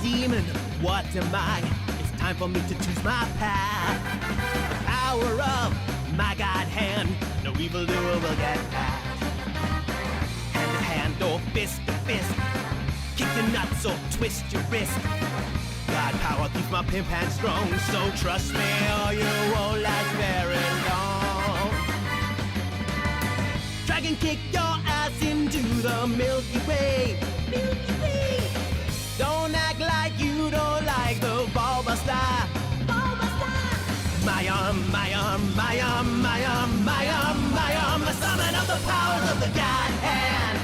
demon, what am I? It's time for me to choose my path. The power of my God hand, no evildoer will get past. Hand to hand or fist to fist, kick your nuts or twist your wrist. God power keeps my pimp hand strong, so trust me or you won't last very long. Dragon kick your ass into the Milky Way. Milky Way. Don't act like you don't like the Bulbasaur. Bulbasaur. My arm, my arm, my arm, my arm, my arm, my arm, a summon of the powers of the God hand.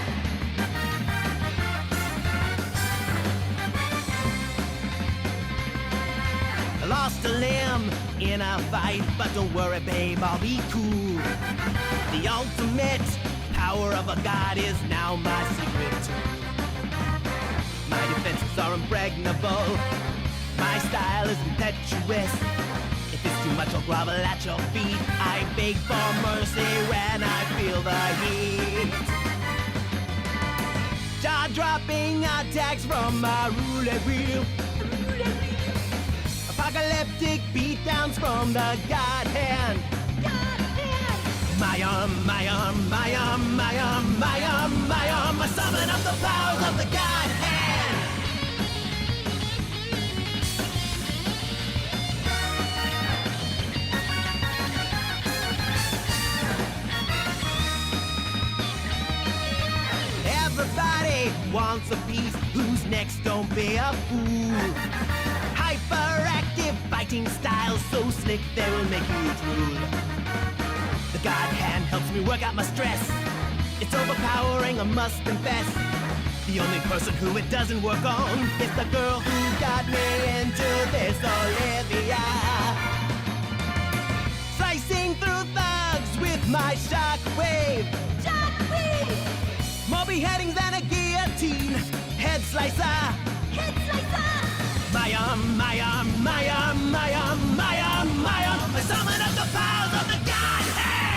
I lost a limb in a fight, but don't worry, babe, I'll be cool. The ultimate power of a god is now my secret tool. My defenses are impregnable. My style is impetuous. If it's too much, I'll grovel at your feet. I beg for mercy when I feel the heat. Jaw-dropping attacks from my roulette wheel. Apocalyptic beatdowns from the God hand. My arm, my arm, my arm, my arm, my arm, my arm, a summon of the powers of the God hand. Everybody wants a piece, who's next, don't be a fool. Hyperactive fighting styles so slick they will make you drool. The God hand helps me work out my stress. It's overpowering, I must confess. The only person who it doesn't work on is the girl who got me into this, Olivia. Slicing through thugs with my shockwave. Shockwave! More beheadings than a guillotine. Head slicer. Head slicer! My arm, my arm, my arm, my arm, my arm, my arm, a summon of the powers of the God hand!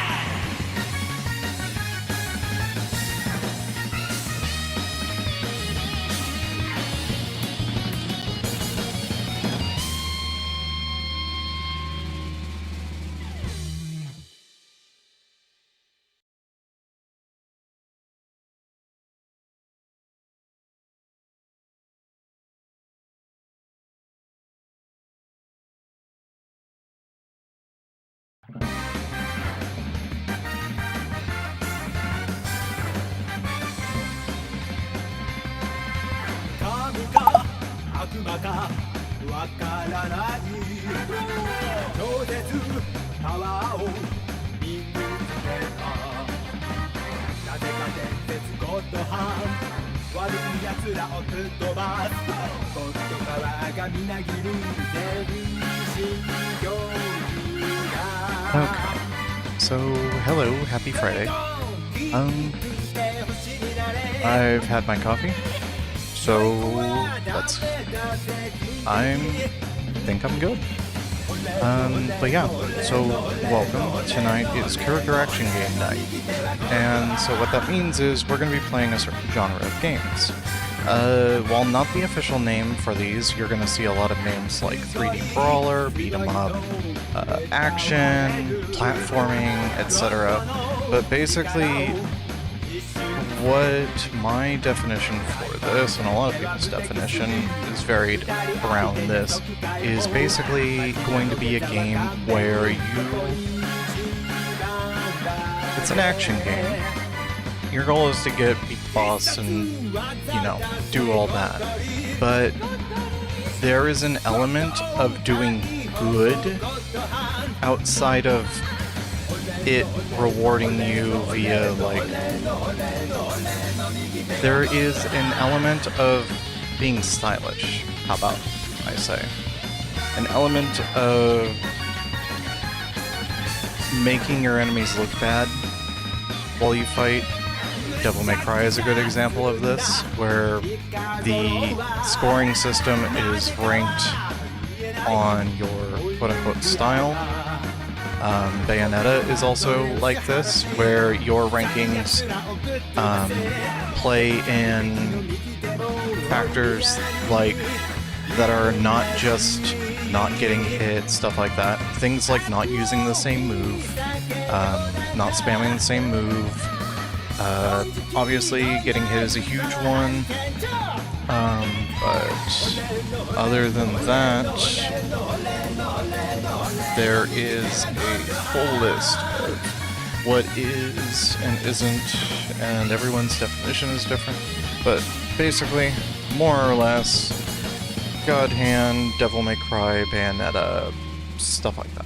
Okay, so hello, happy Friday. I've had my coffee, so I think I'm good. But yeah, so welcome. Tonight is character action game night, and so what that means is we're going to be playing a certain genre of games. While not the official name for these, you're going to see a lot of names like 3D brawler, beat 'em up, action, platforming, etc. But basically, what my definition for this, and a lot of people's definition is varied around this, is basically going to be a game where it's an action game. Your goal is to beat the boss and, you know, do all that. But there is an element of doing good outside of it rewarding you via, like, there is an element of being stylish, how about I say. An element of making your enemies look bad while you fight. Devil May Cry is a good example of this, where the scoring system is ranked on your quote-unquote style. Bayonetta is also like this, where your rankings play in factors like that are not just not getting hit, stuff like that. Things like not using the same move, not spamming the same move. Obviously, getting hit is a huge one. But other than that, there is a whole list of what is and isn't, and everyone's definition is different. But basically, more or less, Godhand, Devil May Cry, Bayonetta, stuff like that.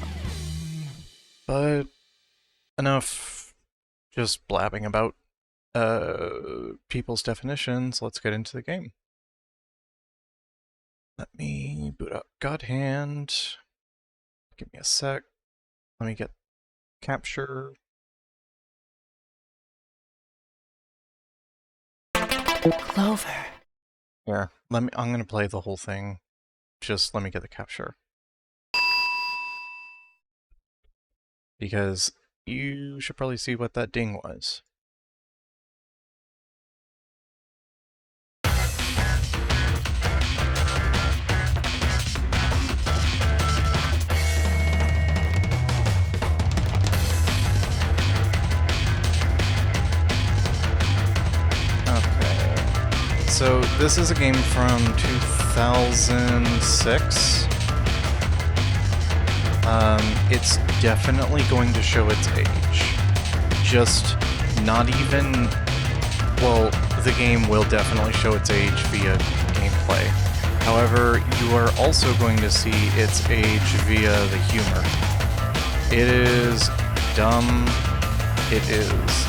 But enough just blabbing about people's definitions. Let's get into the game. Let me boot up Godhand. Give me a sec. Let me get capture. Clover. Here, I'm gonna play the whole thing. Just let me get the capture. Because you should probably see what that ding was. So this is a game from 2006. It's definitely going to show its age. Just not even... Well, the game will definitely show its age via gameplay. However, you are also going to see its age via the humor. It is dumb. It is...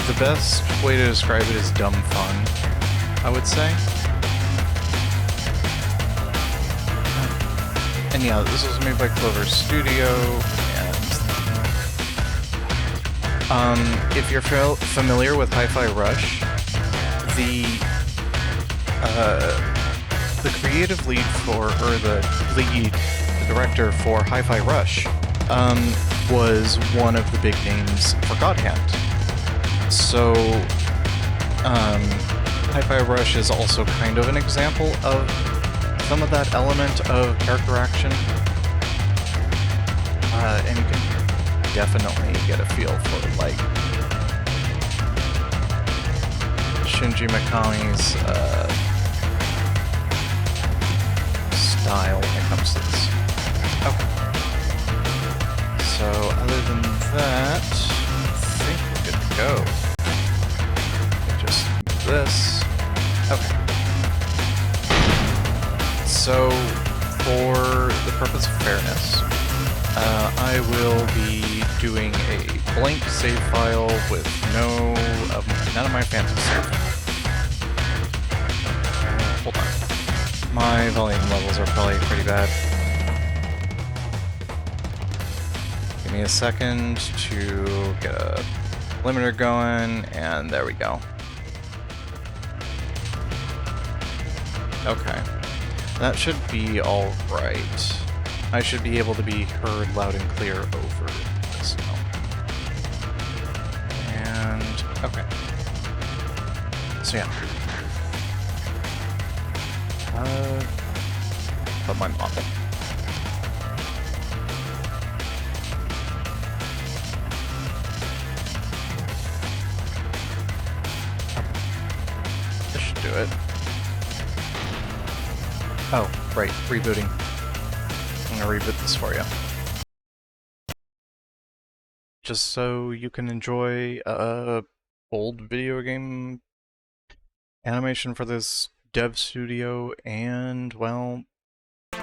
The best way to describe it is dumb fun, I would say. And yeah, this was made by Clover Studio, and if you're familiar with Hi-Fi Rush, the creative lead for, or the director for Hi-Fi Rush, was one of the big names for Godhand. So, Hi-Fi Rush is also kind of an example of some of that element of character action. And you can definitely get a feel for, like, Shinji Mikami's style when it comes to this. Okay. So, other than that, I think we're good to go. Just this. Okay. So, for the purpose of fairness, I will be doing a blank save file with none of my fancy stuff. Hold on. My volume levels are probably pretty bad. Give me a second to get a limiter going, and there we go. Okay. That should be alright. I should be able to be heard loud and clear over this now. And... okay. So yeah. Put my model. This should do it. Oh, right, rebooting. I'm gonna reboot this for you. Just so you can enjoy old video game animation for this dev studio and, well,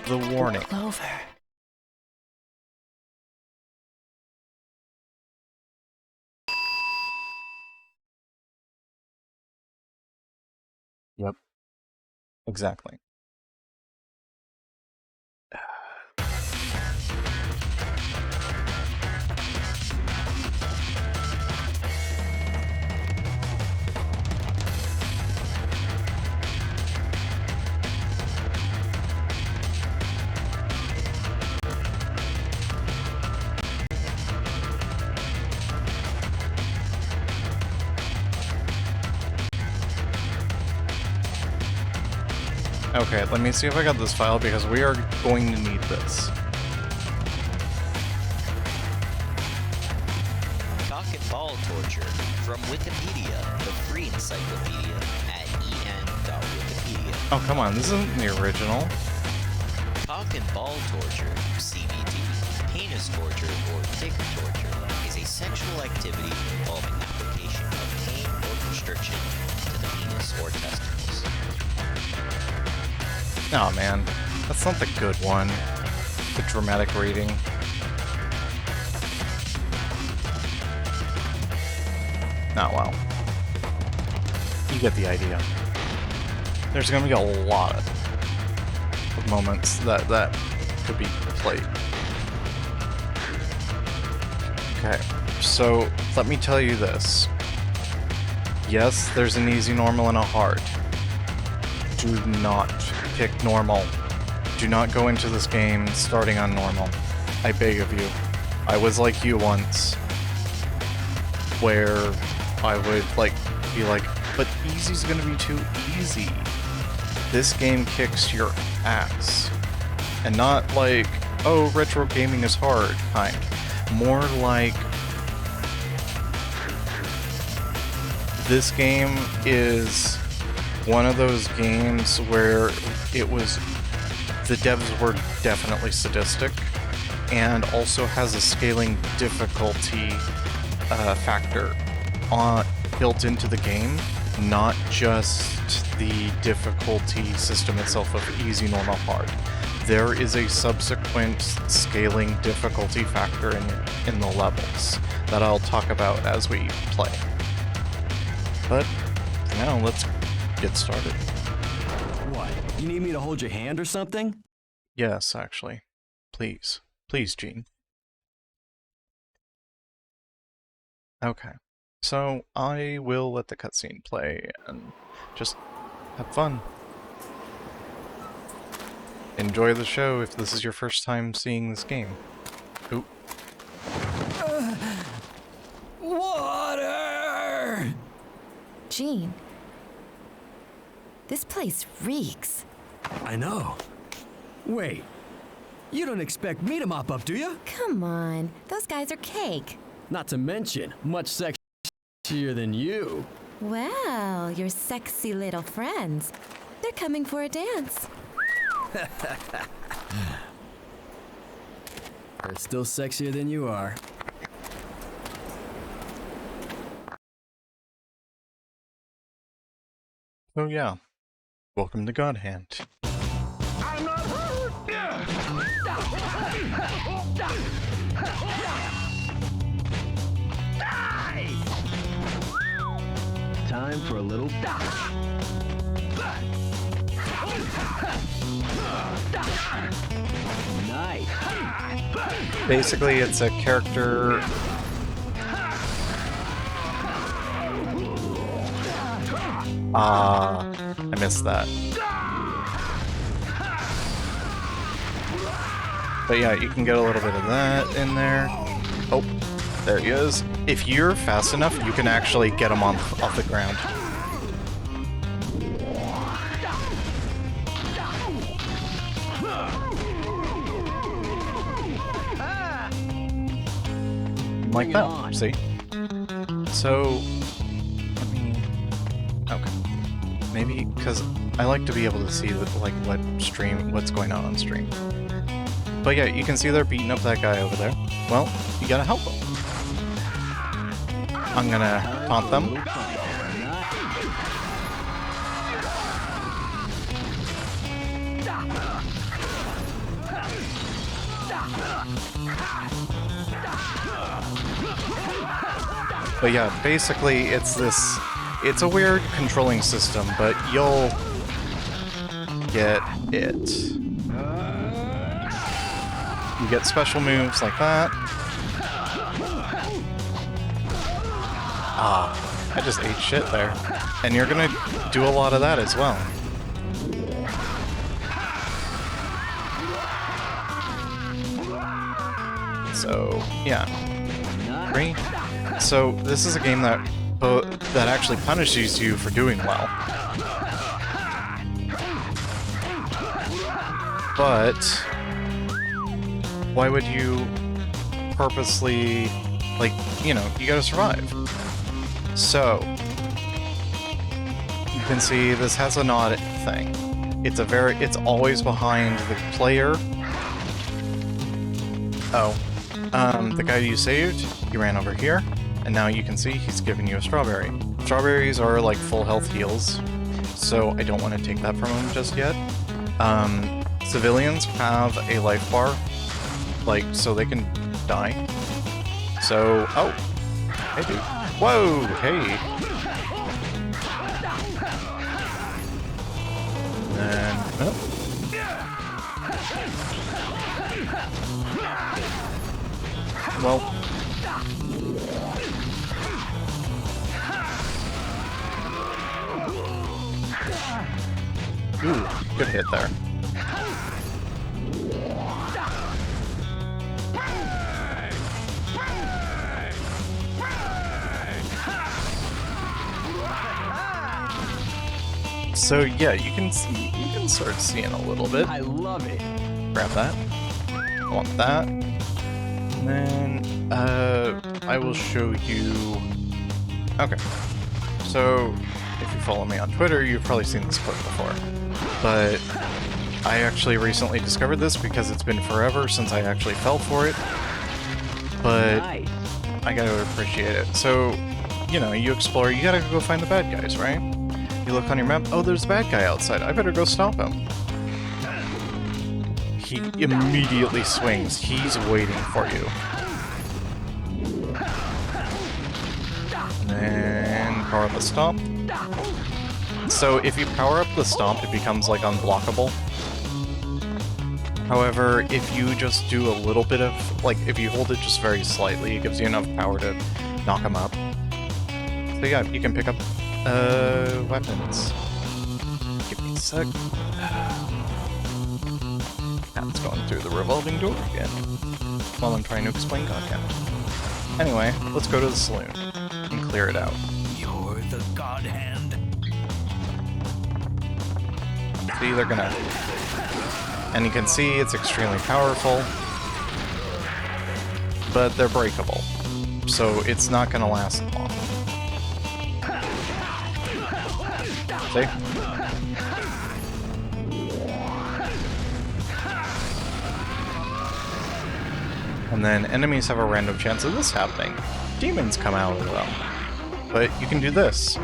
the warning. Clover. Yep. Exactly. Okay, let me see if I got this file because we are going to need this. Cock and ball torture from Wikipedia, the free encyclopedia at en.wikipedia. Oh, come on, this isn't the original. Cock and ball torture, CBT, penis torture, or dick torture, is a sexual activity involving application of pain or constriction to the penis or testicles. Oh man, that's not the good one. The dramatic rating. Not well. You get the idea. There's gonna be a lot of moments that could be played. Okay, so let me tell you this. Yes, there's an easy, normal, and a hard. Do not pick normal. Do not go into this game starting on normal. I beg of you. I was like you once, where I would be like, but easy's gonna be too easy. This game kicks your ass. And not like, oh, retro gaming is hard, kind. More like, this game is one of those games where the devs were definitely sadistic, and also has a scaling difficulty factor built into the game, not just the difficulty system itself of easy, normal, hard. There is a subsequent scaling difficulty factor in the levels that I'll talk about as we play. But for now, let's get started. What? You need me to hold your hand or something? Yes, actually. Please. Please, Gene. Okay. So, I will let the cutscene play and just have fun. Enjoy the show if this is your first time seeing this game. Oop. Water! Gene, this place reeks. I know. Wait, you don't expect me to mop up, do you? Come on, those guys are cake. Not to mention, much sexier than you. Well, your sexy little friends. They're coming for a dance. They're still sexier than you are. Oh yeah. Welcome to Godhand. I'm not hurt! Die! Time for a little... Nice. Basically, it's a character... I missed that. But yeah, you can get a little bit of that in there. Oh, there he is. If you're fast enough, you can actually get him off the ground. Like that, see? So, okay. Maybe, because I like to be able to see what's going on stream. But yeah, you can see they're beating up that guy over there. Well, you gotta help him. I'm gonna taunt them. But yeah, basically it's a weird controlling system, but you'll get it. You get special moves like that. Ah, I just ate shit there. And you're gonna do a lot of that as well. So, yeah. 3. So, this is a game that actually punishes you for doing well. but why would you purposely, like, you know, you gotta survive. So, you can see this has an audit thing. It's always behind the player. Oh, the guy you saved, he ran over here, and now you can see he's giving you a strawberry. Strawberries are like full health heals, so I don't want to take that from him just yet. Civilians have a life bar, like, so they can die. So, oh, hey dude. Whoa, hey. And, oh. Well. Ooh, good hit there. So yeah, you can start seeing a little bit. I love it. Grab that. I want that. And then I will show you. Okay. So if you follow me on Twitter, you've probably seen this clip before. But I actually recently discovered this because it's been forever since I actually fell for it. But Nice. I gotta appreciate it. So, you know, you explore, you gotta go find the bad guys, right? You look on your map, oh, there's a bad guy outside. I better go stop him. He immediately swings. He's waiting for you. And power up the stomp. So if you power up the stomp, it becomes like unblockable. However, if you just do a little bit of, like, if you hold it just very slightly, it gives you enough power to knock him up. So yeah, you can pick up weapons. Give me a sec. Now it's going through the revolving door again while I'm trying to explain Godhand. Anyway, let's go to the saloon and clear it out. You're the Godhand. See, they're gonna... And you can see it's extremely powerful, but they're breakable, so it's not gonna last long. See? And then enemies have a random chance of this happening. Demons come out of them. But you can do this.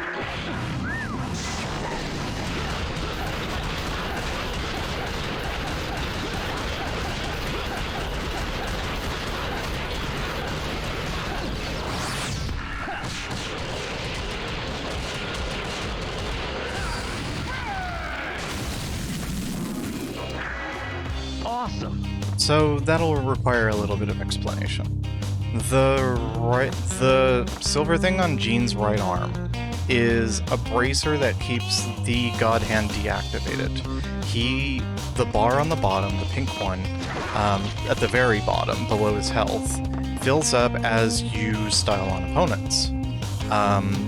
Awesome. So that'll require a little bit of explanation. The silver thing on Jean's right arm is a bracer that keeps the Godhand deactivated. The bar on the bottom, the pink one, at the very bottom, below his health, fills up as you style on opponents.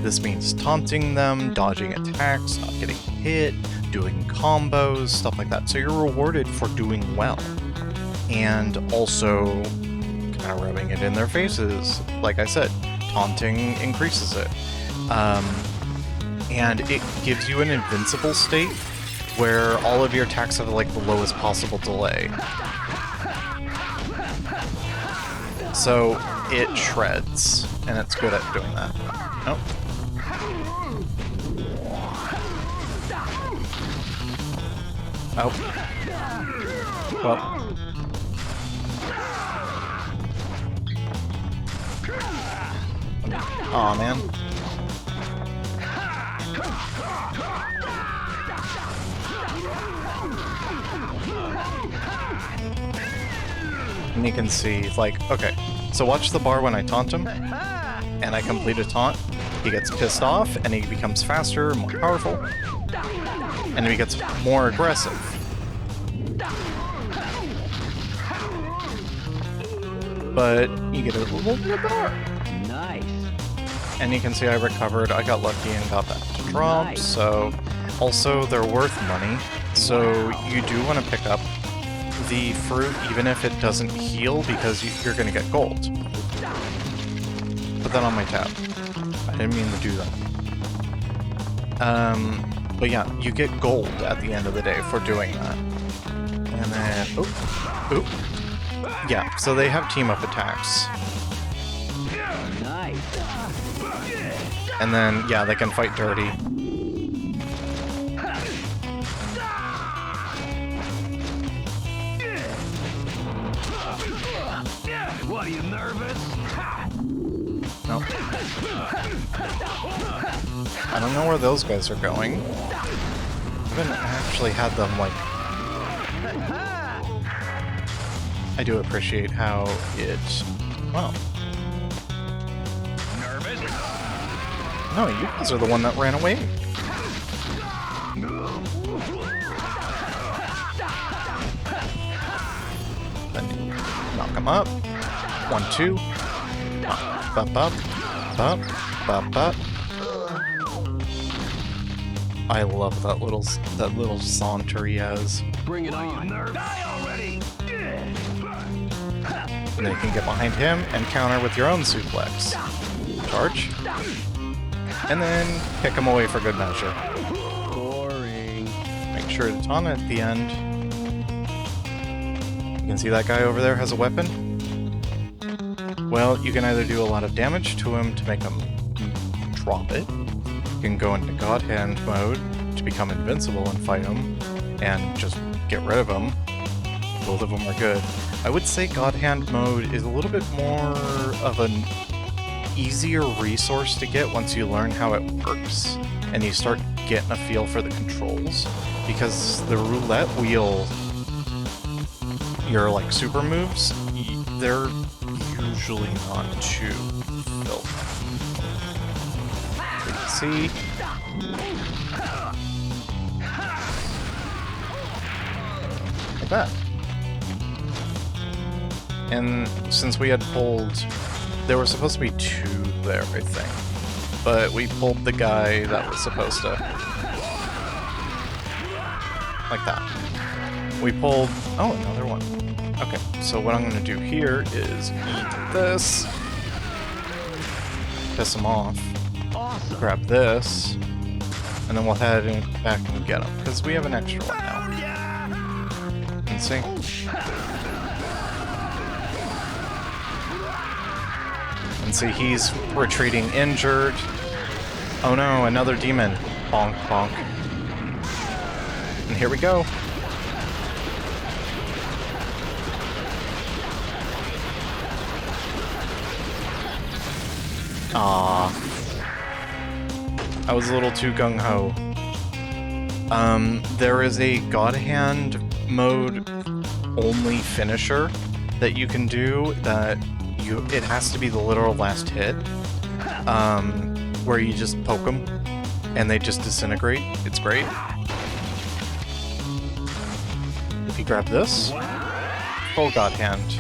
This means taunting them, dodging attacks, not getting hit, doing combos, stuff like that. So you're rewarded for doing well. And also kind of rubbing it in their faces. Like I said, taunting increases it. And it gives you an invincible state where all of your attacks have like the lowest possible delay. So it shreds, and it's good at doing that. Nope. Oh. Well. Aw, man. And you can see, like, okay, so watch the bar when I taunt him, and I complete a taunt. He gets pissed off, and he becomes faster, more powerful, and he gets more aggressive. But you get a little bit of bar. Nice. And you can see I recovered. I got lucky and got that to drop. Nice. So also they're worth money. So you do want to pick up the fruit even if it doesn't heal because you're gonna get gold. Put that on my tab. I didn't mean to do that. But yeah, you get gold at the end of the day for doing that. And then, oop. Yeah, so they have team-up attacks. Nice. And then, yeah, they can fight dirty. What, are you nervous? Nope. I don't know where those guys are going. I haven't actually had them, like... I do appreciate how it... Well... Nervous? No, you guys are the one that ran away. Then knock him up. 1, 2. Bop, bop, bop, bop, bop. I love that little saunter he has. Bring it on. Die already! And then you can get behind him and counter with your own suplex. Charge. And then kick him away for good measure. Boring. Make sure it's on at the end. You can see that guy over there has a weapon. Well, you can either do a lot of damage to him to make him drop it. You can go into Godhand mode to become invincible and fight him, and just get rid of him. Both of them are good. I would say Godhand mode is a little bit more of an easier resource to get once you learn how it works, and you start getting a feel for the controls, because the roulette wheel, your like super moves, they're usually not too filthy. See? Like that. And since we had pulled... There were supposed to be 2 there, I think. But we pulled the guy that was supposed to... Like that. We pulled... Oh, another one. Okay, so what I'm going to do here is eat this. Piss him off. Awesome. Grab this. And then we'll head back and get him. Because we have an extra one now. And see? And see, he's retreating injured. Oh no, another demon. Bonk, bonk. And here we go. Ah, I was a little too gung-ho. There is a God-Hand mode only finisher that you can do that it has to be the literal last hit, where you just poke them and they just disintegrate. It's great. If you grab this, full God-Hand.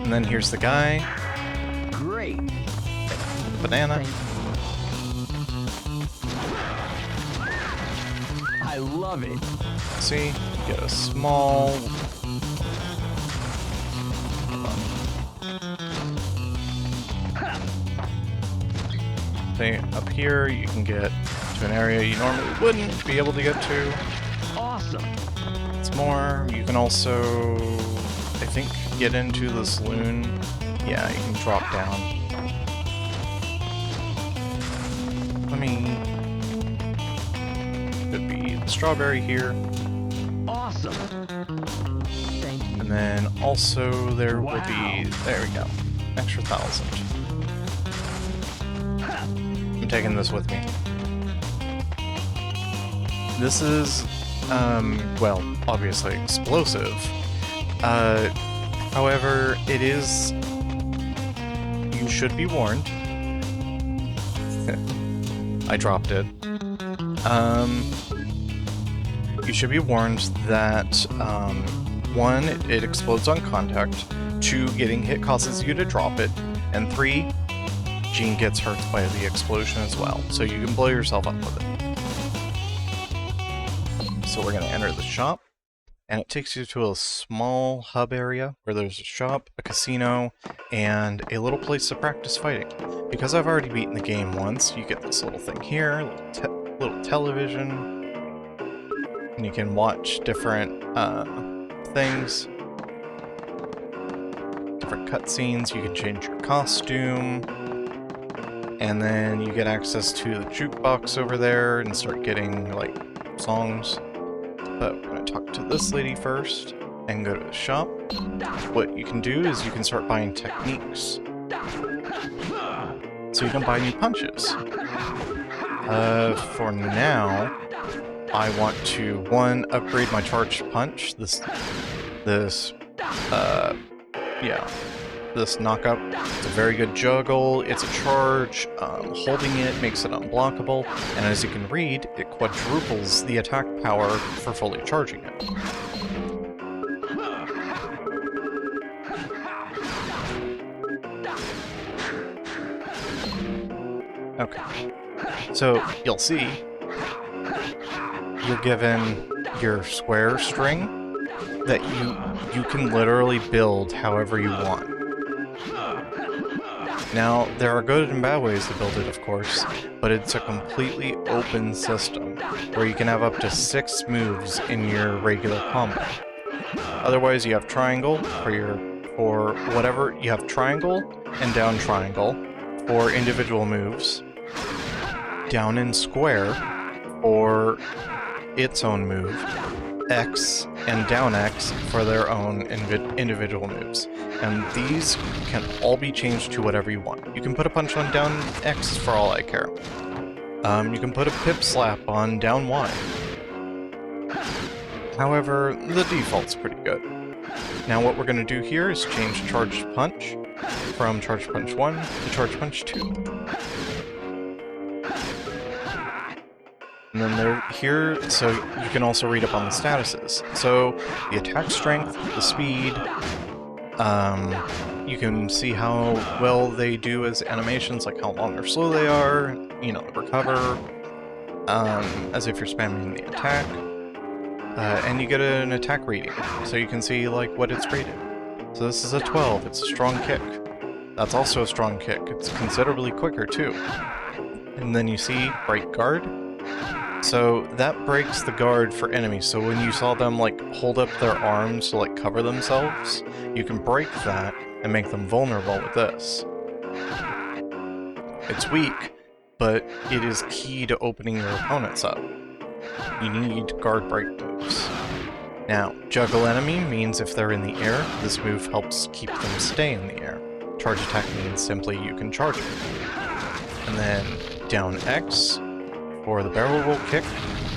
And then here's the guy. Great. Banana. I love it. See, get a small... thing up here, you can get to an area you normally wouldn't be able to get to. Awesome. It's more, you can also, I think, get into the saloon. Yeah, you can drop down. Let me... Could be the strawberry here. Awesome. Thank you. And then also there will be... There we go. Extra 1,000. I'm taking this with me. This is, well, obviously explosive. However, it is... You should be warned. I dropped it. You should be warned that, 1, it explodes on contact, 2, getting hit causes you to drop it, and 3, Jean gets hurt by the explosion as well, so you can blow yourself up with it. So we're going to enter the shop. and it takes you to a small hub area where there's a shop, a casino, and a little place to practice fighting. Because I've already beaten the game once, you get this little thing here, little television, and you can watch different things, different cutscenes. You can change your costume, and then you get access to the jukebox over there and start getting like songs. But we're going to talk to this lady first and go to the shop. What you can do is you can start buying techniques. So you can buy new punches. For now, I want to, one, upgrade my charged punch. This knockup. It's a very good juggle. It's a charge. Holding it makes it unblockable. And as you can read, it quadruples the attack power for fully charging it. Okay. So, you'll see, you're given your square string that you can literally build however you want. Now, there are good and bad ways to build it, of course, but it's a completely open system, where you can have up to 6 moves in your regular combo. Otherwise, you have triangle for whatever, you have triangle and down triangle for individual moves, down and square for its own move, X and down X for their own individual moves. And these can all be changed to whatever you want. You can put a punch on down X for all I care. You can put a pip slap on down Y. However, the default's pretty good. Now what we're going to do here is change Charged Punch from Charged Punch 1 to Charged Punch 2. And then so you can also read up on the statuses. So, the attack strength, the speed, you can see how well they do as animations, like how long or slow they are, you know, recover, as if you're spamming the attack. And you get an attack rating, so you can see, like, what it's rated. So this is a 12, it's a strong kick. That's also a strong kick, it's considerably quicker, too. And then you see Break Guard. So that breaks the guard for enemies, so when you saw them like hold up their arms to like cover themselves, you can break that and make them vulnerable with this. It's weak, but it is key to opening your opponents up. You need guard break moves. Now, juggle enemy means if they're in the air, this move helps keep them stay in the air. Charge attack means simply you can charge it. And then down X for the barrel roll kick,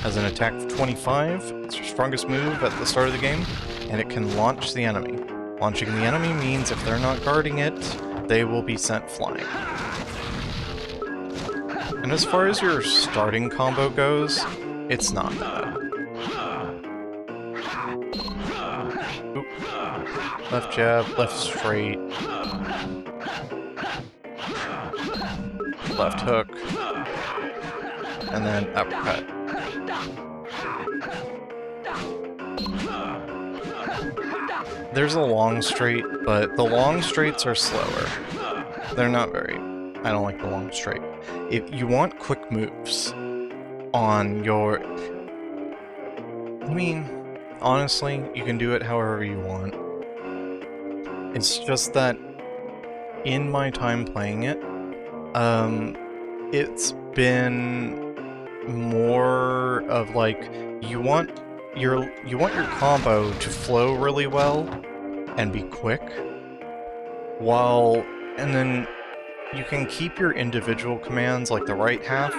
has an attack of 25, it's your strongest move at the start of the game, and it can launch the enemy. Launching the enemy means if they're not guarding it, they will be sent flying. And as far as your starting combo goes, it's not bad. Oop. Left jab, left straight, left hook, and then uppercut. There's a long straight, but the long straights are slower. They're not very... I don't like the long straight. If you want quick moves on your... I mean, honestly, you can do it however you want. It's just that in my time playing it, it's been more of like you want your combo to flow really well and be quick, and then you can keep your individual commands, like the right half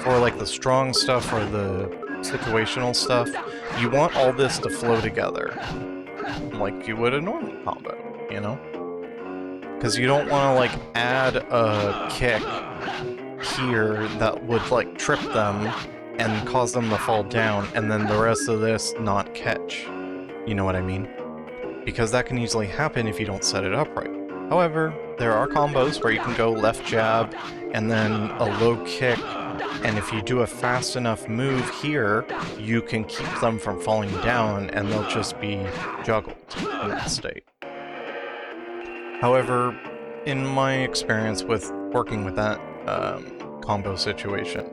for like the strong stuff or the situational stuff. You want all this to flow together like you would a normal combo, you know? Because you don't want to like add a kick here that would like trip them and cause them to fall down, and then the rest of this not catch. You know what I mean? Because that can easily happen if you don't set it up right. However, there are combos where you can go left jab and then a low kick And if you do a fast enough move here, you can keep them from falling down and they'll just be juggled in that state. However, in my experience with working with that combo situation,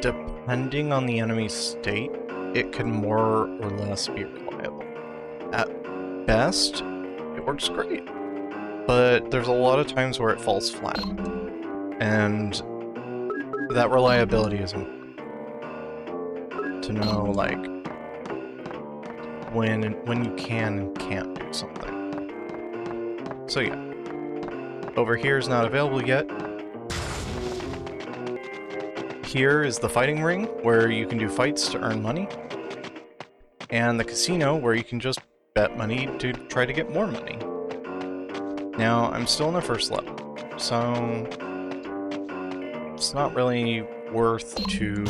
depending on the enemy's state, it can more or less be reliable. At best, it works great, but there's a lot of times where it falls flat, and that reliability is important. To know, like, when you can and can't do something. So yeah, over here is not available yet. Here is the fighting ring, where you can do fights to earn money, and the casino, where you can just bet money to try to get more money. Now, I'm still in the first level, so it's not really worth to,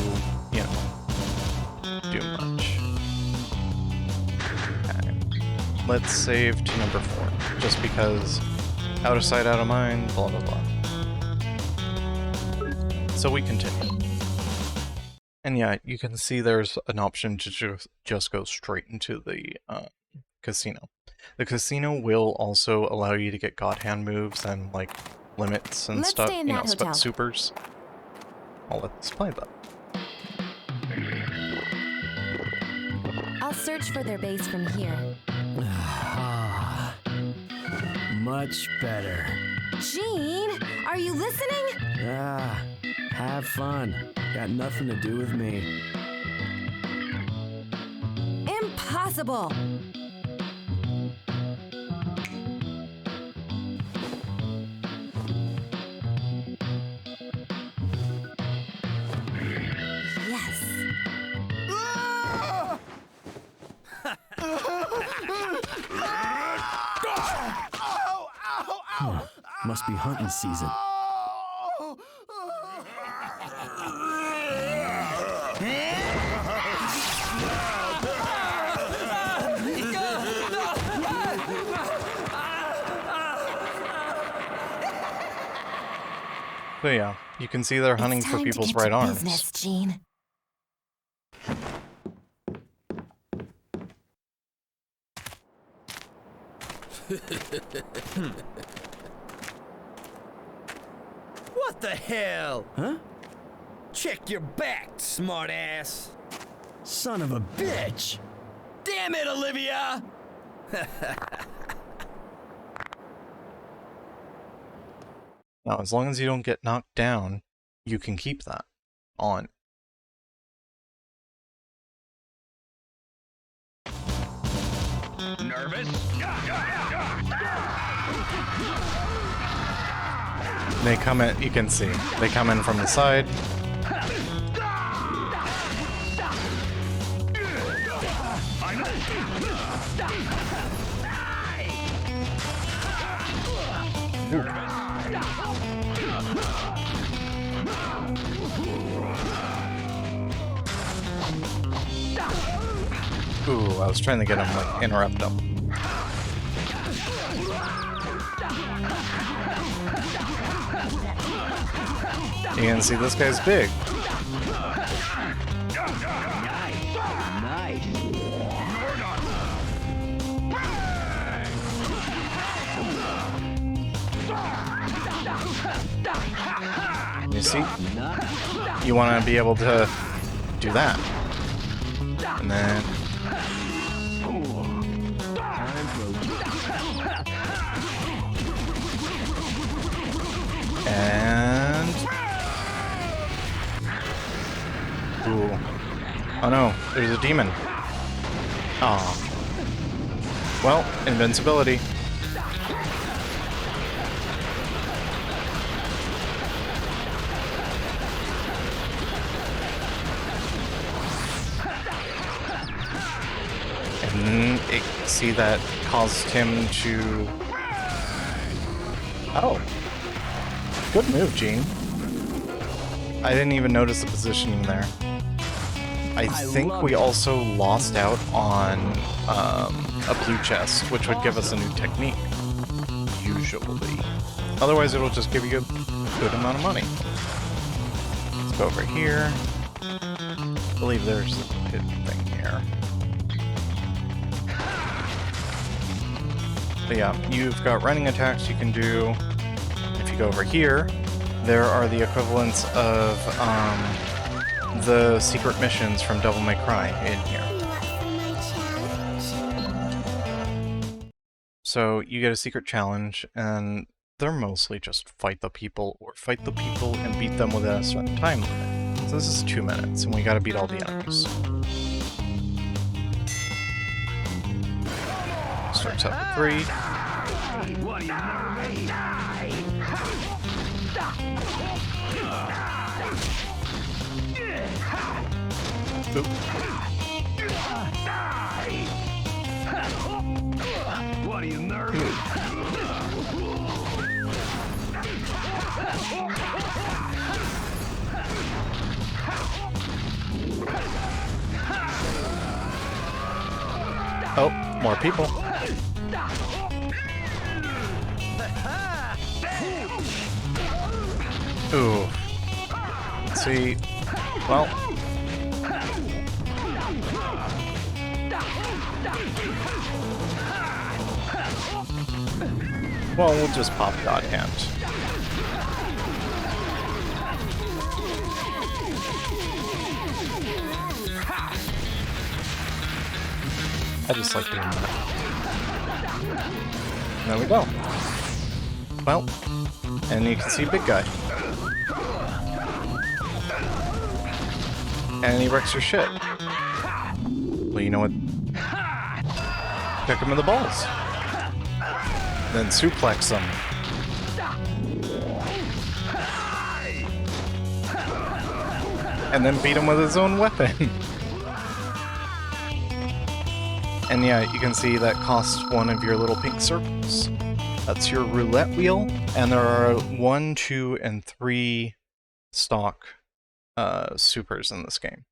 you know, do much. Okay. Let's save to number 4, just because out of sight, out of mind, blah blah blah. So we continue. And yeah, you can see there's an option to just go straight into the casino. The casino will also allow you to get Godhand moves and like limits and stuff, you know, supers. I'll let this play though. I'll search for their base from here. Much better. Gene, are you listening? Have fun. Got nothing to do with me. Impossible! Yes. Must be hunting season. So yeah, you can see they're hunting for people's right arms. Business, Gene. What the hell? Huh? Check your back, smartass. Son of a bitch! Damn it, Olivia! Now, as long as you don't get knocked down, you can keep that on. Nervous? They come in, you can see, they come in from the side. Ooh, I was trying to get him, like, interrupt him. You can see this guy's big. You see? You want to be able to do that. And then... And... Ooh. Oh no, there's a demon. Aw. Well, invincibility. And see, that caused him to... Oh. Good move, Gene. I didn't even notice the positioning there. I think we also lost out on a blue chest, which would give us a new technique. Usually. Otherwise, it'll just give you a good amount of money. Go over here. I believe there's a hidden thing here. But yeah, you've got running attacks you can do. If you go over here, there are the equivalents of the secret missions from Devil May Cry in here. So you get a secret challenge, and they're mostly just fight the people and beat them within a certain time limit. So this is 2 minutes, and we gotta beat all the enemies. Starts out with 3. What do you Oop. What are you nervous? Oh, more people. Ooh. See, well. Well, we'll just pop Godhand. I just like doing that. There we go. Well, and you can see big guy. And he wrecks your shit. Well, you know what? Kick him in the balls. Then suplex him. And then beat him with his own weapon. And yeah, you can see that costs one of your little pink circles. That's your roulette wheel, and there are 1, 2, and 3 stock supers in this game.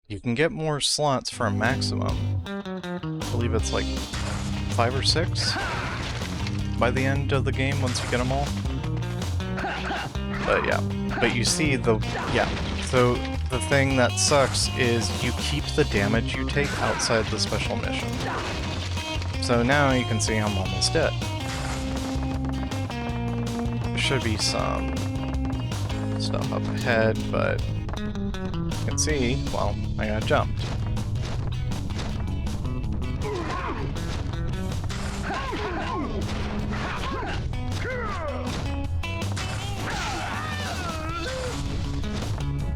You can get more slots for a maximum. I believe it's like 5 or 6 by the end of the game once you get them all. But yeah, but you see so the thing that sucks is you keep the damage you take outside the special mission. So now you can see I'm almost dead. There should be some stuff up ahead, but you can see, well, I got jumped.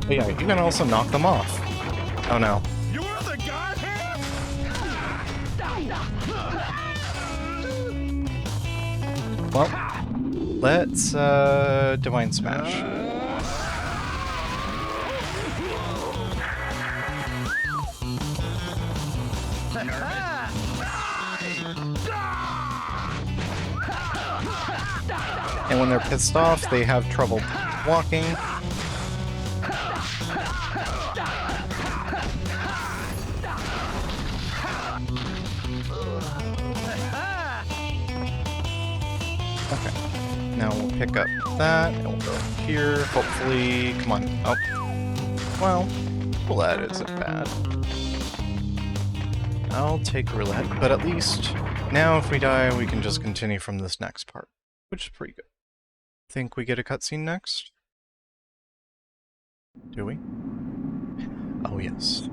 But yeah, you can also knock them off. Oh no. You are the Godhand? Well, let's Divine Smash. And when they're pissed off, they have trouble walking. Okay, now we'll pick up that, and we'll go here, hopefully, come on, oh, well, roulette isn't bad. I'll take roulette, but at least, now if we die, we can just continue from this next part, which is pretty good. Think we get a cutscene next? Do we? Oh yes.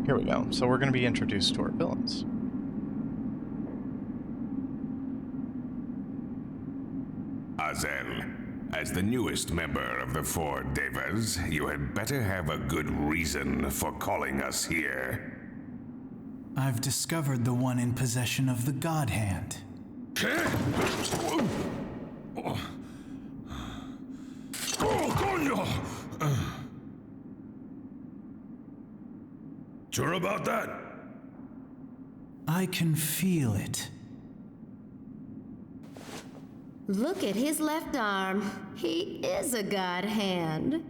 Here we go, so we're going to be introduced to our villains. Azel, as the newest member of the Four Devas, you had better have a good reason for calling us here. I've discovered the one in possession of the God-Hand. Sure about that? I can feel it. Look at his left arm. He is a God-Hand.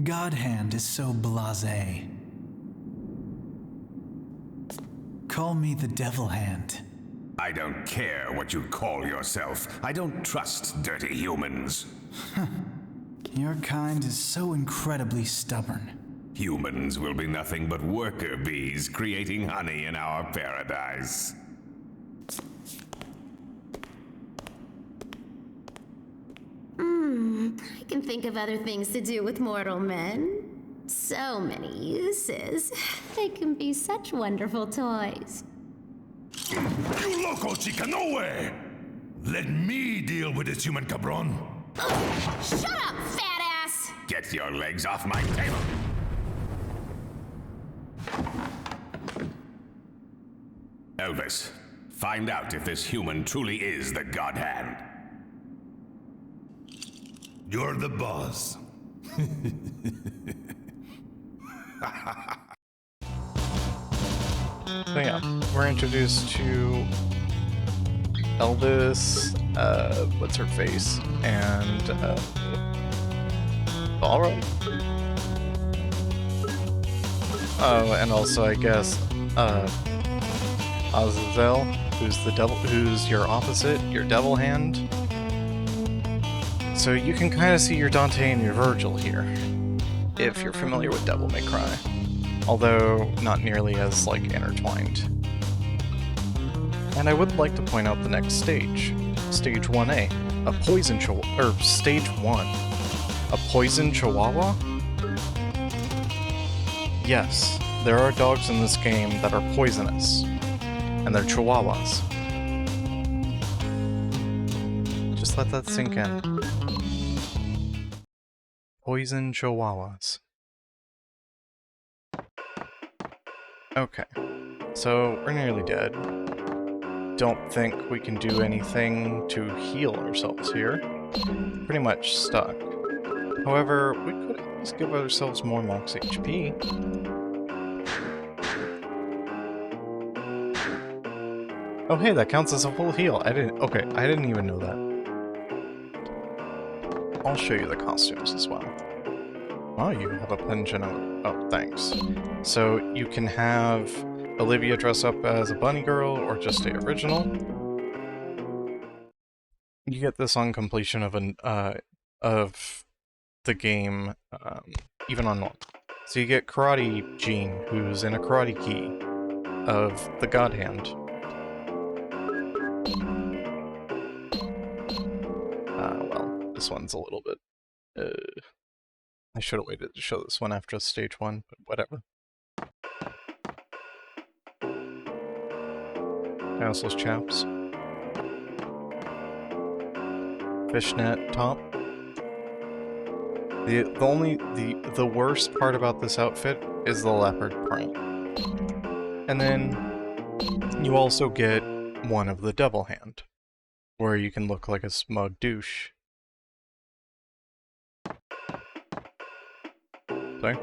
God-Hand is so blasé. Call me the Devil Hand. I don't care what you call yourself. I don't trust dirty humans. Your kind is so incredibly stubborn. Humans will be nothing but worker bees creating honey in our paradise. I can think of other things to do with mortal men. So many uses. They can be such wonderful toys. You loco, chica, no way! Let me deal with this human cabron. Shut up, fat ass! Get your legs off my table! Elvis, find out if this human truly is the Godhand. You're the boss. So yeah, we're introduced to Elvis, what's her face, and Balrog? Oh, and also I guess Azazel, who's the devil, who's your opposite, your devil hand. So you can kind of see your Dante and your Virgil here, if you're familiar with Devil May Cry, although not nearly as like intertwined. And I would like to point out the next stage, Stage 1A, a poison chihuahua, or Stage 1, a poison chihuahua? Yes, there are dogs in this game that are poisonous, and they're chihuahuas. Just let that sink in. Poison chihuahuas. Okay, so we're nearly dead. Don't think we can do anything to heal ourselves here. Pretty much stuck. However, we could at least give ourselves more max HP. Oh hey, that counts as a full heal. I didn't even know that. I'll show you the costumes as well. Oh, you have a pension. Oh, thanks. So you can have Olivia dress up as a bunny girl or just stay original. You get this on completion of the game, even on normal. So you get Karate Jean, who's in a karate gi of the Godhand. Well, this one's a little bit. I should have waited to show this one after stage 1, but whatever. Houseless chaps. Fishnet top. The worst part about this outfit is the leopard print. And then you also get one of the devil hand, where you can look like a smug douche. Sorry?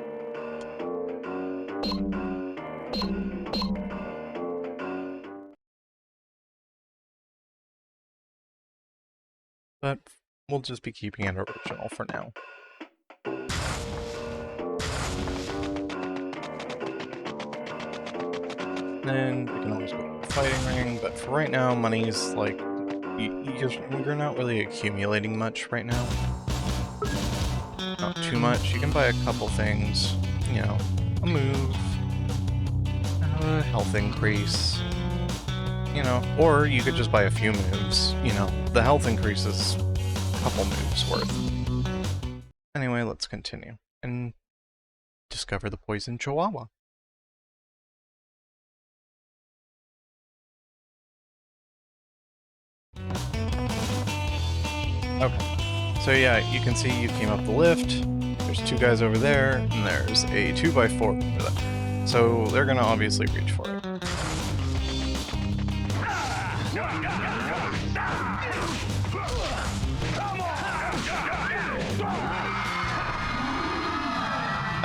But we'll just be keeping it original for now. Then we can always go to the fighting ring, but for right now, money's like, you're not really accumulating much right now. Not too much. You can buy a couple things, you know, a move, a health increase, you know, or you could just buy a few moves, you know, the health increase is a couple moves worth. Anyway, let's continue and discover the poison chihuahua. Okay, so yeah, you can see you came up the lift, there's 2 guys over there, and there's a 2x4 over there. So they're gonna obviously reach for it.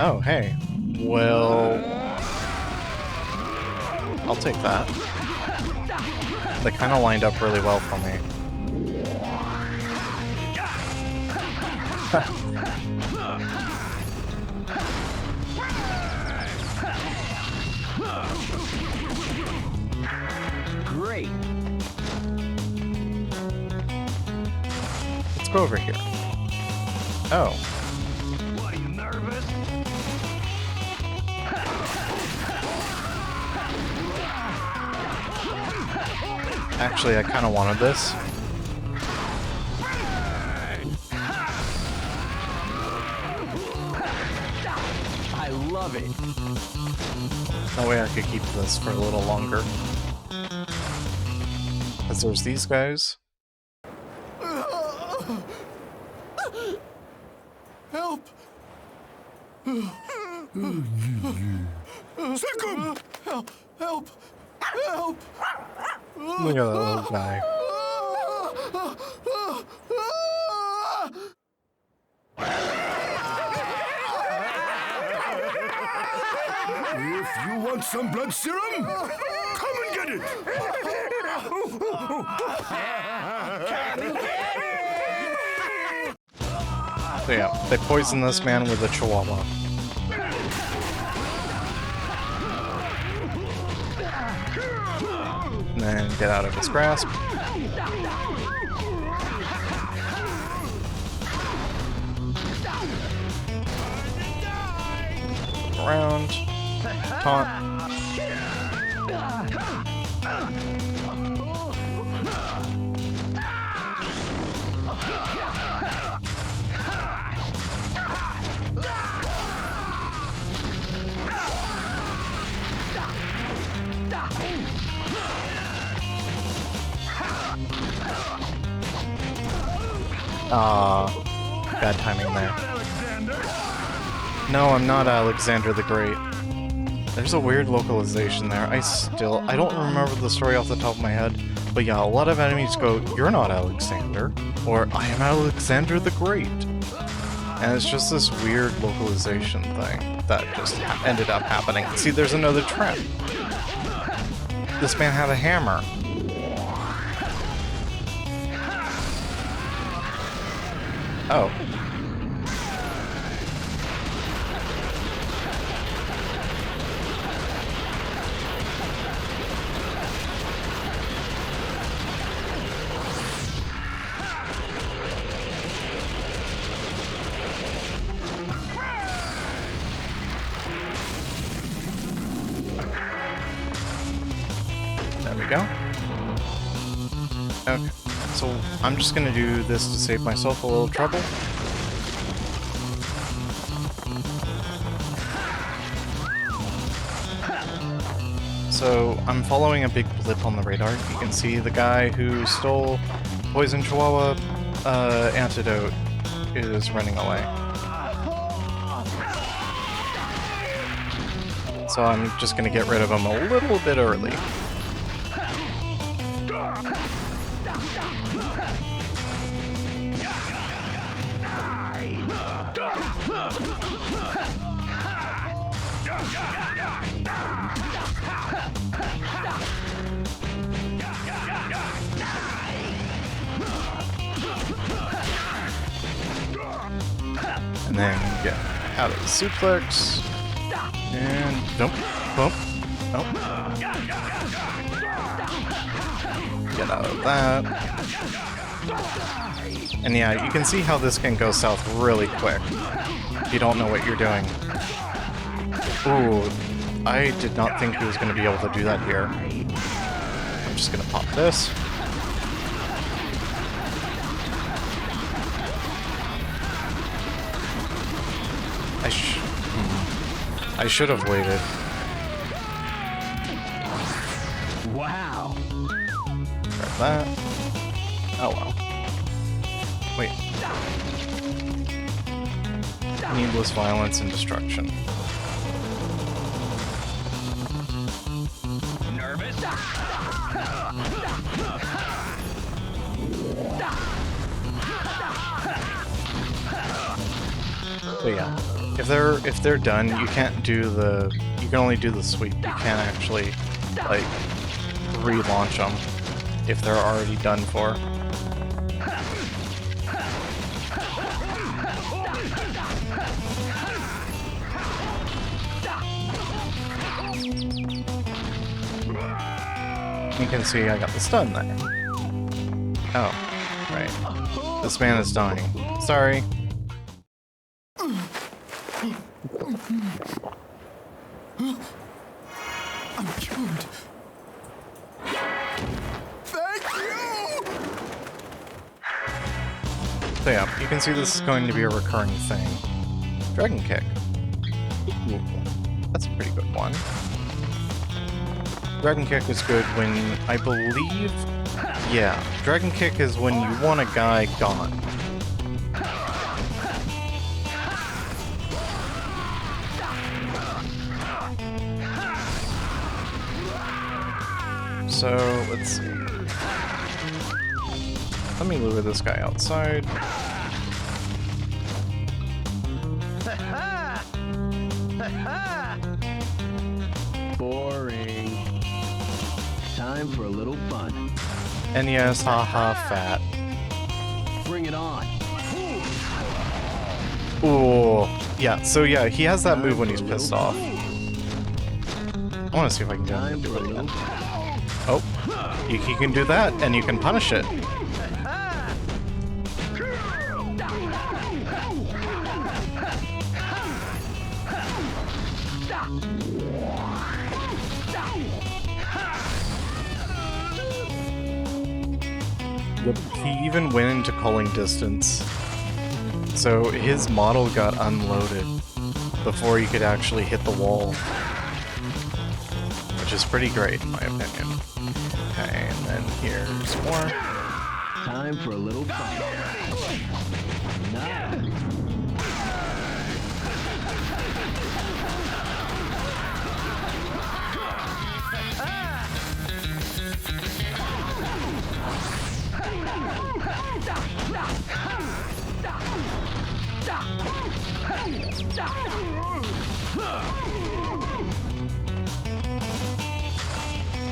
Oh, hey. Well, I'll take that. They kind of lined up really well for me. Great. let's go over here. Oh. What, are you nervous? Actually, I kind of wanted this. I love it. That way I could keep this for a little longer. Because there's these guys. Help! Second! Help! Help! Help! Look at that little guy. If you want some blood serum, come and get it! So yeah, they poison this man with a chihuahua. And then get out of his grasp. Around. Taunt. Bad timing there. No, I'm not Alexander the Great. There's a weird localization there. I don't remember the story off the top of my head, but yeah, a lot of enemies go, "You're not Alexander," or "I am Alexander the Great." And it's just this weird localization thing that just ended up happening. See, there's another trap. This man had a hammer. Oh. There we go. Okay, so I'm just gonna do this to save myself a little trouble. So I'm following a big blip on the radar. You can see the guy who stole Poison Chihuahua antidote is running away. So I'm just gonna get rid of him a little bit early. And then get out of the suplex. And bump, bump, bump. Get out of that. And yeah, you can see how this can go south really quick if you don't know what you're doing. Ooh, I did not think he was going to be able to do that here. I'm just going to pop this. I should have waited. Wow. Grab that. Oh well. Wait. Needless violence and destruction. Nervous? But yeah, if they're done, you can't do the. You can only do the sweep. You can't actually like relaunch them if they're already done for. You can see I got the stun there. Oh, right. This man is dying. Sorry. I'm cured. Thank you! So yeah, you can see this is going to be a recurring thing. Dragon Kick. Ooh, that's a pretty good one. Dragon Kick is good when, I believe... Yeah, Dragon Kick is when you want a guy gone. So, let's see. Let me lure this guy outside. Boring. Time for a little fun. And yes, haha, fat. Bring it on. Ooh, yeah, so yeah, he has that move when he's pissed off. I want to see if I can get him to do it again. Oh, he can do that, and you can punish it. He even went into calling distance. So his model got unloaded before he could actually hit the wall. Which is pretty great, in my opinion. Okay, and then here's more. Time for a little fun.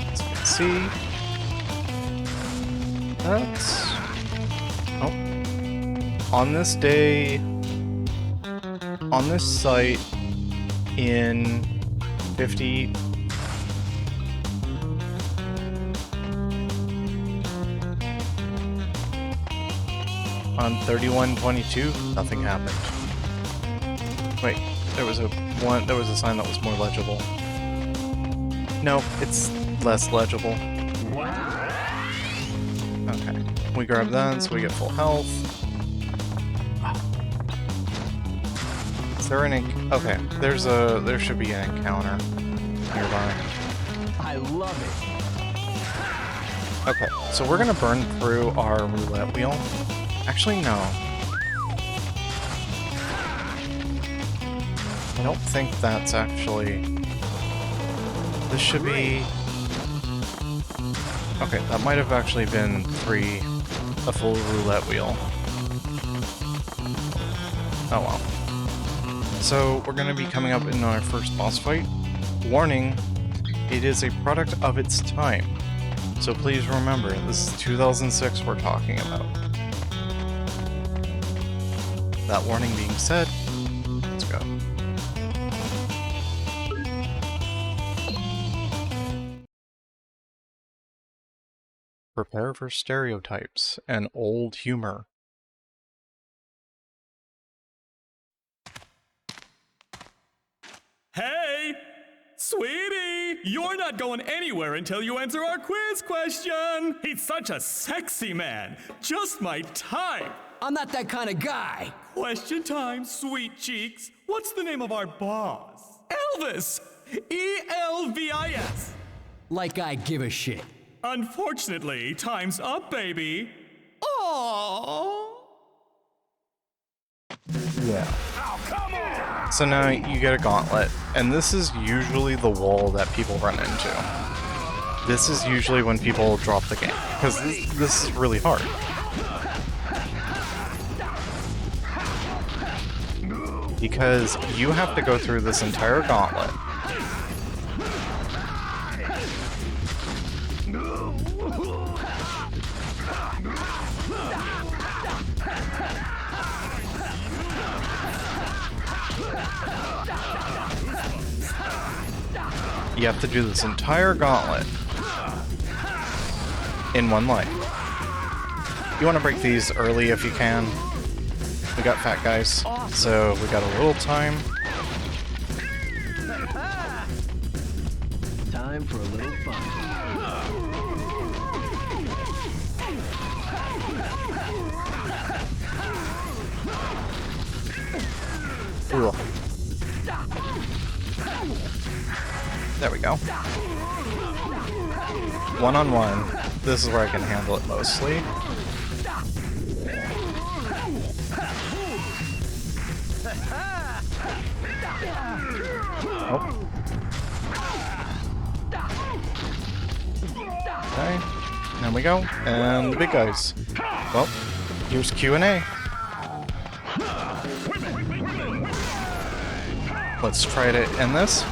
As you can see, that's... Oh. On this day, on this site, in 50... On 31/22, nothing happened. Wait, there was a sign that was more legible. No, it's less legible. Okay, we grab that so we get full health. Is there an okay? There should be an encounter nearby. I love it. Okay, so we're gonna burn through our roulette wheel. Actually, no. I don't think that's actually... This should be... Okay, that might have actually been a full roulette wheel. Oh well. So, we're going to be coming up in our first boss fight. Warning, it is a product of its time. So please remember, this is 2006 we're talking about. That warning being said, let's go. Prepare for stereotypes and old humor. Hey! Sweetie! You're not going anywhere until you answer our quiz question! He's such a sexy man! Just my type! I'm not that kind of guy. Question time, sweet cheeks. What's the name of our boss? Elvis! E-L-V-I-S! Like I give a shit. Unfortunately, time's up, baby. Aww. Yeah. So now you get a gauntlet, and this is usually the wall that people run into. This is usually when people drop the game, because this is really hard. Because you have to go through this entire gauntlet. You have to do this entire gauntlet in one life. You want to break these early if you can. We got fat guys, so we got a little time. Time for a little fun. Ooh. There we go. One-on-one. This is where I can handle it mostly. Oh. Okay. There we go. And the big guys. Well, here's Q&A. Let's try to end this.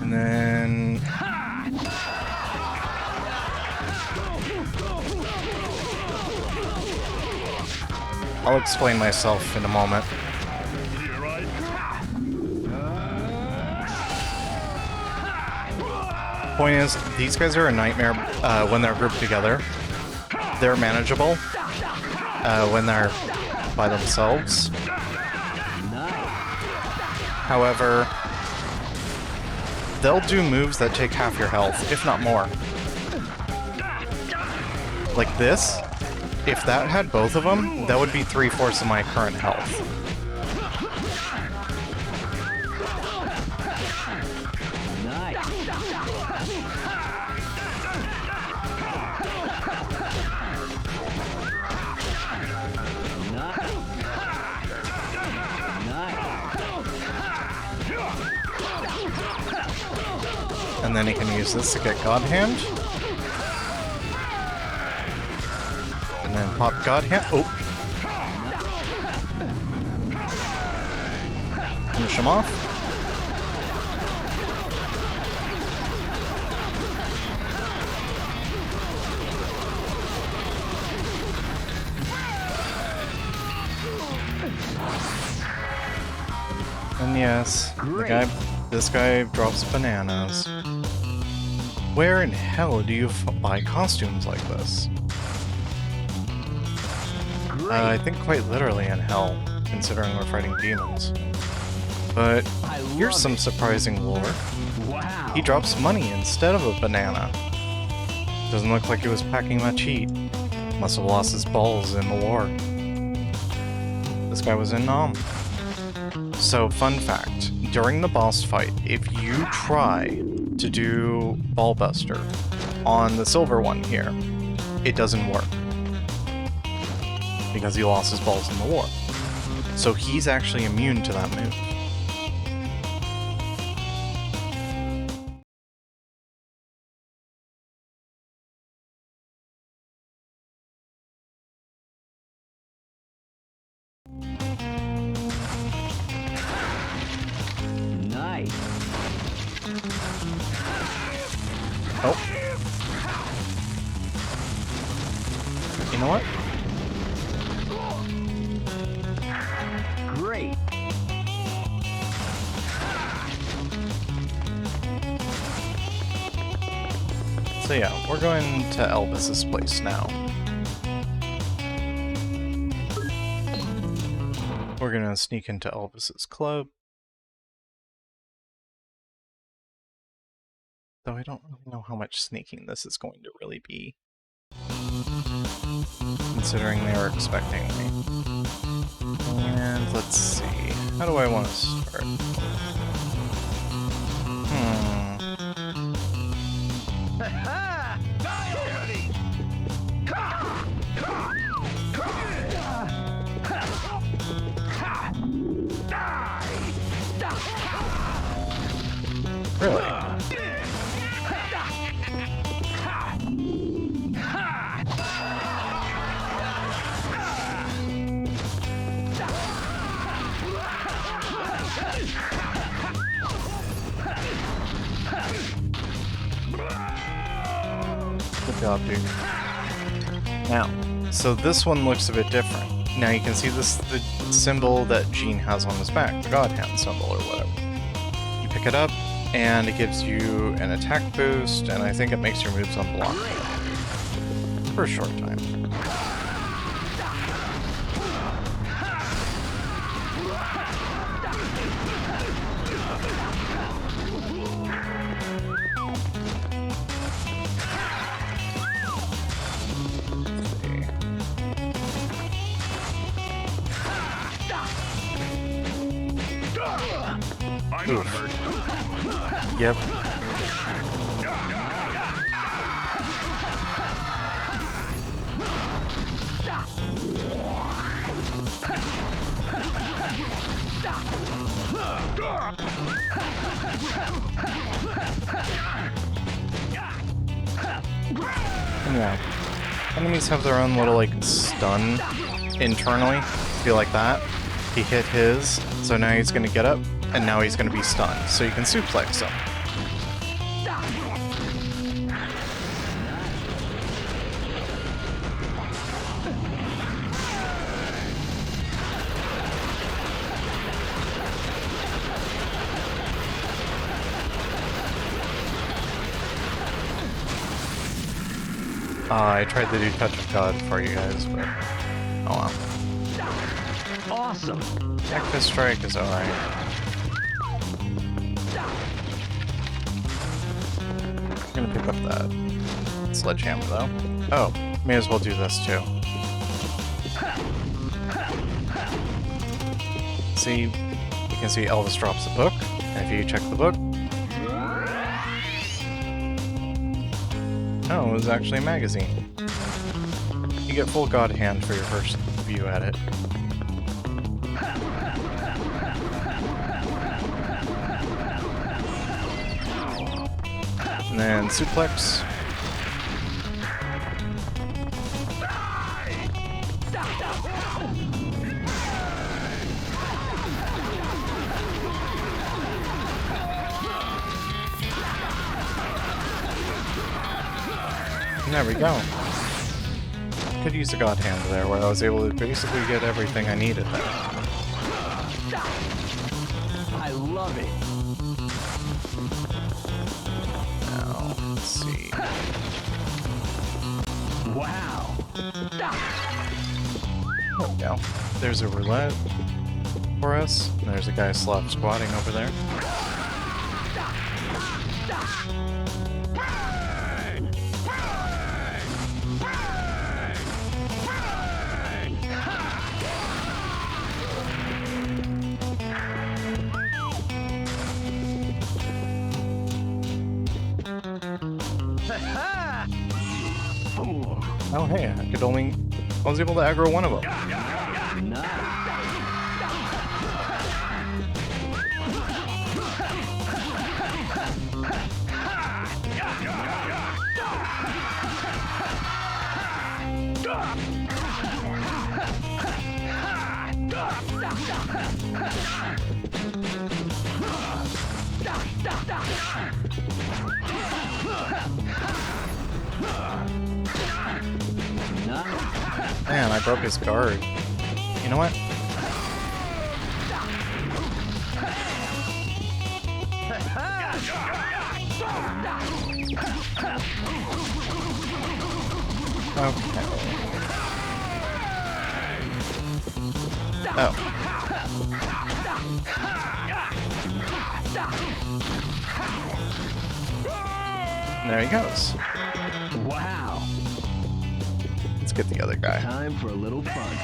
And then... I'll explain myself in a moment. Point is, these guys are a nightmare when they're grouped together. They're manageable when they're by themselves. However, they'll do moves that take half your health, if not more. Like this, if that had both of them, that would be 3/4 of my current health. And then he can use this to get Godhand. And then pop Godhand. Oh! Finish him off. And yes, this guy drops bananas. Where in hell do you buy costumes like this? I think quite literally in hell, considering we're fighting demons. But here's some surprising lore. Wow. He drops money instead of a banana. Doesn't look like he was packing much heat. Must have lost his balls in the war. This guy was in Nam. So, fun fact, during the boss fight, if you try to do Ballbuster on the silver one here, it doesn't work. Because he lost his balls in the war. So he's actually immune to that move. Oh. You know what? Great. So yeah, we're going to Elvis's place now. We're gonna sneak into Elvis's club. Though I don't really know how much sneaking this is going to really be. Considering they were expecting me. And let's see. How do I want to start? Really? Good job, dude. Now, so this one looks a bit different. Now you can see the symbol that Gene has on his back, the Godhand symbol or whatever. You pick it up, and it gives you an attack boost, and I think it makes your moves unblockable. For a short time. Yep. Yeah. Enemies have their own little, like, stun internally. Feel like that. He hit his, so now he's gonna get up, and now he's gonna be stunned. So you can suplex him. I tried to do Touch of God for you guys, but oh well. Awesome. Cactus Strike is alright. I'm gonna pick up that sledgehammer though. Oh, may as well do this too. See, you can see Elvis drops a book, and if you check the book, oh, it was actually a magazine. You get full Godhand for your first view at it. And then suplex. And there we go. Could use a Godhand there, where I was able to basically get everything I needed there. I love it. Now, let's see. Wow. There we go. There's a roulette for us. And there's a guy slop squatting over there. Oh hey, I was able to aggro one of them. Man, I broke his guard. You know what? Okay. Oh. There he goes. Wow. Let's get the other guy. Time for a little fun.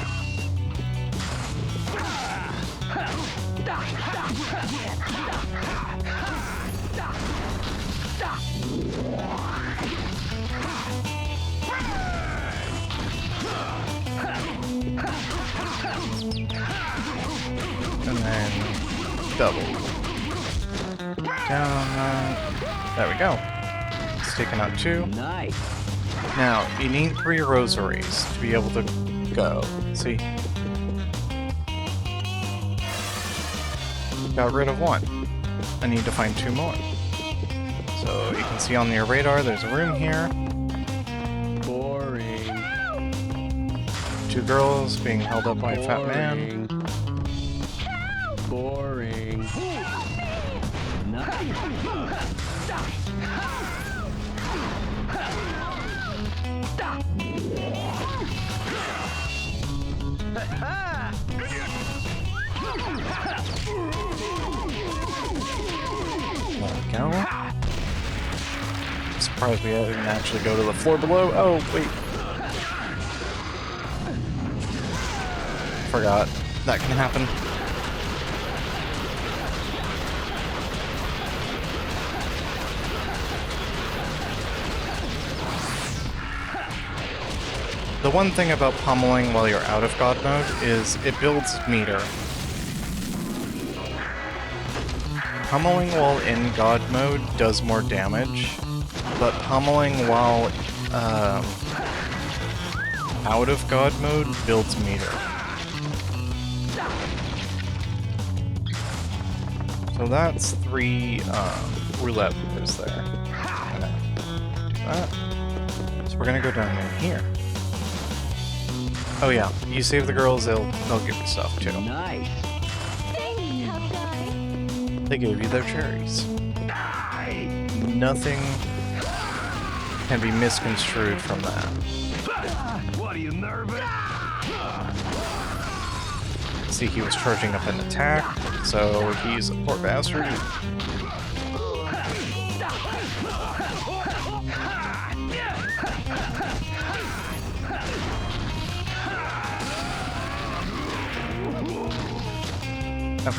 And then double. Down. There we go. It's taken out 2. Nice. Now, you need 3 rosaries to be able to go. See? Got rid of 1. I need to find 2 more. So you can see on your radar there's a room here. Boring. two girls being held up by a fat man. Boring. There we go. Surprised we didn't actually go to the floor below. Oh, wait. Forgot. That can happen. The one thing about pummeling while you're out of God mode is it builds meter. Pummeling while in God mode does more damage, but pummeling while out of God mode builds meter. So that's 3 roulette wheels there. So we're gonna go down in here. Oh yeah, you save the girls, they'll give you stuff too. Nice. They gave you their cherries. Nothing can be misconstrued from that. What are you, nervous? See, he was charging up an attack, so he's a poor bastard. Okay.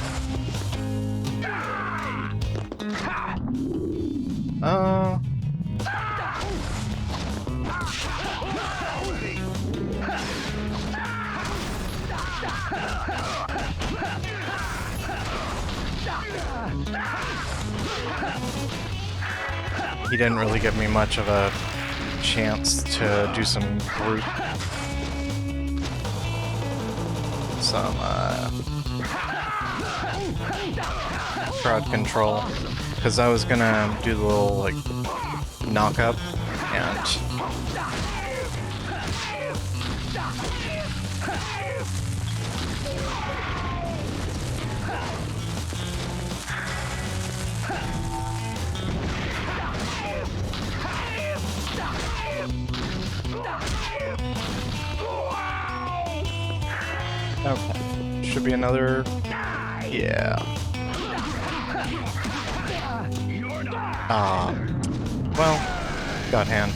He didn't really give me much of a chance to do some brute, crowd control, because I was gonna do the little like knock up and okay, should be another, yeah. Well, Godhand.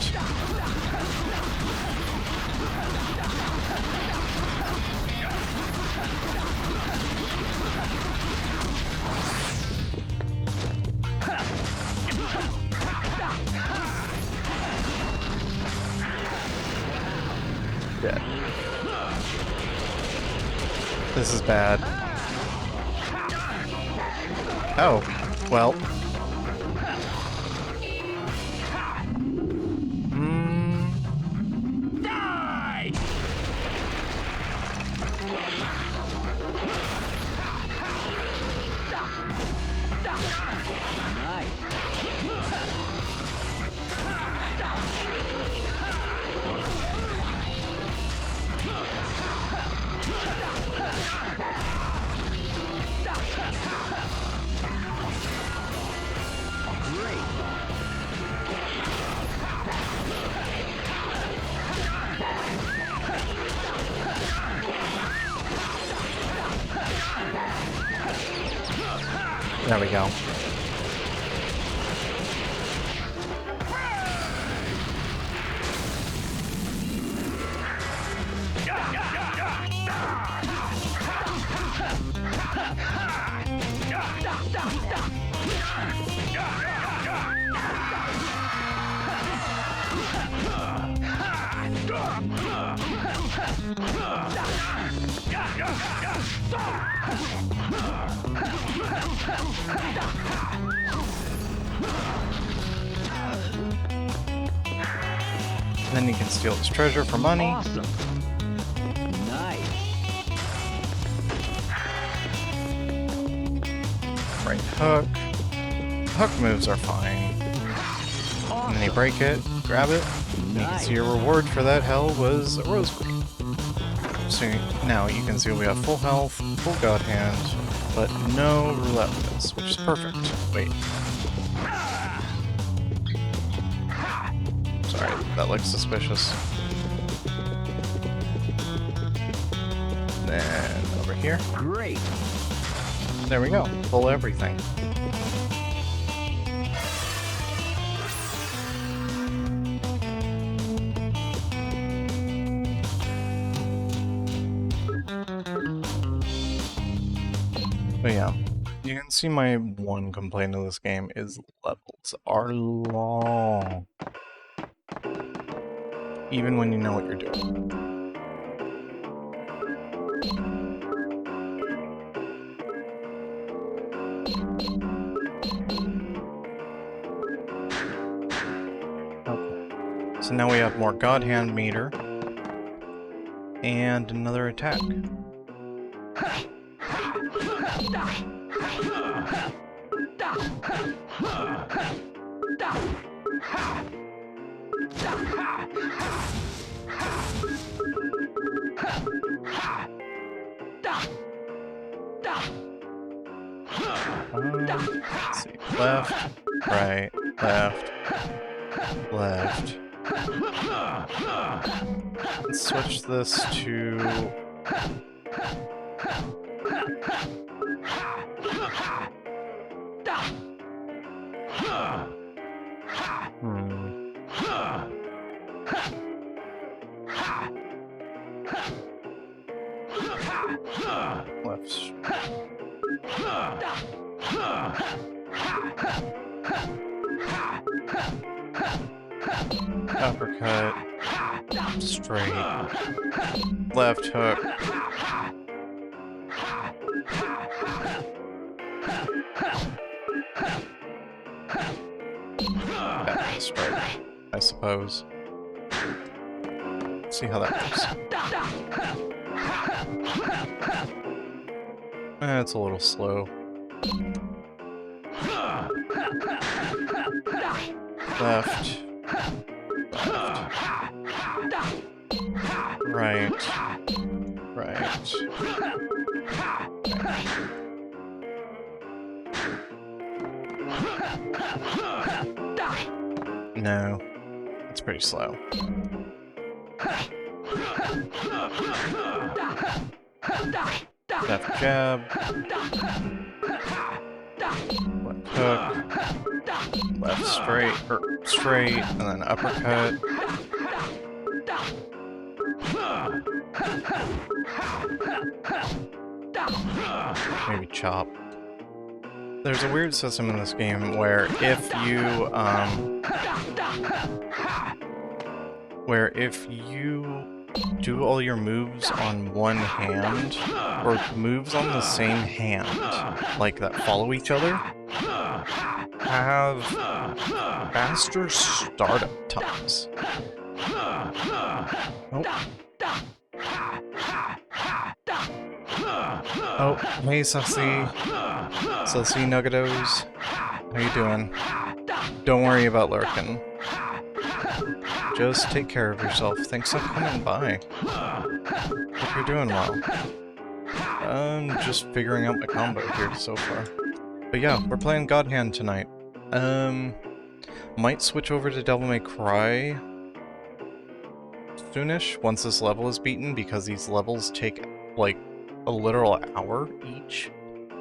Dead. This is bad. Oh, well. There we go. And then you can steal his treasure for money. Awesome. Nice. Right hook. Hook moves are fine. And then you break it, grab it. And you can see your reward for that hell was a rose queen. So now you can see we have full health, full God Hand, but no roulette wheels, which is perfect. Wait. Sorry, that looks suspicious. Then over here. Great. There we go. Full everything. But yeah, you can see my one complaint of this game is levels are long. Even when you know what you're doing. Okay. So now we have more God Hand meter. And another attack. Let's see. Left, right, left, left. Let's switch this to... Left. Uppercut. Straight. Left hook. Back straight, I suppose. Let's see how that works. It's a little slow. Left. Right. Right. No. It's pretty slow. Left jab. Left hook. Left straight, or straight, and then uppercut. Maybe chop. There's a weird system in this game where if you do all your moves on one hand, or moves on the same hand, like that follow each other, have faster startup times. Oh, hey Sussy. Sussy Nuggetos. How you doing? Don't worry about lurking. Just take care of yourself. Thanks for coming by. Hope you're doing well. I'm just figuring out my combo here so far. But yeah, we're playing God Hand tonight. Might switch over to Devil May Cry soonish, once this level is beaten, because these levels take, like, a literal hour each.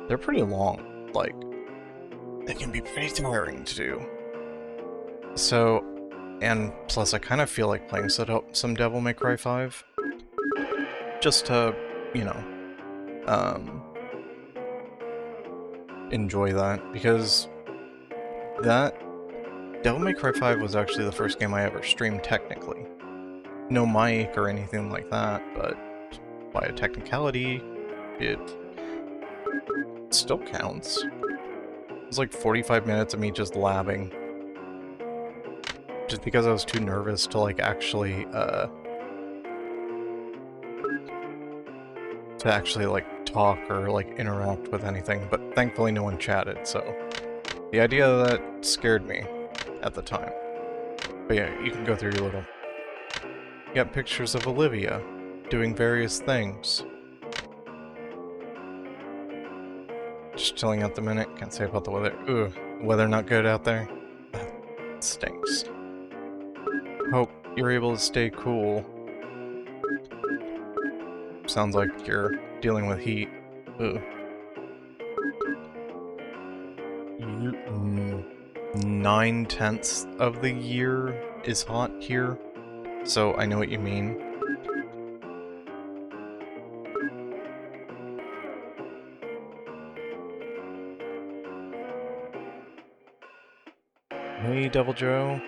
They're pretty long. Like, they can be pretty tiring to do. So, and plus I kind of feel like playing some Devil May Cry 5. Just to, you know, enjoy that, because that Devil May Cry 5 was actually the first game I ever streamed technically. No mic or anything like that, but by a technicality, it still counts. It was like 45 minutes of me just labbing. Just because I was too nervous to like actually like talk or like interact with anything, but thankfully no one chatted, so the idea of that scared me at the time. But yeah, you can go through your little... You got pictures of Olivia. doing various things. Just chilling at the minute. Can't say about the weather. Ugh, weather not good out there. That stinks. Hope you're able to stay cool. Sounds like you're dealing with heat. Ugh. 9/10 of the year is hot here, so I know what you mean. Hey, Devil Joe.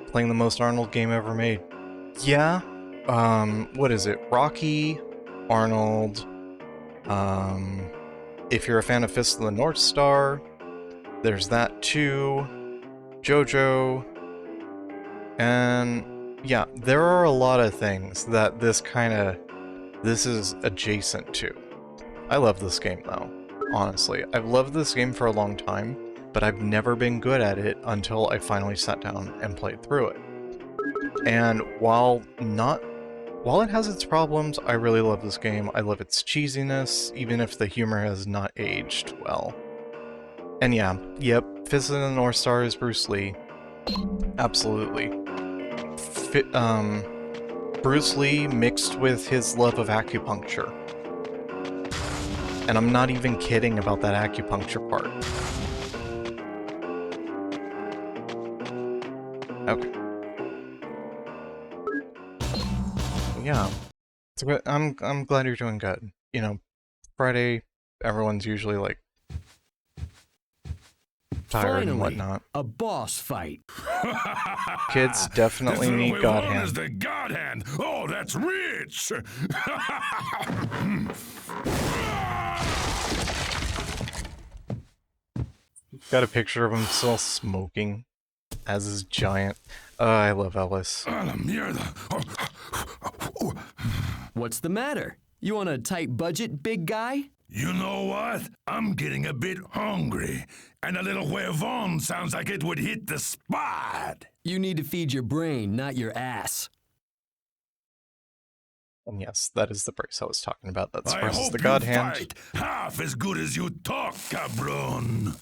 Playing the most Arnold game ever made. Yeah. What is it? Rocky, Arnold, if you're a fan of Fist of the North Star, there's that too. JoJo. And yeah, there are a lot of things that this is adjacent to. I love this game though, honestly. I've loved this game for a long time, but I've never been good at it until I finally sat down and played through it. And while it has its problems, I really love this game. I love its cheesiness, even if the humor has not aged well. And yeah, yep, Fist of the North Star is Bruce Lee. Absolutely. Bruce Lee mixed with his love of acupuncture. And I'm not even kidding about that acupuncture part. Okay. Yeah. I'm glad you're doing good. You know, Friday, everyone's usually like tired Finally, and whatnot. A boss fight. Kids definitely need Godhand. Is the Godhand. Oh, that's rich. Got a picture of him still smoking as his giant. I love Ellis. What's the matter? You on a tight budget, big guy? You know what? I'm getting a bit hungry, and a little huevon sounds like it would hit the spot. You need to feed your brain, not your ass. And yes, that is the brace I was talking about. That's I versus hope the you Godhand. fight half as good as you talk, cabron.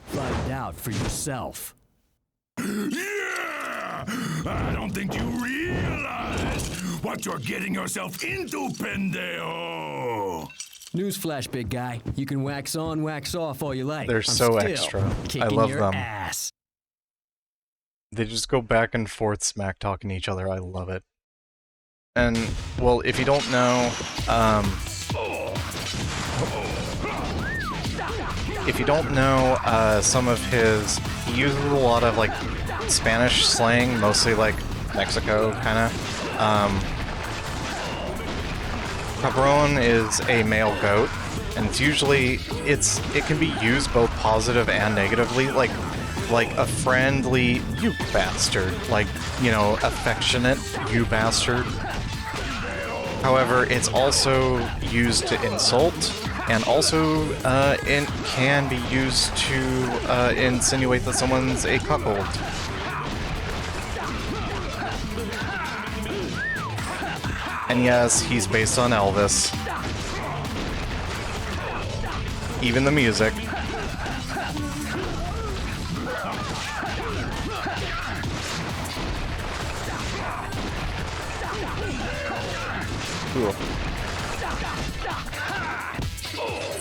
Find out for yourself. Yeah! I don't think you realize what you're getting yourself into, pendejo. Newsflash, big guy. You can wax on, wax off all you like. They're so extra. I love them. Ass. They just go back and forth smack talking to each other. I love it. And, well, if you don't know, some of his, he uses a lot of, like, Spanish slang, mostly, like, Mexico, kind of. Cabron is a male goat, and it's usually, it can be used both positive and negatively, like a friendly, you bastard, like, you know, affectionate, you bastard. However, it's also used to insult, and also it can be used to insinuate that someone's a cuckold. And yes, he's based on Elvis. Even the music. Cool.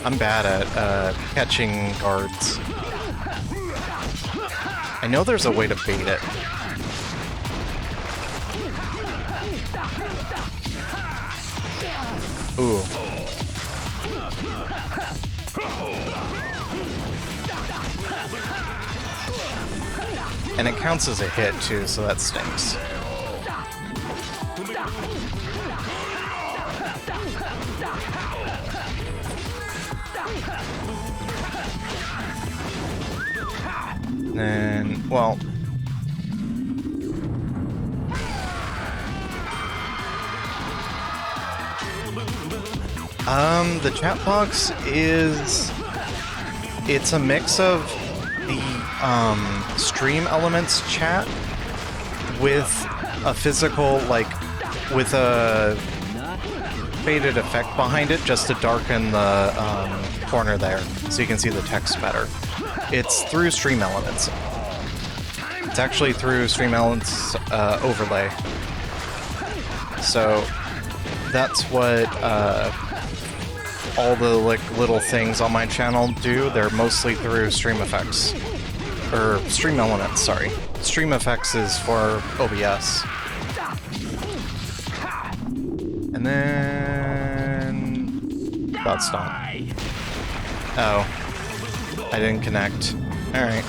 I'm bad at catching guards. I know there's a way to bait it. Ooh. And it counts as a hit too, so that stinks. And, well... the chat box is... It's a mix of the, Stream Elements chat with a physical, like, with a faded effect behind it, just to darken the corner there, so you can see the text better. It's through Stream Elements. It's actually through Stream Elements overlay. So that's what all the like little things on my channel do. They're mostly through Stream Effects. Or Stream Elements, sorry. Stream Effects is for OBS. And then... Got stomped. Oh. I didn't connect. Alright.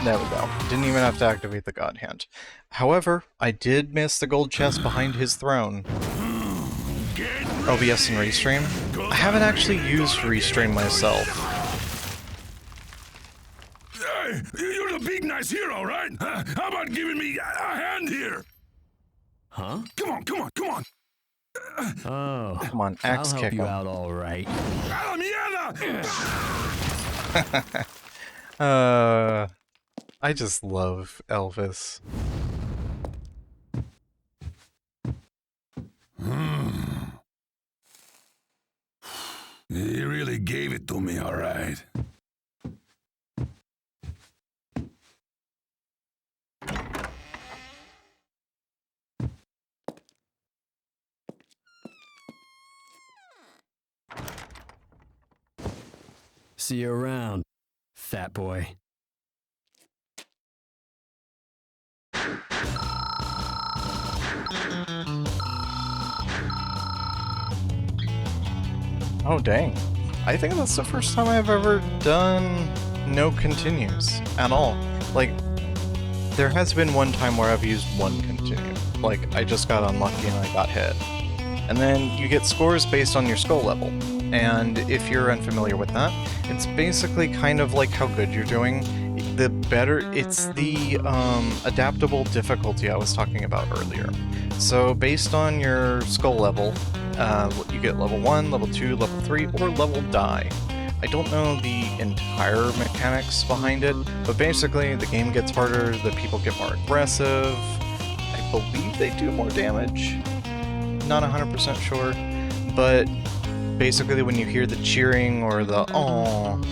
There we go. Didn't even have to activate the God Hand. However, I did miss the gold chest behind his throne. OBS and Restream? I haven't actually used Restream myself. Hey, you're the big nice hero, right? How about giving me a hand here? Huh? Come on, come on, come on. Oh. Come on, axe I'll kick help you him. out all right. I just love Elvis. He really gave it to me, all right. See you around, fat boy. Oh dang. I think that's the first time I've ever done no continues at all. Like, there has been one time where I've used one continue. Like, I just got unlucky and I got hit. And then you get scores based on your skull level. And if you're unfamiliar with that, it's basically kind of like how good you're doing. The better, it's the adaptable difficulty I was talking about earlier. So based on your skull level, you get level 1, level 2, level 3, or level die. I don't know the entire mechanics behind it, but basically the game gets harder, the people get more aggressive, I believe they do more damage, not 100% sure, but basically when you hear the cheering or the "aww,"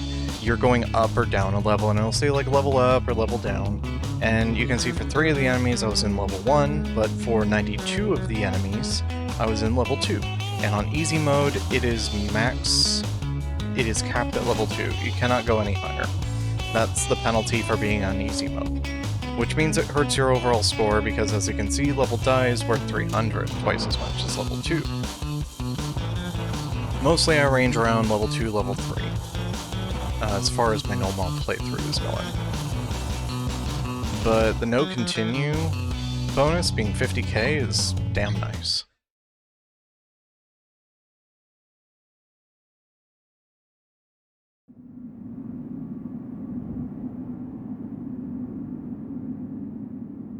you're going up or down a level, and it'll say like level up or level down. And you can see for 3 of the enemies I was in level 1, but for 92 of the enemies I was in level 2. And on easy mode it is capped at level 2. You cannot go any higher. That's the penalty for being on easy mode. Which means it hurts your overall score because, as you can see, level die is worth 300, twice as much as level 2. Mostly I range around level 2, level 3. As far as my normal playthrough is going. But the no continue bonus being 50k is damn nice.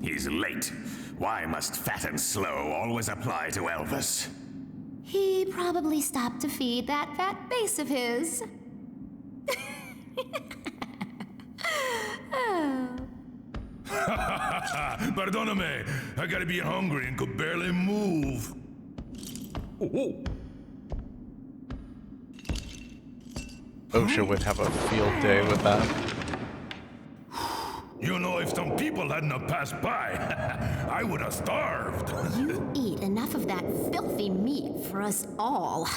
He's late. Why must fat and slow always apply to Elvis? He probably stopped to feed that fat face of his. Oh. Perdóname, I gotta be hungry and could barely move. OSHA would have a field day with that. You know, if some people hadn't have passed by, I would have starved. You eat enough of that filthy meat for us all.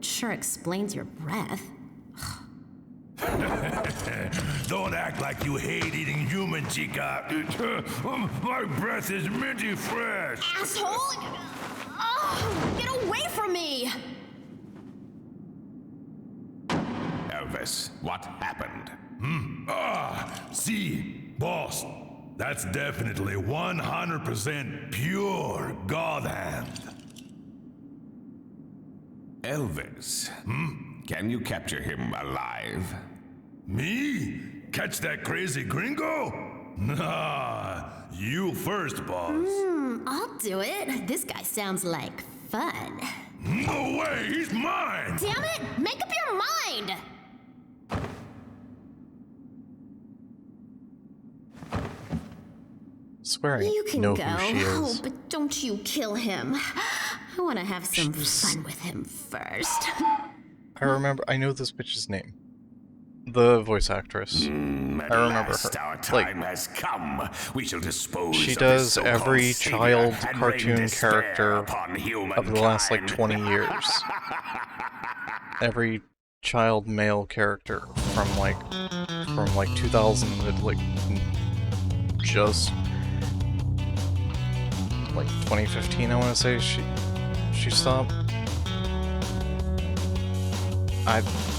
Sure explains your breath. Don't act like you hate eating human, chica. My breath is minty fresh. Asshole! Oh, get away from me! Elvis, what happened? See, boss, that's definitely 100% pure Godhand. Elvis, can you capture him alive? Me? Catch that crazy gringo? Ah, you first, boss. I'll do it. This guy sounds like fun. No way, he's mine! Damn it! Make up your mind! Swearing. You can know go. who she Oh, is. but don't you kill him. I want to have some fun with him first. I know this bitch's name. The voice actress. At I remember last her. our time has come. We shall dispose She of does this so-called every savior child and rain cartoon despair character upon of the last like humankind. 20 years. Every child male character from like 2000 to like just like 2015, I want to say she stopped.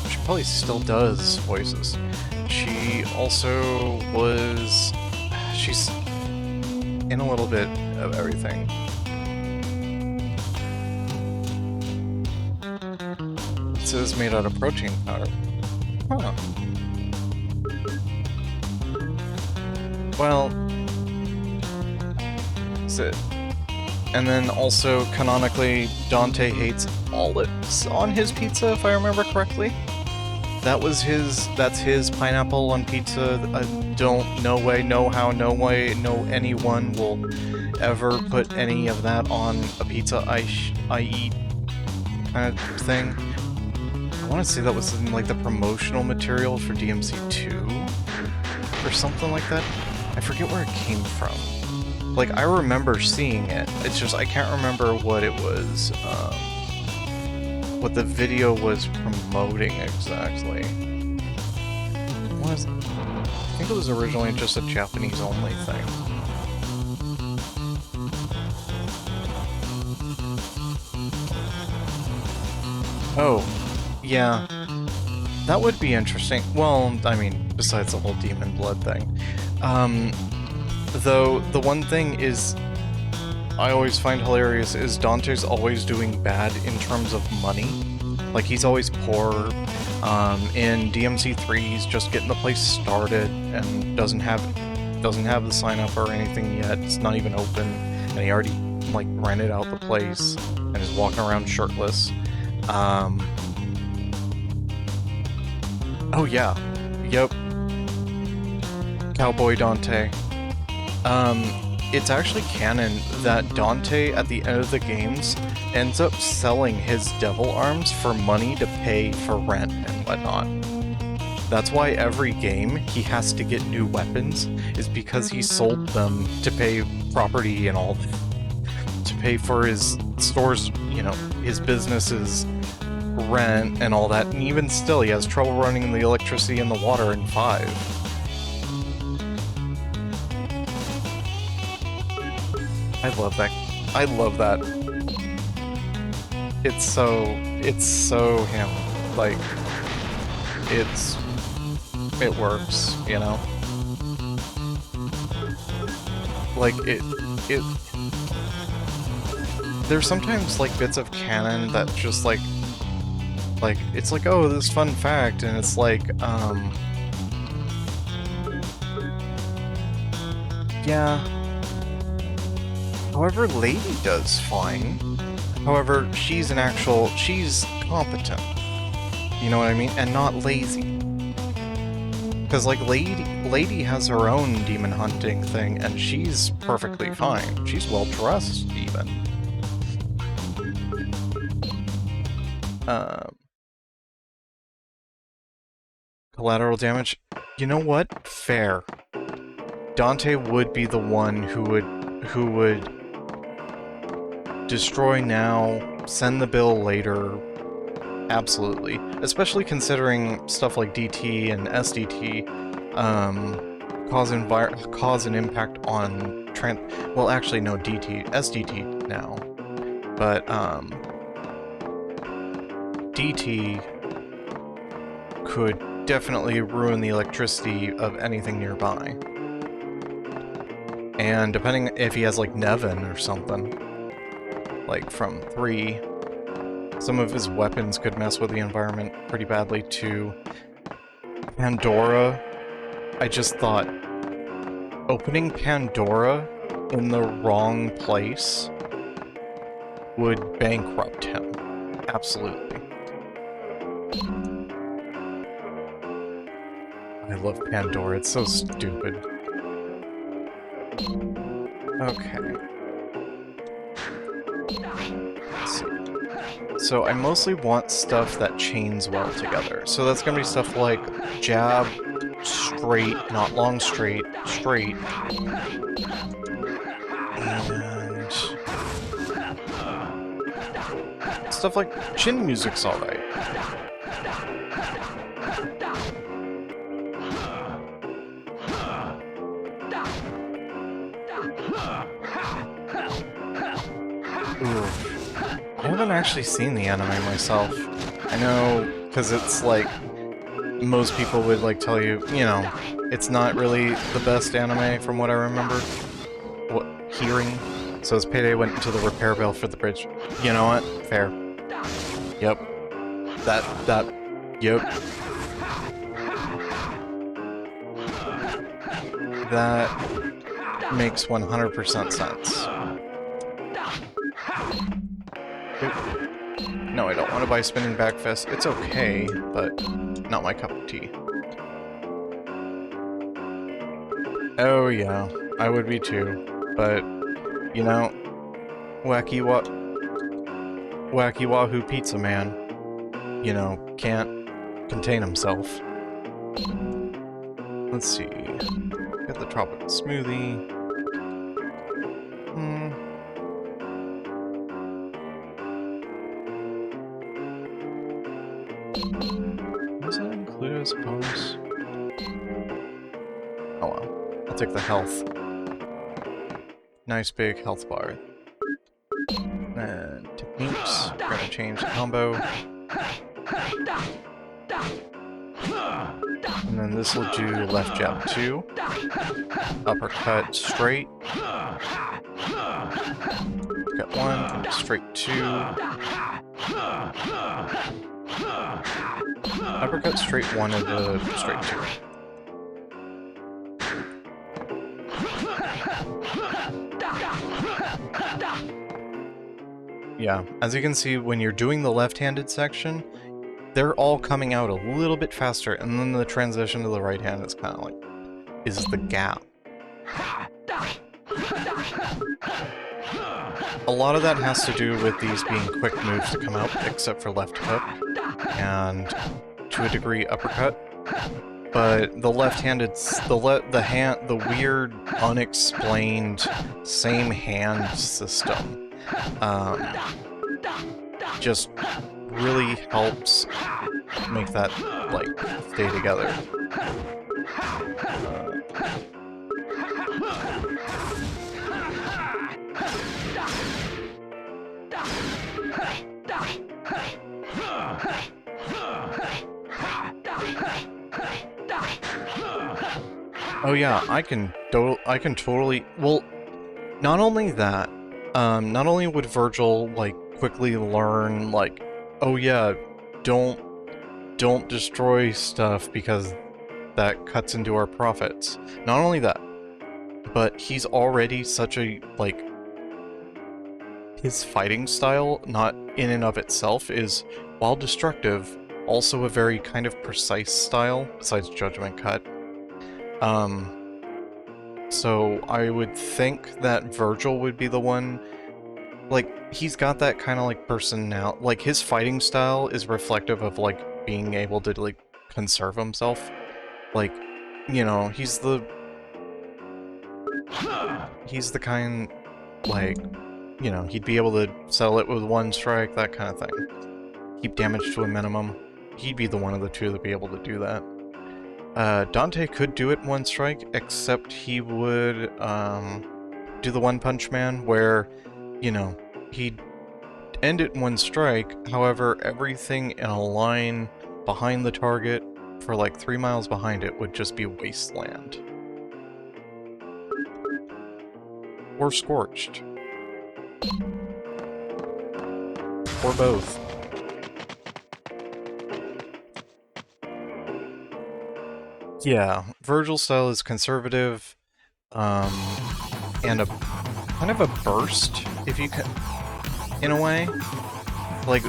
She probably still does voices. She also she's in a little bit of everything. It says made out of protein powder. Huh. Well, that's it. And then also, canonically, Dante hates olives on his pizza, if I remember correctly. That's his pineapple on pizza. I don't, no way, no how, no way, no anyone will ever put any of that on a pizza I eat kind of thing. I want to say that was in, like, the promotional material for DMC2 or something like that. I forget where it came from. Like, I remember seeing it, it's just I can't remember what it was, what the video was promoting exactly. What is it? I think it was originally just a Japanese-only thing. Oh, yeah. That would be interesting. Well, I mean, besides the whole demon blood thing. Though, the one thing is I always find hilarious is Dante's always doing bad in terms of money. Like, he's always poor. In DMC3, he's just getting the place started and doesn't have the sign up or anything yet. It's not even open, and he already, like, rented out the place and is walking around shirtless. Oh yeah. Yep. Cowboy Dante. It's actually canon that Dante, at the end of the games, ends up selling his devil arms for money to pay for rent and whatnot. That's why every game he has to get new weapons, is because he sold them to pay property and all that. To pay for his store's, you know, his business's rent and all that, and even still he has trouble running the electricity and the water in 5. I love that. I love that. It's so him. Like, it works, you know? Like, there's sometimes, like, bits of canon that just, like, it's like, oh, this fun fact, and it's like, yeah. However, Lady does fine. However, she's competent. You know what I mean? And not lazy. Because, like, Lady has her own demon hunting thing, and she's perfectly fine. She's well dressed, even. Collateral damage. You know what? Fair. Dante would be the one who would destroy now, send the bill later. Absolutely. Especially considering stuff like DT and SDT cause an impact on well, actually no, SDT now. But DT could definitely ruin the electricity of anything nearby. And depending if he has like Nevin or something, like from 3, some of his weapons could mess with the environment pretty badly too. Pandora, I just thought opening Pandora in the wrong place would bankrupt him. Absolutely. I love Pandora, it's so stupid. Okay. Let's see. So I mostly want stuff that chains well together. So that's gonna be stuff like jab, straight, not long, straight, straight. And stuff like chin music's alright. Ooh. I haven't actually seen the anime myself. I know, because it's like, most people would like tell you, you know, it's not really the best anime from what I remember. Hearing. So as Payday went into the repair bill for the bridge. You know what? Fair. Yep. Yep. That makes 100% sense. Oop. No, I don't want to buy Spinning Backfist. It's okay, but not my cup of tea. Oh yeah, I would be too. But, you know, Wacky Wahoo Pizza Man, you know, can't contain himself. Let's see. Got the tropical smoothie. Does that include as a bonus? Oh well. I'll take the health. Nice big health bar. And techniques. We're gonna change the combo. And then this will do left jab 2. Uppercut straight. Got 1, straight 2. Uppercut straight 1 of the straight 2. Yeah, as you can see, when you're doing the left-handed section, they're all coming out a little bit faster, and then the transition to the right hand is kind of like, is the gap. A lot of that has to do with these being quick moves to come out, except for left hook, and to a degree uppercut. But the left-handed, the weird, unexplained, same hand system, just really helps make that, like, stay together. Oh yeah, I can totally, well, not only that, not only would Virgil, like, quickly learn, like, oh yeah, don't destroy stuff because that cuts into our profits. Not only that, but he's already such a, like, his fighting style, not in and of itself, is, while destructive, also a very kind of precise style, besides Judgment Cut. So I would think that Virgil would be the one, like, he's got that kind of, like, personality, like, his fighting style is reflective of, like, being able to, like, conserve himself. Like, you know, he's the kind, like, you know, he'd be able to settle it with one strike, that kind of thing. Keep damage to a minimum. He'd be the one of the two that'd be able to do that. Dante could do it in one strike, except he would do the One Punch Man, where, you know, he'd end it in one strike, however, everything in a line behind the target for like 3 miles behind it would just be wasteland. Or scorched. Or both. Yeah, Virgil's style is conservative, and a kind of a burst, if you can, in a way. Like,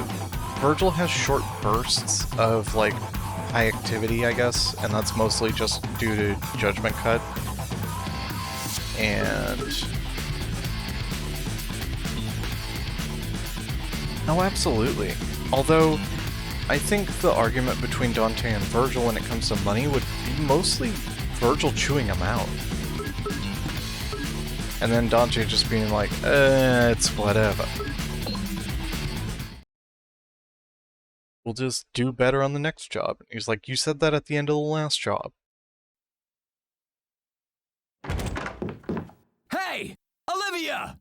Virgil has short bursts of, like, high activity, I guess, and that's mostly just due to Judgment Cut. And... oh, absolutely. Although, I think the argument between Dante and Virgil when it comes to money would be mostly Virgil chewing him out. And then Dante just being like, it's whatever. We'll just do better on the next job. And he's like, you said that at the end of the last job. Hey! Olivia!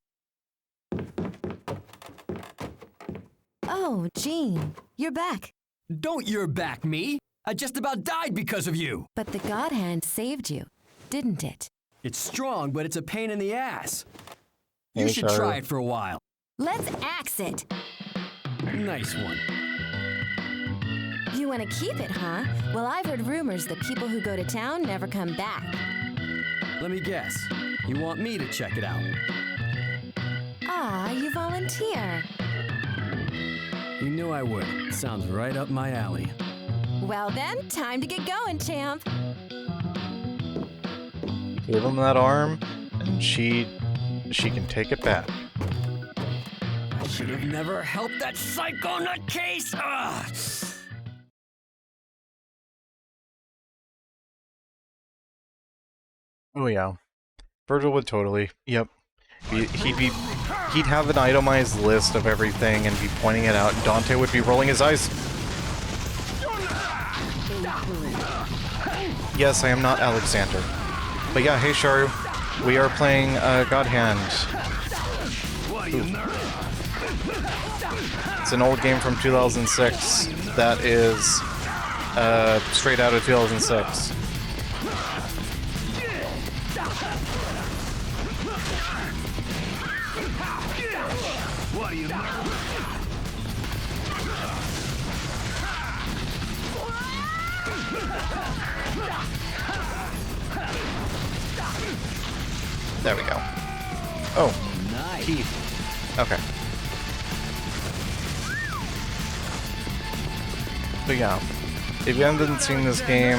Oh, Gene, you're back. Don't you're back me! I just about died because of you! But the God Hand saved you, didn't it? It's strong, but it's a pain in the ass. You Hey, should try it for a while. Let's axe it. Nice one. You want to keep it, huh? Well, I've heard rumors that people who go to town never come back. Let me guess. You want me to check it out? Ah, you volunteer. You knew I would. Sounds right up my alley. Well then, time to get going, champ. Give him that arm, and she can take it back. I should have never helped that psycho nutcase! Ugh! Oh yeah, Virgil would totally. Yep, he'd have an itemized list of everything and be pointing it out. And Dante would be rolling his eyes. Yes, I am not Alexander. But yeah, hey Sharu, we are playing Godhand. Ooh. It's an old game from 2006 that is straight out of 2006. There we go. Oh, nice. Teeth. Okay. So yeah, if you haven't seen this game,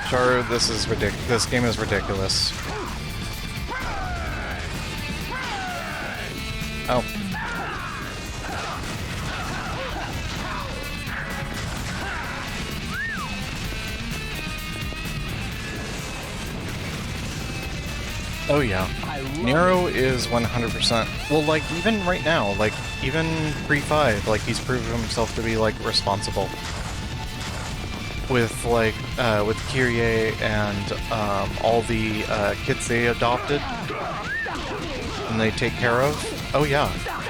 Charu, this is ridiculous. This game is ridiculous. Oh. Oh yeah. Nero is 100%. Well, like, even right now, like, even pre-5, like, he's proven himself to be, like, responsible. With, like, with Kyrie and, all the, kids they adopted. And they take care of. Oh yeah.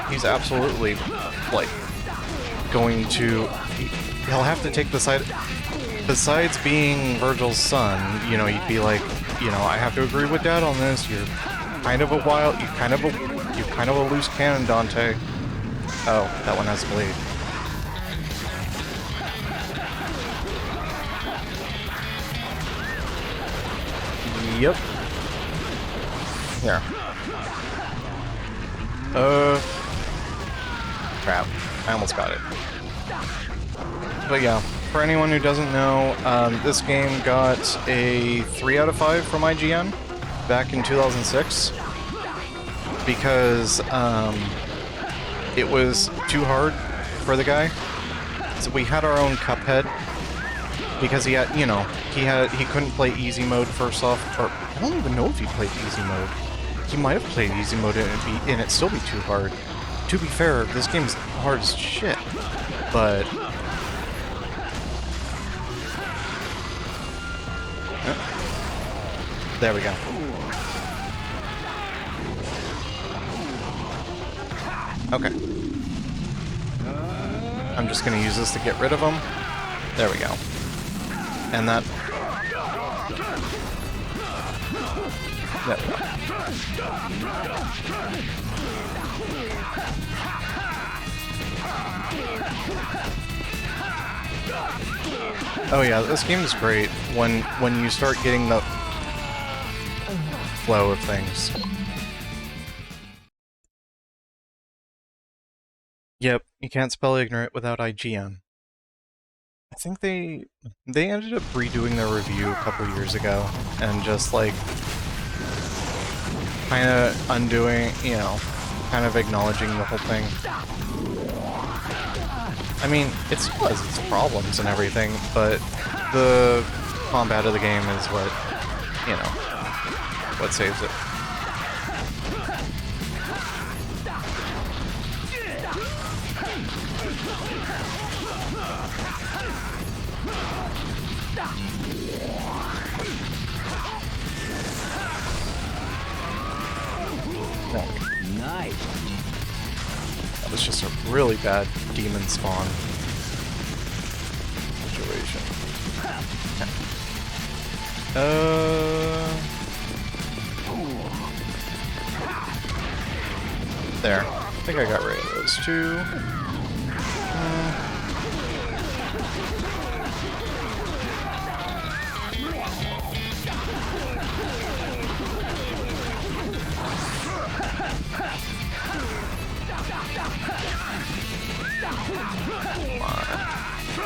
He's absolutely, like, going to... He'll have to take the side... Besides being Virgil's son, you know, he'd be like, you know, I have to agree with Dad on this. You're kind of a wild, you're kind of a loose cannon, Dante. Oh, that one has a blade. Yep. There. Crap. I almost got it. But yeah. For anyone who doesn't know, this game got a 3 out of 5 from IGN back in 2006 because it was too hard for the guy. So we had our own Cuphead because he had, you know, he couldn't play easy mode first off, or I don't even know if he played easy mode. He might have played easy mode and it'd still be too hard. To be fair, this game's hard as shit, but. There we go. Okay. I'm just gonna use this to get rid of them. There we go. And that... There we go. Oh yeah, this game is great when you start getting the... flow of things. Yep, you can't spell ignorant without IGN. I think they ended up redoing their review a couple years ago and just like kind of undoing, you know, kind of acknowledging the whole thing. I mean, it still has its problems and everything, but the combat of the game is what, you know, what saves it. Nice. That was just a really bad demon spawn situation. There. I think I got rid of those two.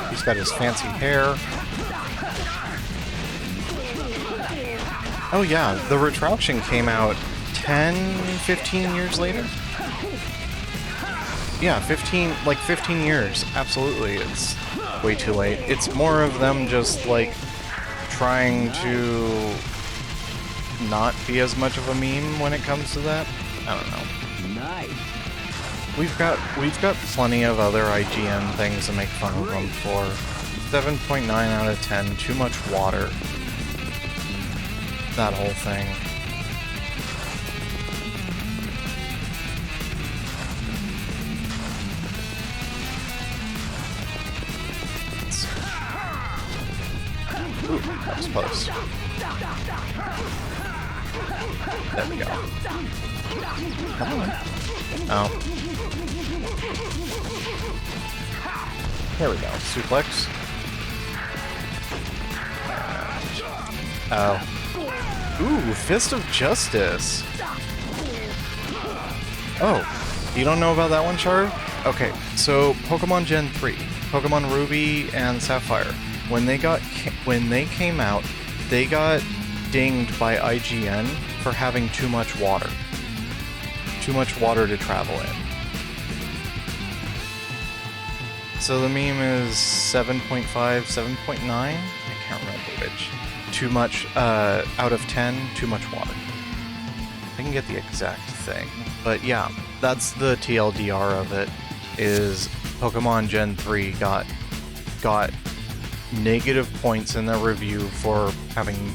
He's got his fancy hair. Oh yeah, the retraction came out 10-15 years later? Yeah, 15 years. Absolutely, it's way too late. It's more of them just like trying to not be as much of a meme when it comes to that. I don't know. Nice. We've got plenty of other IGN things to make fun of them for. 7.9 out of 10, too much water. That whole thing. Ooh, that was close. There we go. Come on. Oh. There we go. Suplex. Oh. Ooh, Fist of Justice. Oh, you don't know about that one, Char? Okay, so Pokemon Gen 3, Pokemon Ruby and Sapphire, when they came out, they got dinged by IGN for having too much water. Too much water to travel in. So the meme is 7.5, 7.9? I can't remember which. Too much, out of 10, too much water. I can get the exact thing. But yeah, that's the TLDR of it, is Pokemon Gen 3 got negative points in their review for having...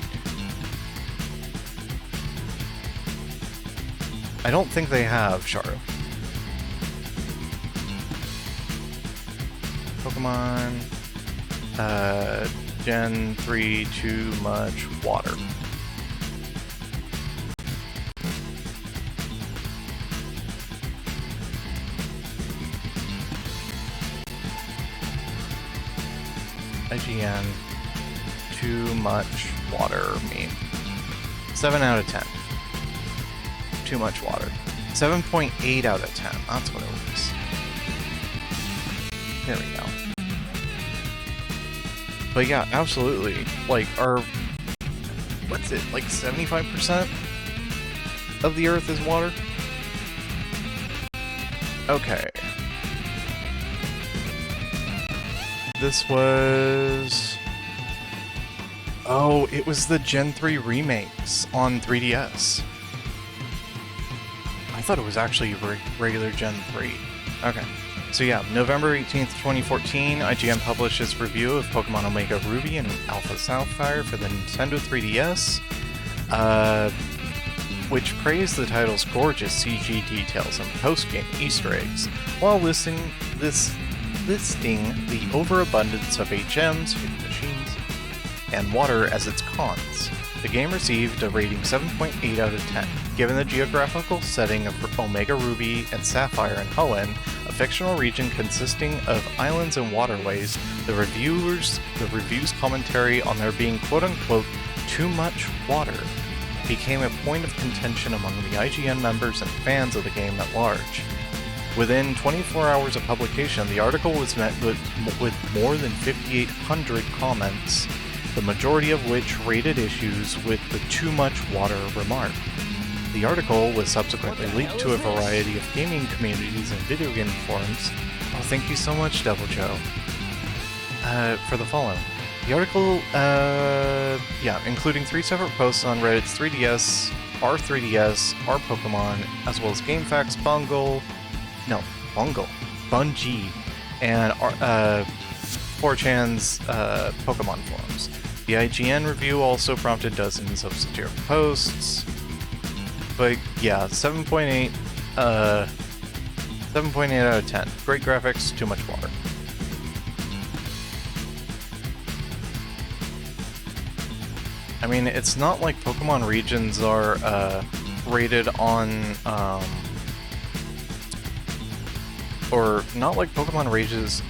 I don't think they have, Sharu. Pokemon... Gen 3, too much water. IGN, too much water meme. 7 out of 10. Too much water. 7.8 out of 10. That's what it was. There we go. But yeah, absolutely. Like, what's it, like 75% of the Earth is water? Okay. This was... Oh, it was the Gen 3 remakes on 3DS. I thought it was actually regular Gen 3. Okay. So yeah, November 18th, 2014, IGN published its review of Pokemon Omega Ruby and Alpha Sapphire for the Nintendo 3DS, which praised the title's gorgeous CG details and post-game Easter eggs, while listing the overabundance of HMs, hidden machines, and water as its cons. The game received a rating 7.8 out of 10. Given the geographical setting of Omega Ruby and Sapphire in Hoenn, a fictional region consisting of islands and waterways, the review's commentary on there being quote-unquote too much water became a point of contention among the IGN members and fans of the game at large. Within 24 hours of publication, the article was met with more than 5,800 comments, the majority of which rated issues with the too much water remark. The article was subsequently leaked to a variety of gaming communities and video game forums. Oh, thank you so much, Devil Joe, for the follow. The article, including 3 separate posts on Reddit's 3DS, our 3DS, our Pokemon, as well as GameFAQs, Bungie, and 4chan's Pokemon forums. The IGN review also prompted dozens of satirical posts. But yeah, 7.8 out of 10. Great graphics, too much water. I mean, it's not like Pokemon regions are rated on, or not like Pokemon regions.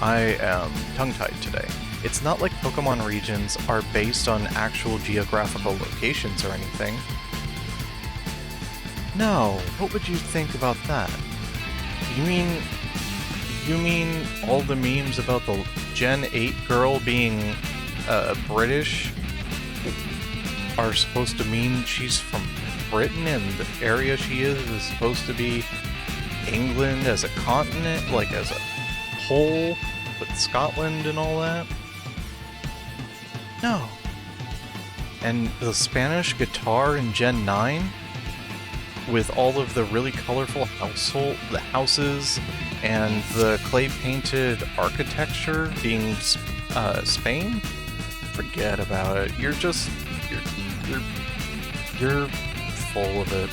I am tongue-tied today. It's not like Pokemon regions are based on actual geographical locations or anything. No, what would you think about that? You mean all the memes about the Gen 8 girl being British are supposed to mean she's from Britain and the area she is supposed to be England as a continent, like as a whole, with Scotland and all that? No. And the Spanish guitar in Gen 9, with all of the really colorful houses and the clay-painted architecture being Spain? Forget about it. You're full of it.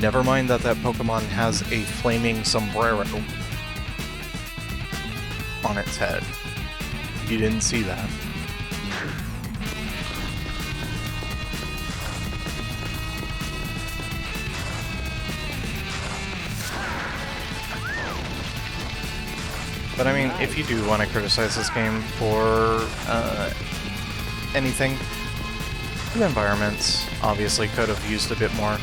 Never mind that Pokemon has a flaming sombrero on its head. You didn't see that. But I mean, if you do want to criticize this game for anything, the environments obviously could have used a bit more.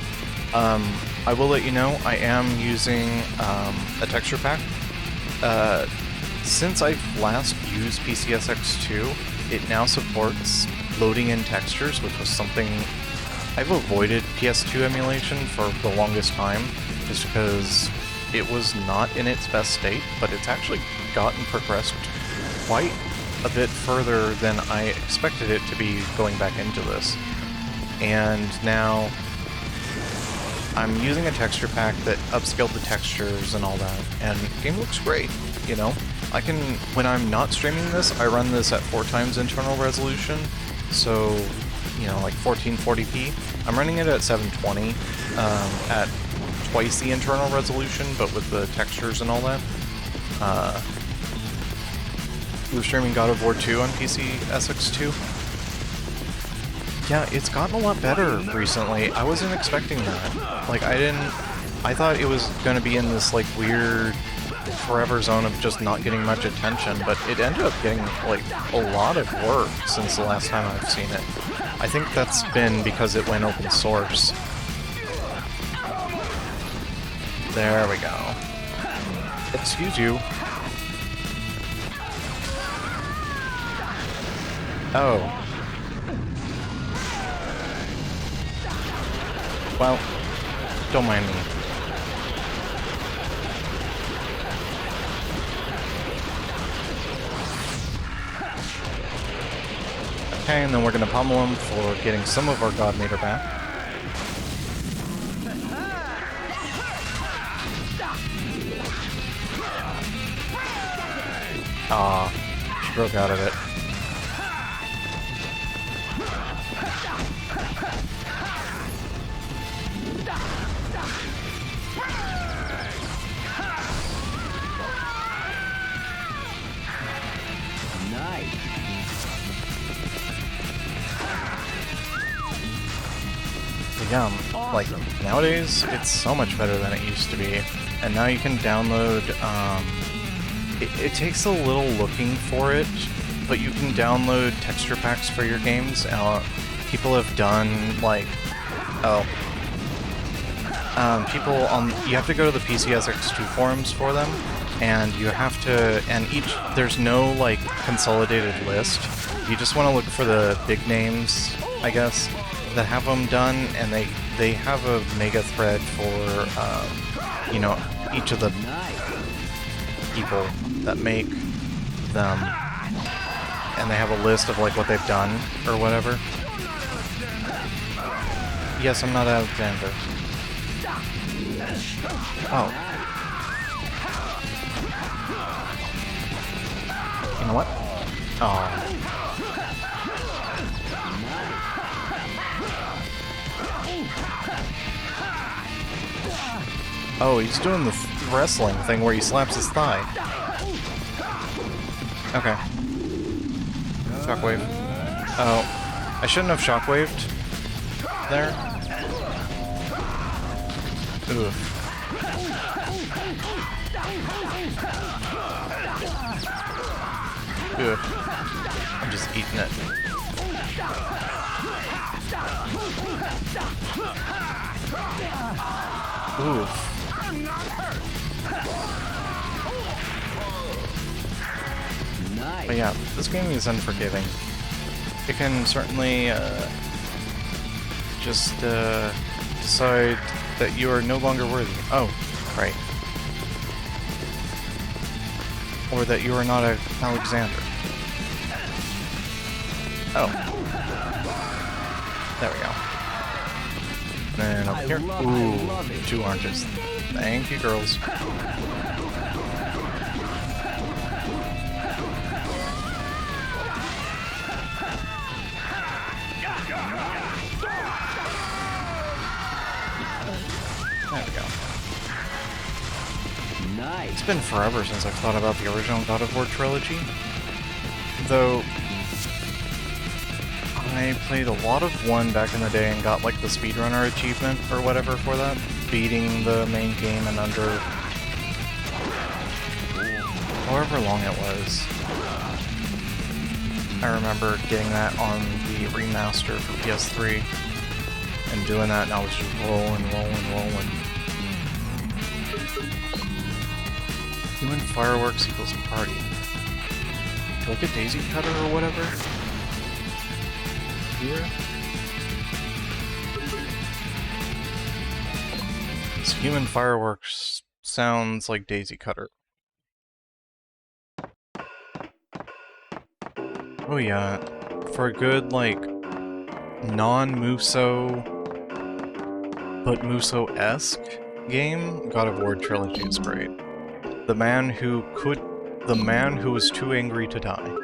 I will let you know, I am using a texture pack. Since I've last used PCSX2, it now supports loading in textures, which was something I've avoided PS2 emulation for the longest time, just because it was not in its best state, but it's actually gotten progressed quite a bit further than I expected it to be going back into this. And now I'm using a texture pack that upscaled the textures and all that, and the game looks great, you know? I can, when I'm not streaming this, I run this at 4 times internal resolution, so, you know, like 1440p. I'm running it at 720, at twice the internal resolution, but with the textures and all that. We're streaming God of War 2 on PCSX2. Yeah, it's gotten a lot better recently. I wasn't expecting that. Like, I thought it was gonna be in this, like, weird forever zone of just not getting much attention, but it ended up getting, like, a lot of work since the last time I've seen it. I think that's been because it went open source. There we go. Excuse you. Oh. Well, don't mind me. Okay, and then we're gonna pummel him for getting some of our God meter back. Ah, she broke out of it. Yeah, like, nowadays, it's so much better than it used to be. And now you can download, it takes a little looking for it, but you can download texture packs for your games. People have done, like, you have to go to the PCSX2 forums for them, and you have to, and there's no, like, consolidated list. You just want to look for the big names, I guess, that have them done, and they have a mega thread for, you know, each of the people that make them, and they have a list of, like, what they've done, or whatever. Yes, I'm not Alexander. Oh. You know what? Oh. Oh, he's doing the wrestling thing where he slaps his thigh. Okay. Shockwave. Oh. I shouldn't have shockwaved there. Oof. Ugh. I'm just eating it. Oof. But yeah, this game is unforgiving. It can certainly just decide that you are no longer worthy. Oh, right. Or that you are not a Alexander. Oh. There we go. And up here. Ooh, 2 oranges. Thank you, girls. There we go. Nice. It's been forever since I've thought about the original God of War trilogy. Though I played a lot of 1 back in the day and got like the speedrunner achievement or whatever for that. Beating the main game in under however long it was. I remember getting that on the remaster for PS3 and doing that, and I was just rolling. Human fireworks equals party. Look at Daisy Cutter or whatever. Here. This human fireworks sounds like Daisy Cutter. Oh yeah, for a good, like, non-Muso, but Muso-esque game, God of War Trilogy is great. The man who was too angry to die.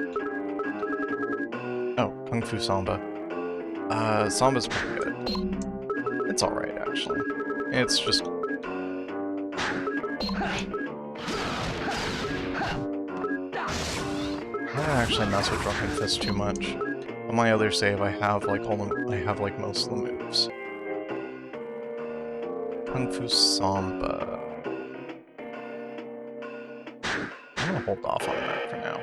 Oh, Kung Fu Samba. Samba's pretty good. It's alright, actually. It's just... I don't actually mess with Drunken Fist too much. On my other save, I have like most of the moves. Kung Fu Samba. I'm gonna hold off on that for now.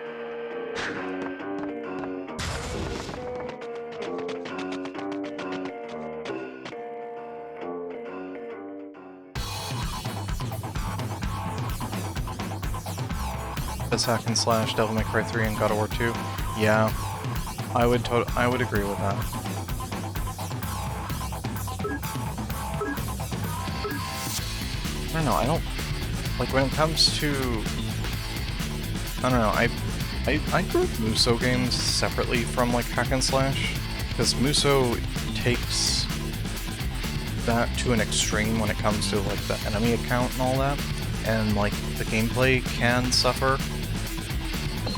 This hack and slash, Devil May Cry 3 and God of War 2. Yeah, I would agree with that. I don't know, I don't like when it comes to, I don't know, I group Muso games separately from like hack and slash, because Muso takes that to an extreme when it comes to like the enemy count and all that, and like the gameplay can suffer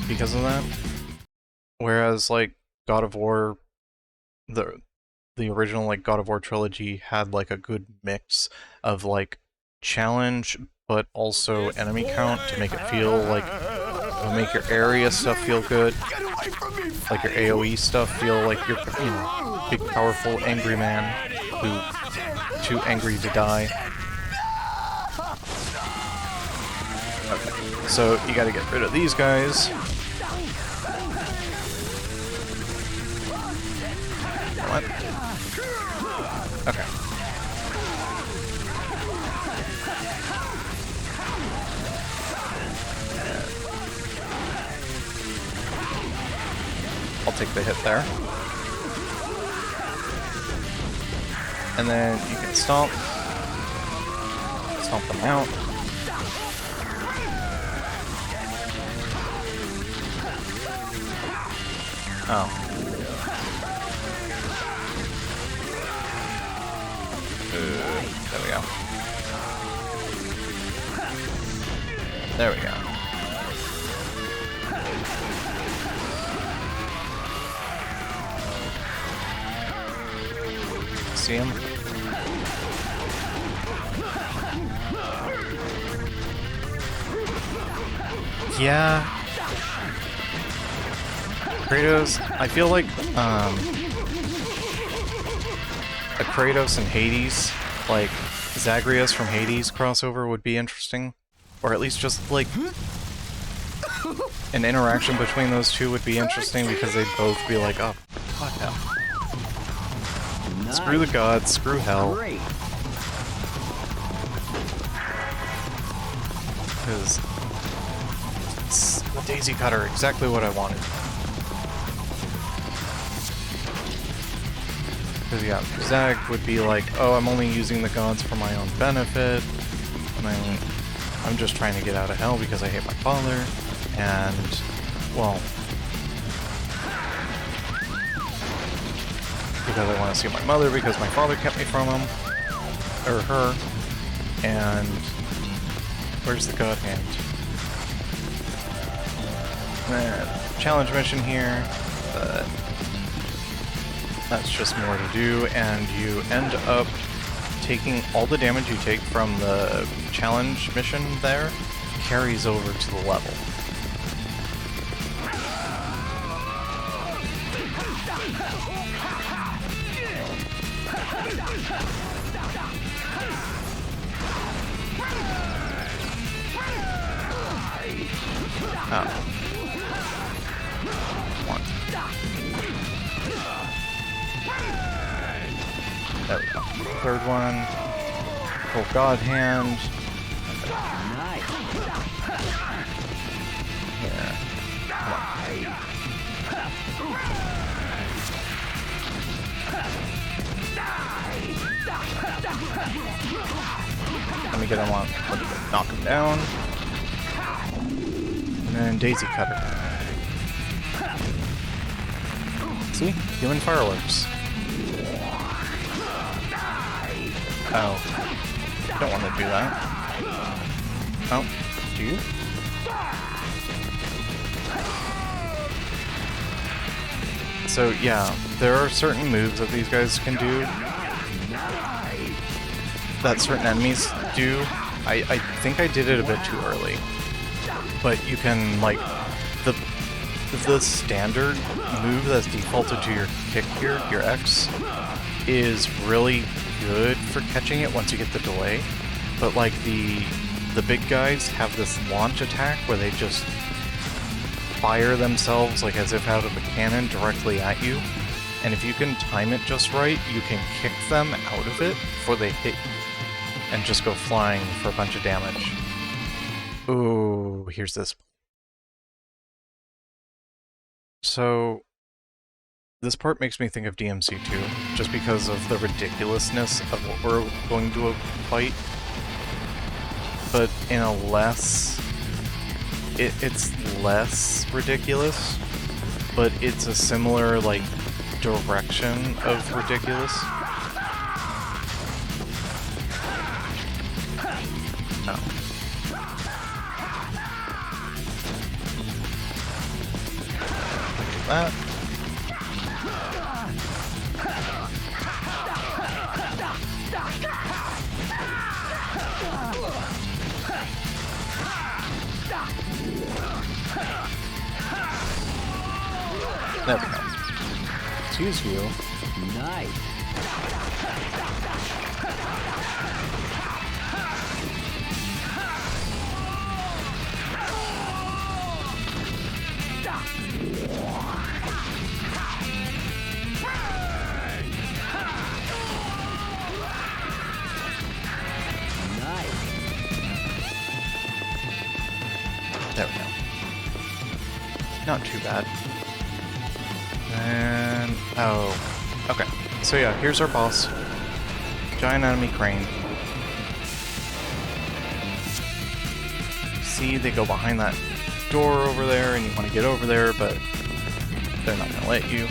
because of that. Whereas like God of War, the original like God of War trilogy had like a good mix of like challenge but also enemy count to make it feel like, to make your area stuff feel good, like your AoE stuff feel like you're, you know, big powerful angry man who too angry to die. Okay. So you gotta get rid of these guys. What? Okay. I'll take the hit there. And then you can stomp. Stomp them out. Oh. There we go. There we go. See him? Yeah. Kratos, I feel like a Kratos and Hades, like Zagreus from Hades crossover would be interesting. Or at least just like an interaction between those two would be interesting because they'd both be like, oh, fuck hell. Screw the gods, screw hell. Because it's Daisy Cutter, exactly what I wanted. Because yeah, Zag would be like, oh, I'm only using the gods for my own benefit, and I'm just trying to get out of hell because I hate my father, and, well, because I want to see my mother because my father kept me from him, or her, and where's the God Hand? Challenge mission here, but that's just more to do, and you end up taking all the damage you take from the challenge mission there carries over to the level. Oh. One. There we go. Third one. Full God Hand. Yeah. Come on. Let me get him on. Let me knock him down. And then Daisy Cutter. See? Human fireworks. Oh. I don't want to do that. Oh. Do you? So, yeah. There are certain moves that these guys can do that certain enemies do. I think I did it a bit too early. But you can, like, the standard move that's defaulted to your kick here, your X, is really good for catching it once you get the delay. But, like, the big guys have this launch attack where they just fire themselves, like, as if out of a cannon directly at you. And if you can time it just right, you can kick them out of it before they hit you and just go flying for a bunch of damage. Ooh, here's this. So, this part makes me think of DMC2, just because of the ridiculousness of what we're going to fight. But in a less... It's less ridiculous, but it's a similar, like, direction of ridiculous. Oh. That. There we go. Excuse you. Nice. not too bad. And oh, okay. So yeah, here's our boss. Giant enemy crane. See, they go behind that door over there, and you want to get over there, but they're not gonna let you.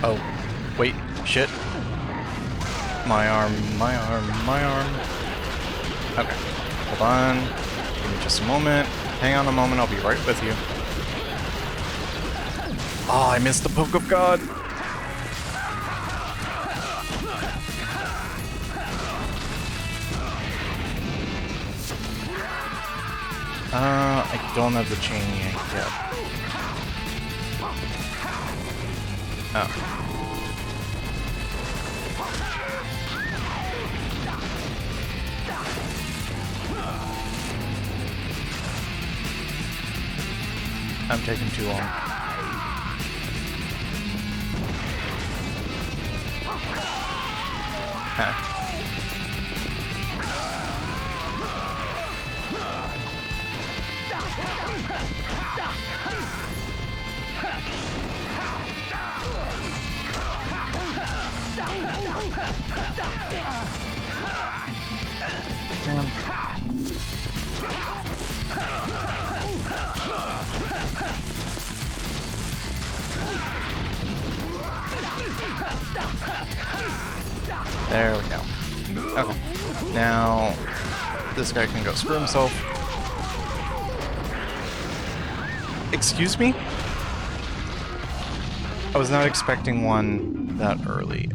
Oh, wait, shit. My arm, my arm, my arm. Okay, hold on. Give me just a moment. Hang on a moment, I'll be right with you. Oh, I missed the poke of God. I don't have the chain yank yet. Oh. I'm taking too long. Huh. There we go. Okay. Now, this guy can go screw himself. Excuse me? I was not expecting one that early.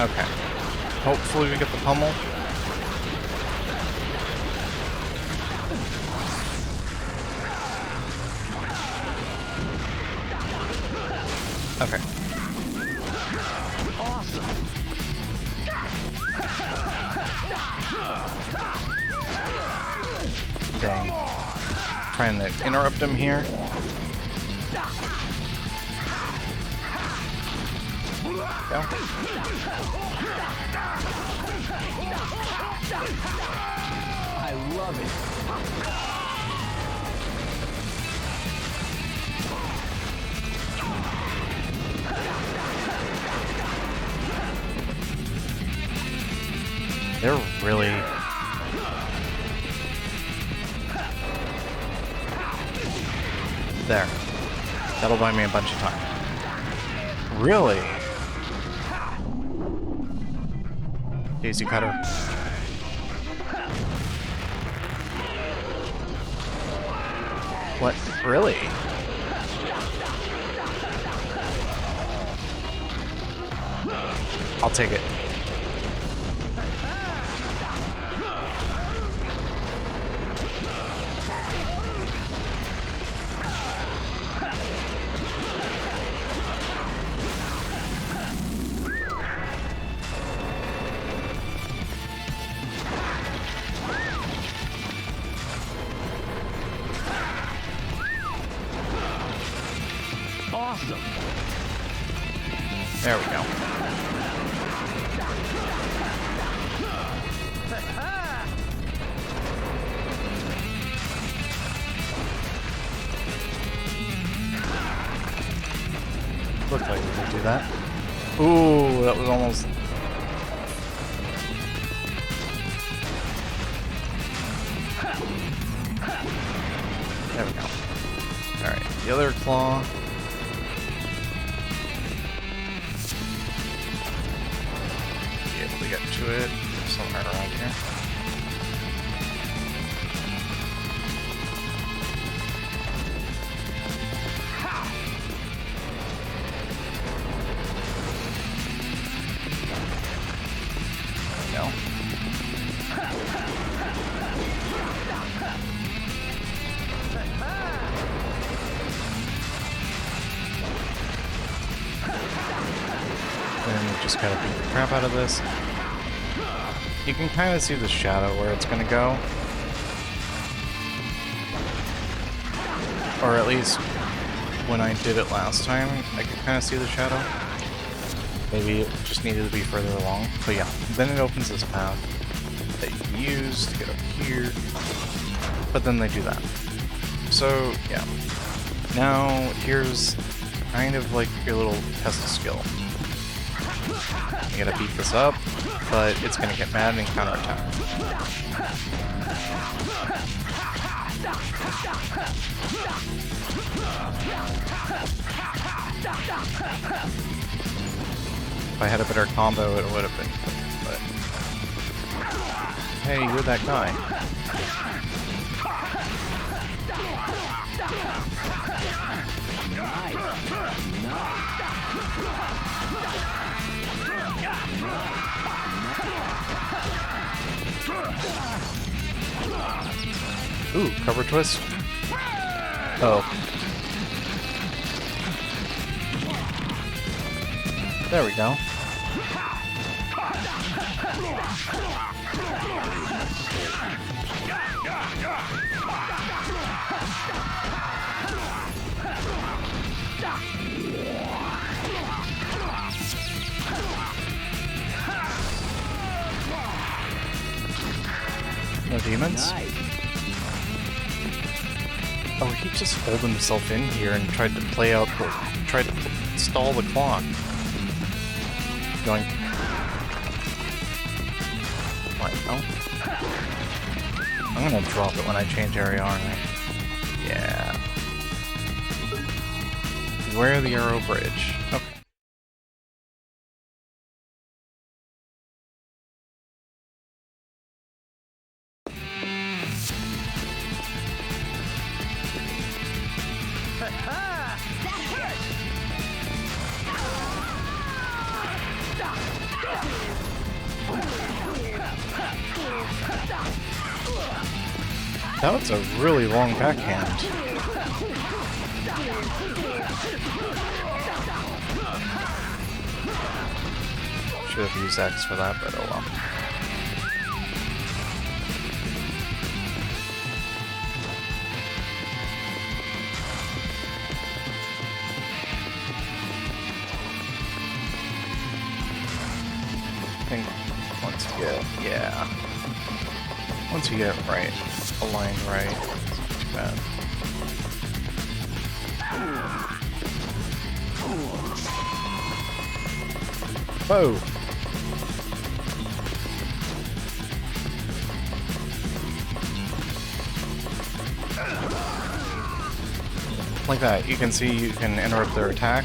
Okay. Hopefully we get the pummel. Okay. Awesome. Dang. Trying to interrupt him here. Go. I love it. They're really... There. That'll buy me a bunch of time. Really? Daisy cutter. What? Really? I'll take it. Awesome. There we go. Looked like we could do that. Ooh, that was almost... There we go. Alright, the other claw. Be able to get to it somewhere around here. then just gotta beat the crap out of this. You can kind of see the shadow where it's gonna go. Or at least when I did it last time, I could kind of see the shadow. Maybe it just needed to be further along. But yeah, then it opens this path that you can use to get up here. But then they do that. So yeah. Now here's kind of like your little test of skill. You gotta beat this up, but it's gonna get mad and counterattack. If I had a better combo, it would have been quick, but... Hey, you're that guy. Ooh, cover twist. Oh. There we go. No demons? Oh, he just pulled himself in here and tried to play out the... tried to stall the clock. Going... What? Oh. I'm gonna drop it when I change area, aren't I? Yeah. Beware the arrow bridge. Okay. That was a really long backhand. Should have used X for that, but oh well. I think once you get, yeah. Once you get it right, aligned right, it's not too bad. Whoa! Like that, you can see you can interrupt their attack.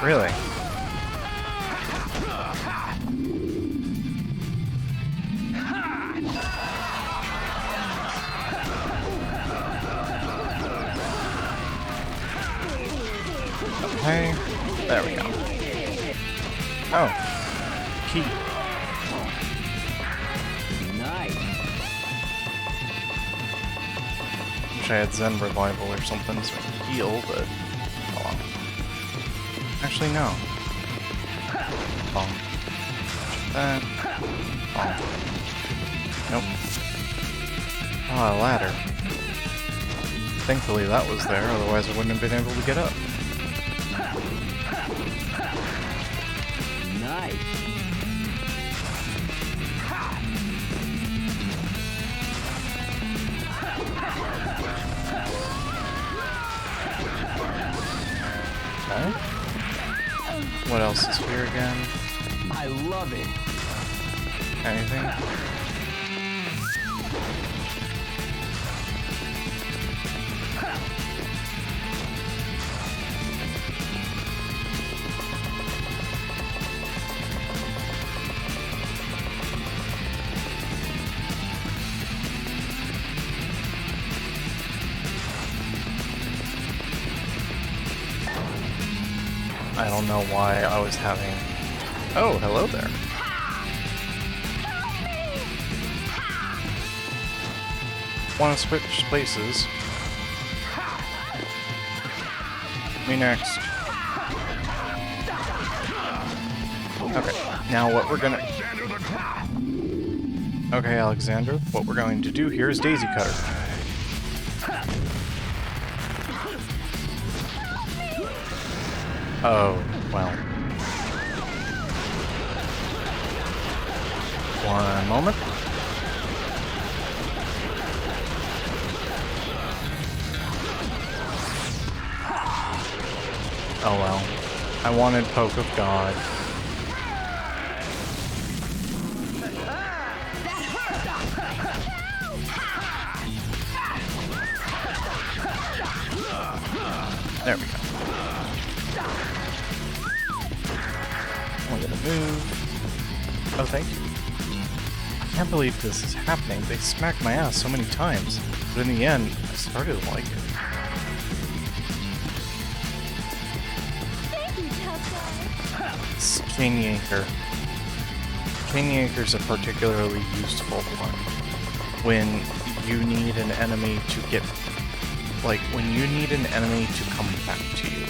Really? Okay, there we go. Oh, key. Nice. Wish I had Zen Revival or something so I could heal, but oh well. Actually, no. Bonk. That. Bonk. Nope. Ah, a ladder. Thankfully that was there, otherwise I wouldn't have been able to get up. Nice. Okay. What else is here again? I love it. Anything? I I don't know why I was having... Oh, hello there. Want to switch places? Me next. Okay, now what we're gonna... Okay, Alexander, what we're going to do here is Daisy Cutter. Oh, well. One moment. Oh well. I wanted Poke of God. There we go. I'm gonna move. Oh, thank you. I can't believe this is happening. They smacked my ass so many times. But in the end, I started to like it. It's King Yanker. King Yanker's a particularly useful one. When you need an enemy to get... Like, when you need an enemy to come back to you.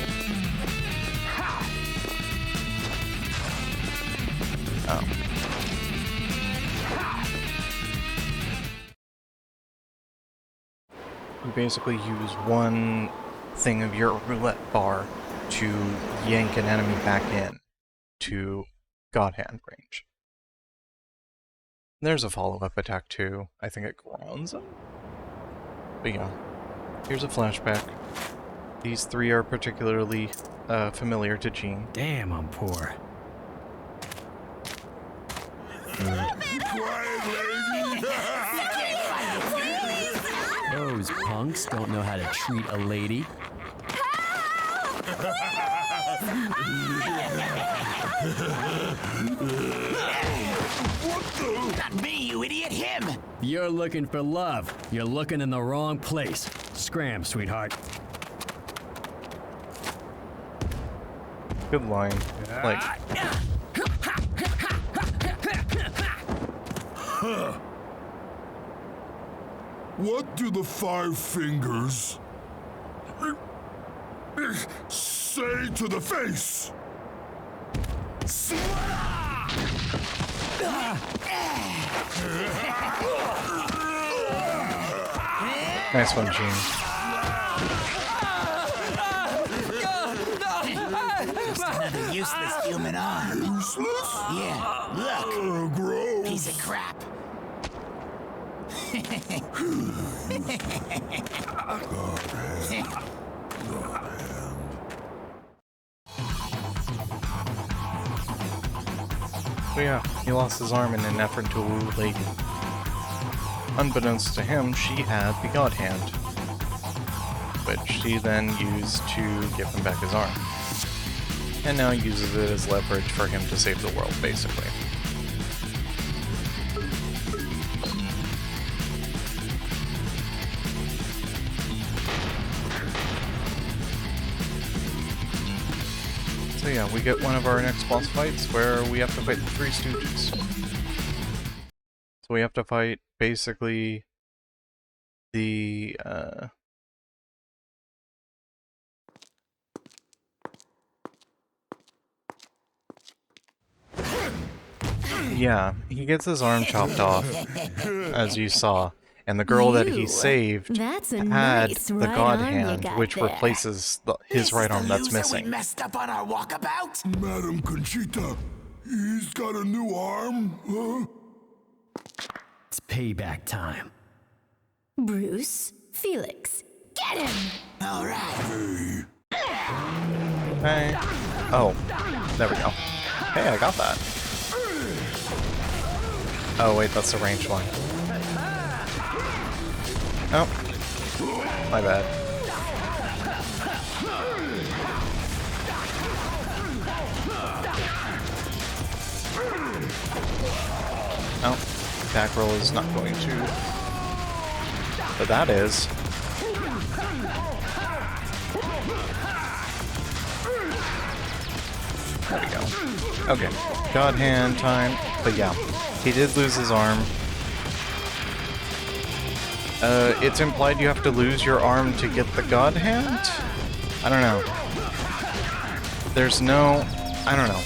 Oh. You basically use one thing of your roulette bar to yank an enemy back in to Godhand range. There's a follow-up attack too. I think it grounds him. But yeah. Here's a flashback. These three are particularly familiar to Gene. Damn, I'm poor. Those punks don't know how to treat a lady. Not me, you idiot, him! You're looking for love. You're looking in the wrong place. Scram, sweetheart. Good line. Like... What do the five fingers say to the face? Nice one, Gene. Just another useless human arm. Useless? Yeah, look. Gross. Piece of crap. So yeah, he lost his arm in an effort to woo Lady. Unbeknownst to him, she had the God Hand, which she then used to give him back his arm. And now uses it as leverage for him to save the world, basically. So yeah, we get one of our next boss fights where we have to fight the Three Stooges. So we have to fight basically the yeah, he gets his arm chopped off, as you saw, and the girl that he saved had the God Hand, which replaces his right arm that's missing. We messed up on our walkabout? Madam Conchita, he's got a new arm, huh? It's payback time. Bruce, Felix, get him! All right. Hey. Oh, there we go. Hey, I got that. Oh wait, that's the ranged one. Oh, my bad. Oh, attack roll is not going to. But that is. There we go. Okay, God Hand time. But yeah, he did lose his arm. It's implied you have to lose your arm to get the God Hand? I don't know. There's no... I don't know.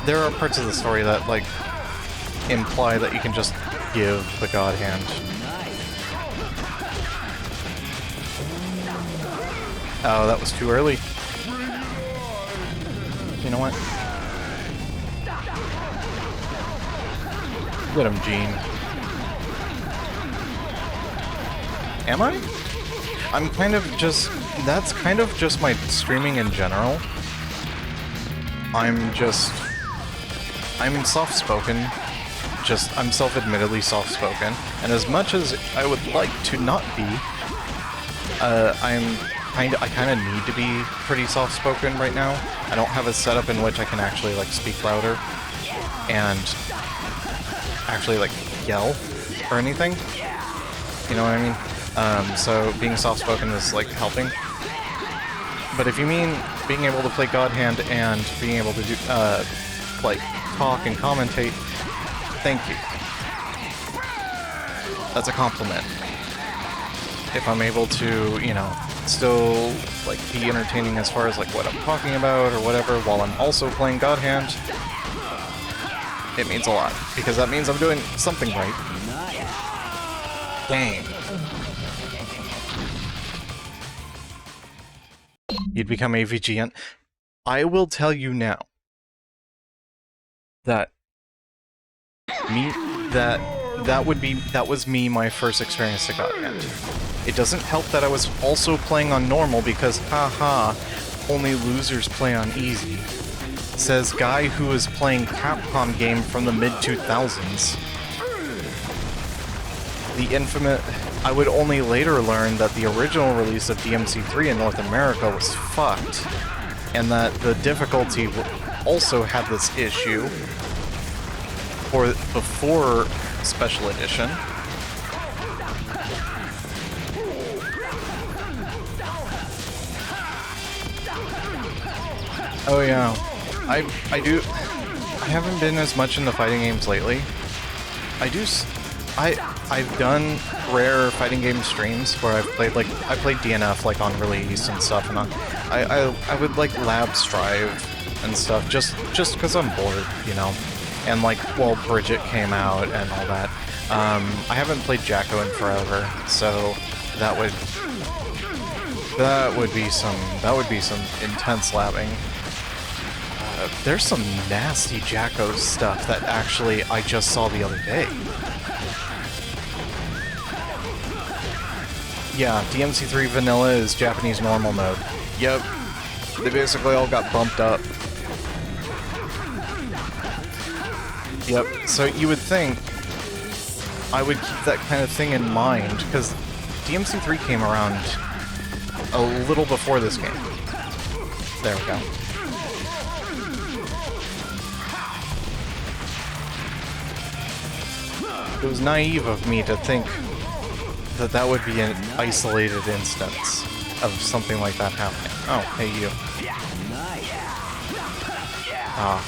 There are parts of the story that, like, imply that you can just give the God Hand. Oh, that was too early. You know what? Get him, Gene. Am I? I'm kind of just... That's kind of just my streaming in general. I'm soft-spoken. I'm self-admittedly soft-spoken. And as much as I would like to not be, I kind of need to be pretty soft-spoken right now. I don't have a setup in which I can actually, like, speak louder and actually, like, yell or anything. You know what I mean? So being soft-spoken is, like, helping. But if you mean being able to play God Hand and being able to do, like, talk and commentate, thank you. That's a compliment. If I'm able to, you know, still, like, be entertaining as far as, like, what I'm talking about or whatever while I'm also playing God Hand, it means a lot. Because that means I'm doing something right. Dang. You'd become AVGN. I will tell you now that that was me my first experience to God Hand. It doesn't help that I was also playing on normal because haha, only losers play on easy. Says guy who is playing Capcom game from the mid-2000s. The infamous... I would only later learn that the original release of DMC3 in North America was fucked, and that the difficulty also had this issue before Special Edition. Oh yeah, I haven't been as much in the fighting games lately. I've done rare fighting game streams where I've played, like, I played DNF, like, on release and stuff, and I would, like, lab strive and stuff, just because I'm bored, you know? And, like, well, Bridget came out and all that. I haven't played Jacko in forever, so that would be some intense labbing. There's some nasty Jacko stuff that actually I just saw the other day. Yeah, DMC3 Vanilla is Japanese normal mode. Yep. They basically all got bumped up. Yep, so you would think I would keep that kind of thing in mind, because DMC3 came around a little before this game. There we go. It was naive of me to think that that would be an isolated instance of something like that happening. Oh, hey you. Ah.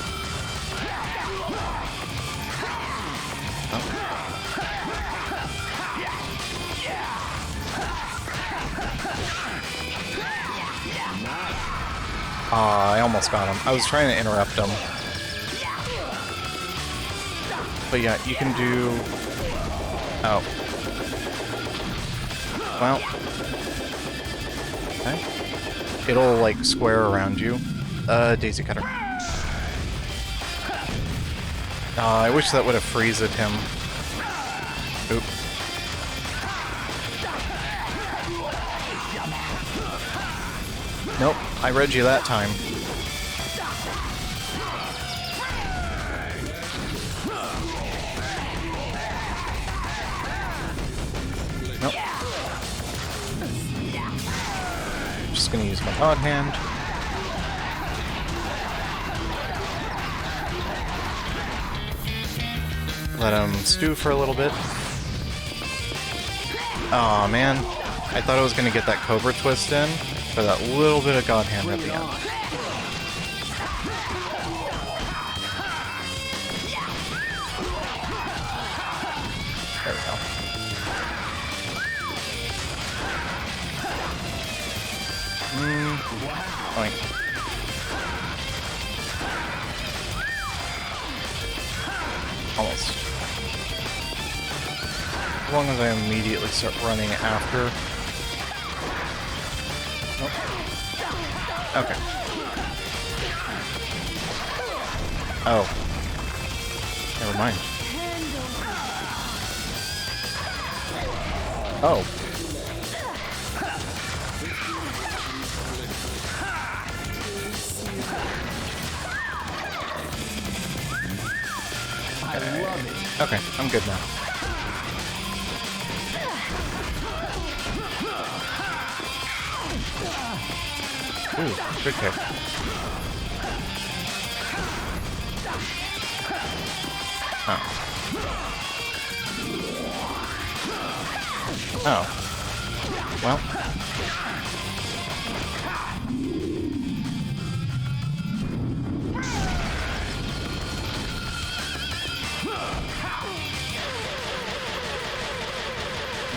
I almost got him. I was trying to interrupt him. But yeah, you can do... Oh. Well. Okay. It'll, like, square around you. Daisy Cutter. I wish that would have freezed him. Oop. Nope, I read you that time. Nope. Just gonna use my God Hand. Let him stew for a little bit. Aw, man. I thought I was gonna get that Cobra Twist in, for that little bit of God Hand at the end. Oink. Almost. As long as I immediately start running after. Nope. Okay. Oh. Never mind. Oh. I love it. Okay, I'm good now. Ooh, good kick. Oh. Oh. Well.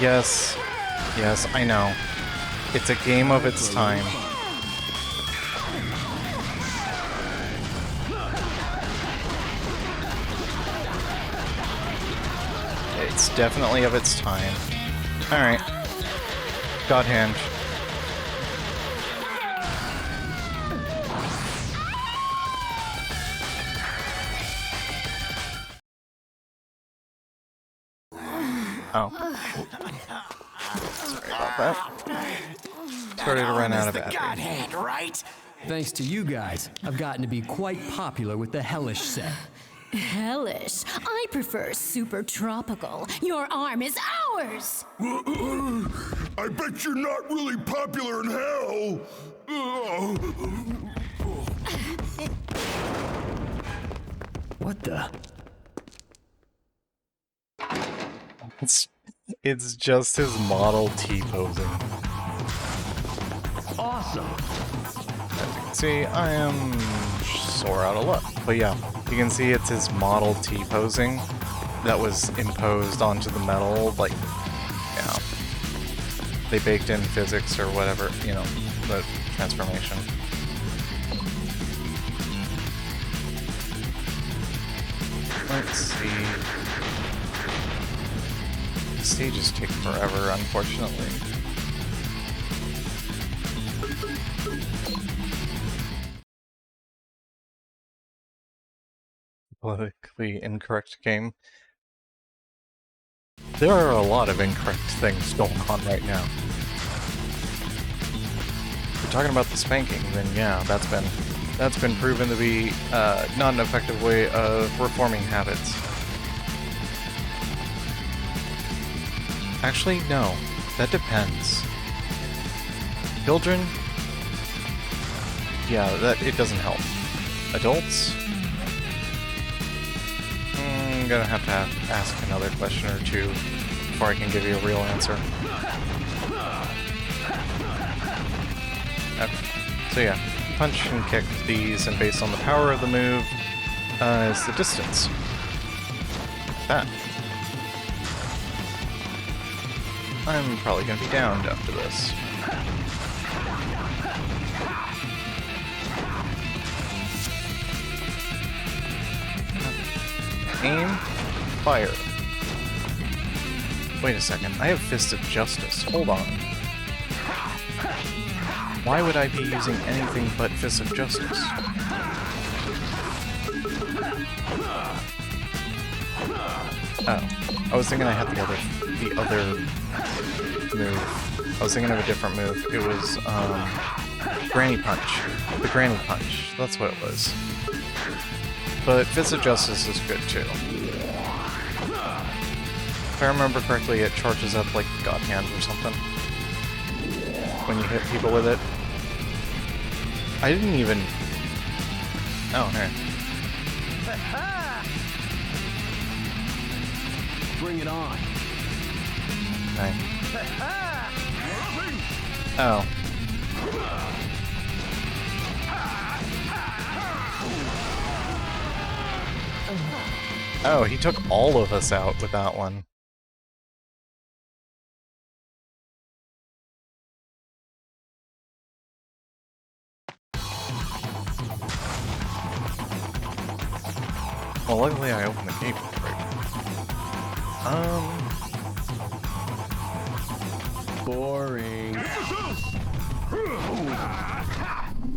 Yes. Yes, I know. It's a game of its time. It's definitely of its time. Alright. Godhand. Oh. Sorry about that. Started to run out of battery. Godhand, right? Thanks to you guys, I've gotten to be quite popular with the Hellish set. Hellish. I prefer super tropical. Your arm is ours. I bet you're not really popular in hell. What the? It's just his Model T posing. Awesome. See, I am sore out of luck. But yeah, you can see it's his Model T posing that was imposed onto the metal, like, you know, they baked in physics or whatever, you know, the transformation. Let's see. The stages take forever, unfortunately. Politically incorrect game. There are a lot of incorrect things going on right now. If we're talking about the spanking, then yeah, that's been proven to be not an effective way of reforming habits. Actually, no. That depends. Children? Yeah, it doesn't help. Adults? I'm gonna have to ask another question or two before I can give you a real answer. Okay. So yeah, punch and kick these, and based on the power of the move, is the distance. Like that. I'm probably gonna be downed after this. Aim, fire. Wait a second, I have Fist of Justice. Hold on. Why would I be using anything but Fist of Justice? Oh, I was thinking I had the other move. I was thinking of a different move. It was, Granny Punch. The Granny Punch. That's what it was. But Fist of Justice is good too. If I remember correctly, it charges up like Godhand or something when you hit people with it. I didn't even... Oh, here. Bring it on. Okay. Oh. Oh, he took all of us out with that one. Well, luckily I opened the gate quick. Boring.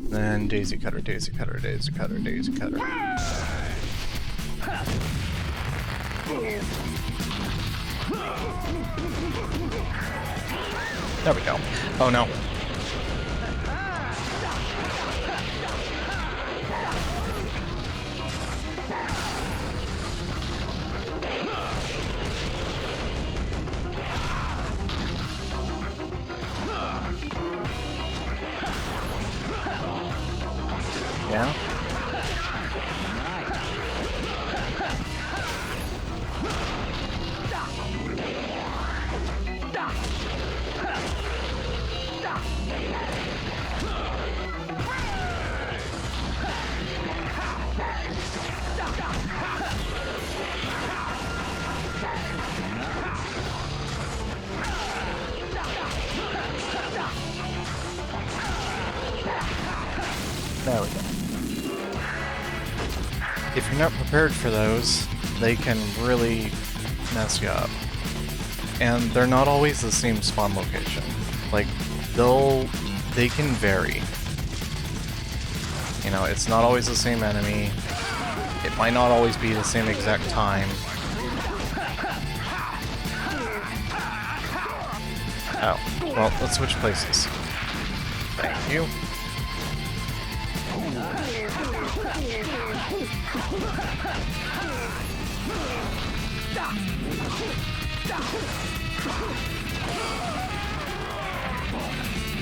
Then daisy cutter, daisy cutter, daisy cutter, daisy cutter. There we go. Oh no. Yeah? There we go. If you're not prepared for those, they can really mess you up. And they're not always the same spawn location. Like, they can vary. You know, it's not always the same enemy. It might not always be the same exact time. Oh, well, let's switch places. Thank you.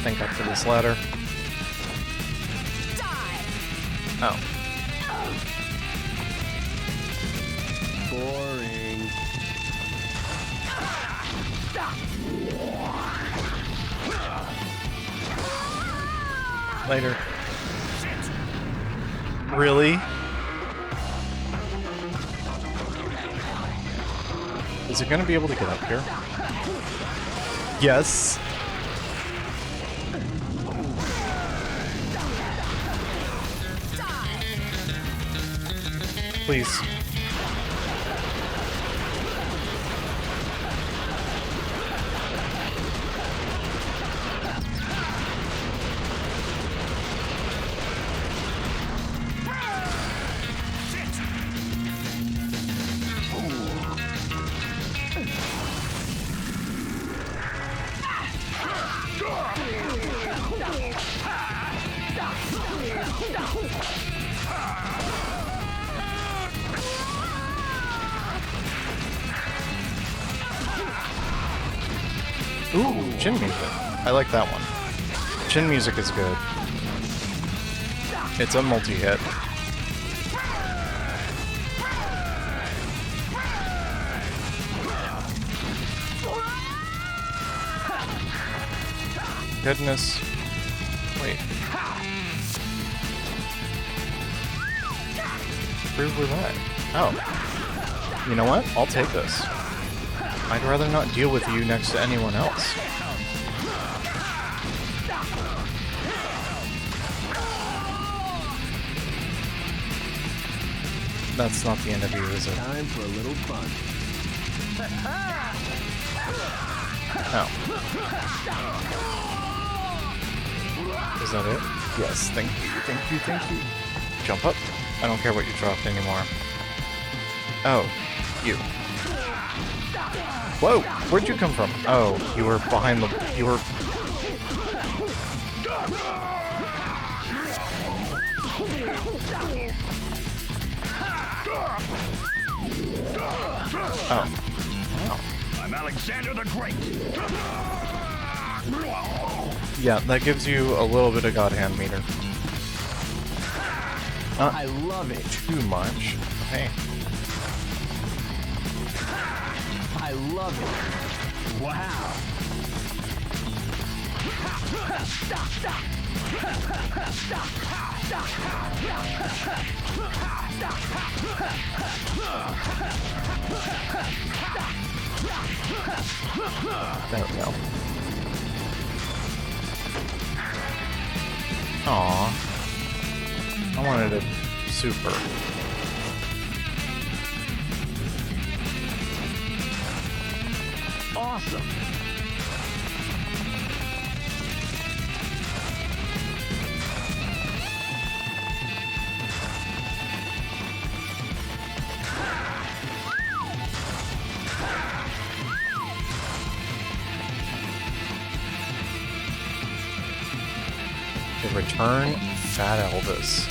Think up to this ladder. Oh. Boring. Later. Really? Is it gonna be able to get up here? Yes. Please. Ooh, chin music. I like that one. Chin music is good. It's a multi-hit. Goodness. Wait. Free roulette. Oh. You know what? I'll take this. I'd rather not deal with you next to anyone else. That's not the end of you, is it? Time for a little fun. Oh. Is that it? Yes, thank you, thank you, thank you. Jump up. I don't care what you dropped anymore. Oh, you. Whoa! Where'd you come from? Oh, you were behind the... you were... Oh. Oh. I'm Alexander the Great. Yeah, that gives you a little bit of Godhand meter. I love it. Too much. Hey. I love it. Wow. There we go. Aww. I wanted a super. awesome. The return Fat Elvis.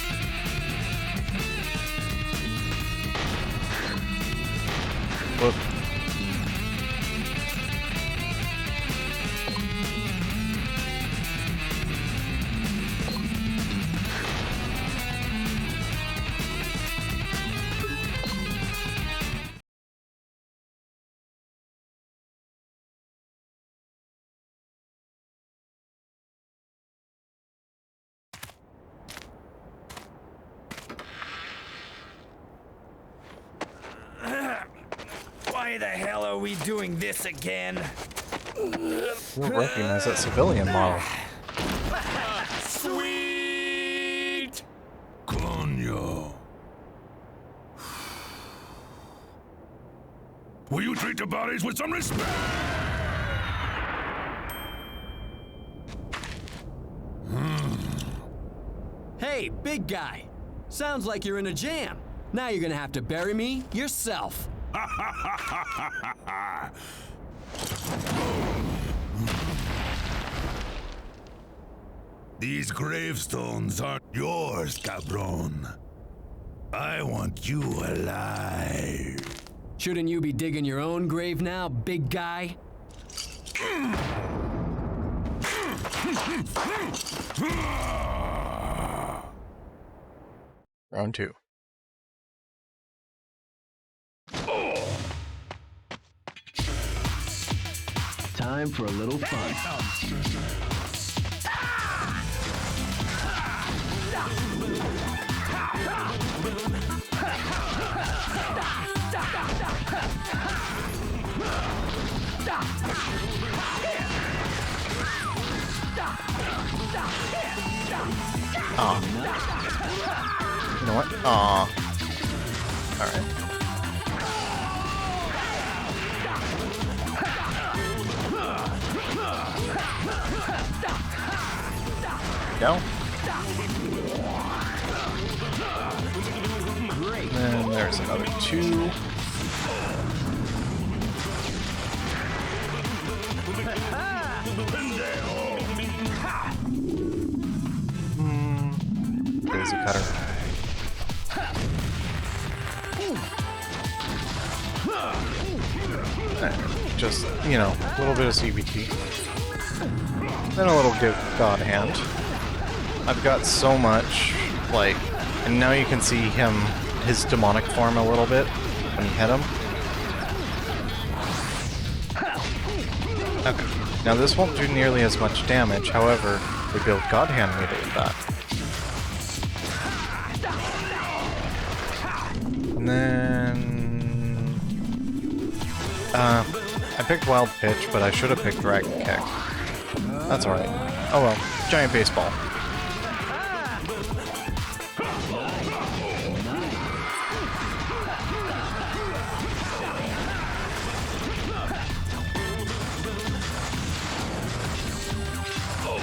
Whoop. Why the hell are we doing this again? You'll recognize that civilian model. Sweet! Coño. Will you treat the bodies with some respect? Hey, big guy. Sounds like you're in a jam. Now you're gonna have to bury me yourself. These gravestones aren't yours, cabron. I want you alive. Shouldn't you be digging your own grave now, big guy? Round 2. Time for a little fun. Aw. You know what? Aw. Alright. Go. And then there's another 2. Crazy cutter. Just, you know, a little bit of CBT. Then a little give Godhand. I've got so much, like, and now you can see him, his demonic form a little bit when you hit him. Okay, now this won't do nearly as much damage, however, we build Godhand meter with that. And then... I picked Wild Pitch, but I should have picked Dragon Kick. That's alright. Oh well, Giant Baseball.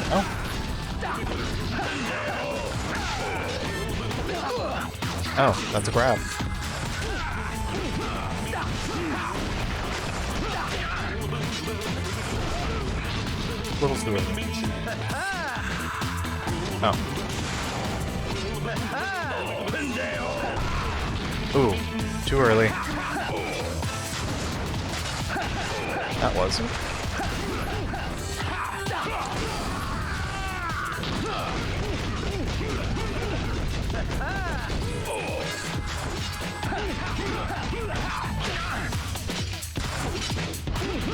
Oh. Oh, that's a grab. Little fluid. Oh. Ooh, too early. That wasn't.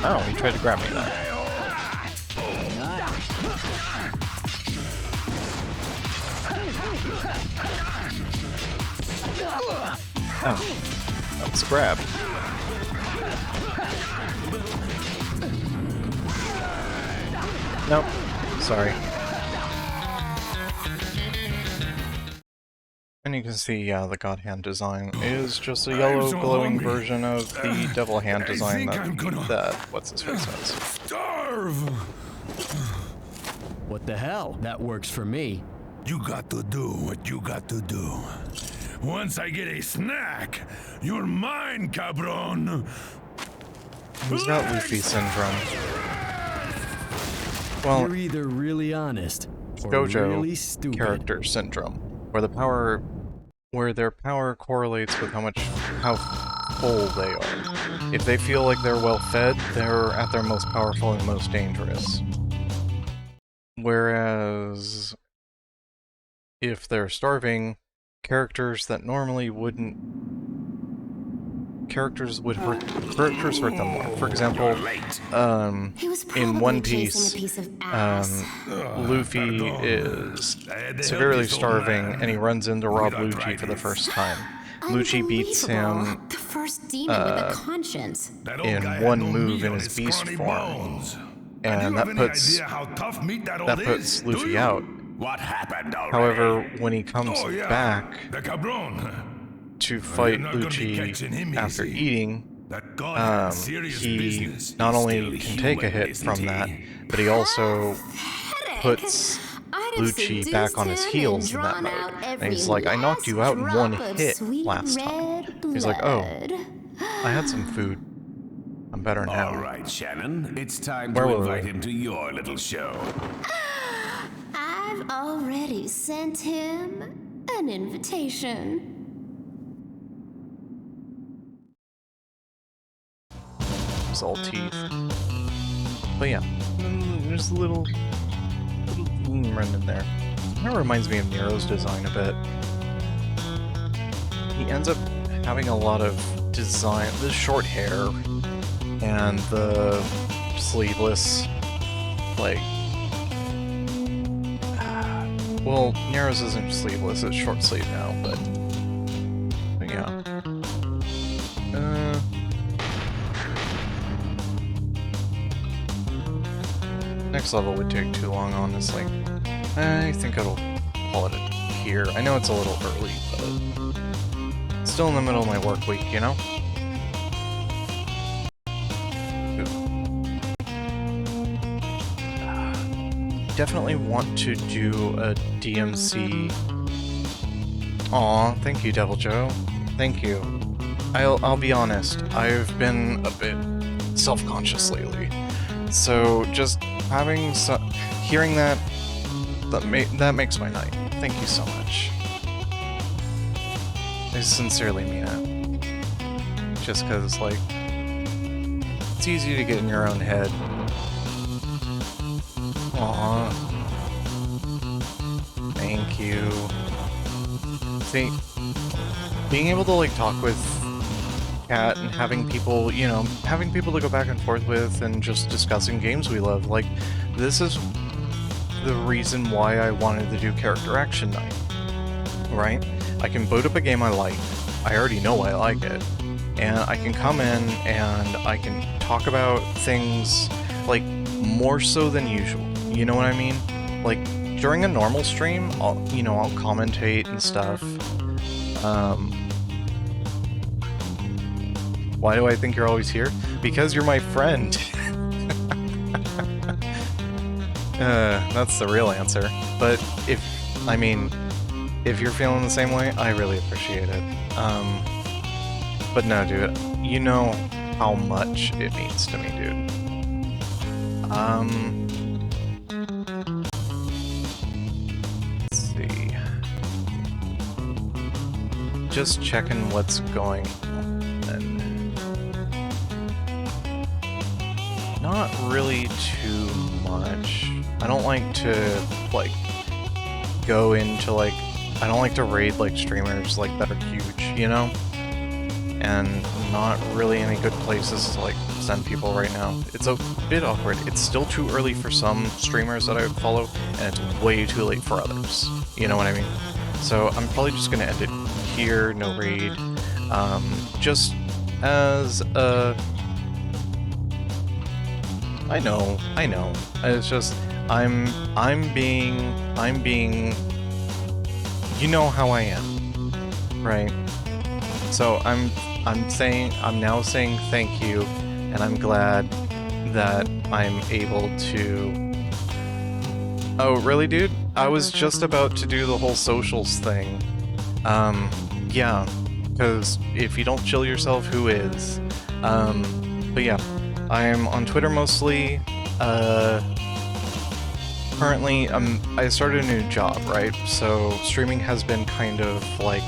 Oh, he tried to grab me there. Oh, that was a grab. Nope, sorry. And you can see, yeah, the God Hand design is just a yellow glowing version of the Devil Hand design that what's-his-face has. Starve! What the hell? That works for me. You got to do what you got to do. Once I get a snack, you're mine, cabron! Who's got Luffy syndrome? Well, you're either really honest or Gojo really stupid. character syndrome, where their power correlates with how full they are. If they feel like they're well fed, they're at their most powerful and most dangerous. Whereas if they're starving, characters that normally wouldn't characters hurt them more. For example, in One Piece, Luffy is severely starving and he runs into Rob Lucci for the first time. Lucci beats him the first demon with a conscience. in one move in his beast form, and that puts Luffy out. What happened already? However, when he comes back to fight Lucci after eating, he not only can take a hit from that, but he also puts Lucci back on his heels in that mode. And he's like, I knocked you out in one hit last time. He's like, oh, I had some food. I'm better now. All right, Shannon, it's time to invite him to your little show. I've already sent him an invitation. It's all teeth. But yeah, there's a little run in there. Kind of reminds me of Nero's design a bit. He ends up having a lot of design, the short hair, and the sleeveless, like, well, Nero's isn't sleeveless, it's short sleeve now, but yeah. Next level would take too long, honestly. I think I'll call it here. I know it's a little early, but still in the middle of my work week, you know? Definitely want to do a DMC. Aw, thank you, Devil Joe. Thank you. I'll be honest, I've been a bit self-conscious lately. So just hearing that makes my night. Thank you so much. I sincerely mean it. Just because, like, it's easy to get in your own head. Aww. Thank you. See, being able to, like, talk with Kat and having people, you know, having people to go back and forth with and just discussing games we love, like, this is the reason why I wanted to do Character Action Night, right? I can boot up a game I like, I already know I like it, and I can come in and I can talk about things, like, more so than usual, you know what I mean? Like, during a normal stream, I'll commentate and stuff. Why do I think you're always here? Because you're my friend. That's the real answer. But if you're feeling the same way, I really appreciate it. But no, dude, you know how much it means to me, dude. Let's see. Just checking what's going on. Not really too much. I don't like to, like, go into, like, I don't like to raid, like, streamers, like, that are huge, you know? And not really any good places to, like, send people right now. It's a bit awkward. It's still too early for some streamers that I would follow, and it's way too late for others. You know what I mean? So I'm probably just gonna end it here, no raid. Just as a... I know. It's just, I'm being, you know how I am. right? So I'm now saying thank you, and I'm glad that I'm able to... Oh, really, dude? I was just about to do the whole socials thing. Yeah, because if you don't chill yourself, who is? But yeah, I'm on Twitter mostly. Currently, I started a new job, right? So streaming has been kind of like,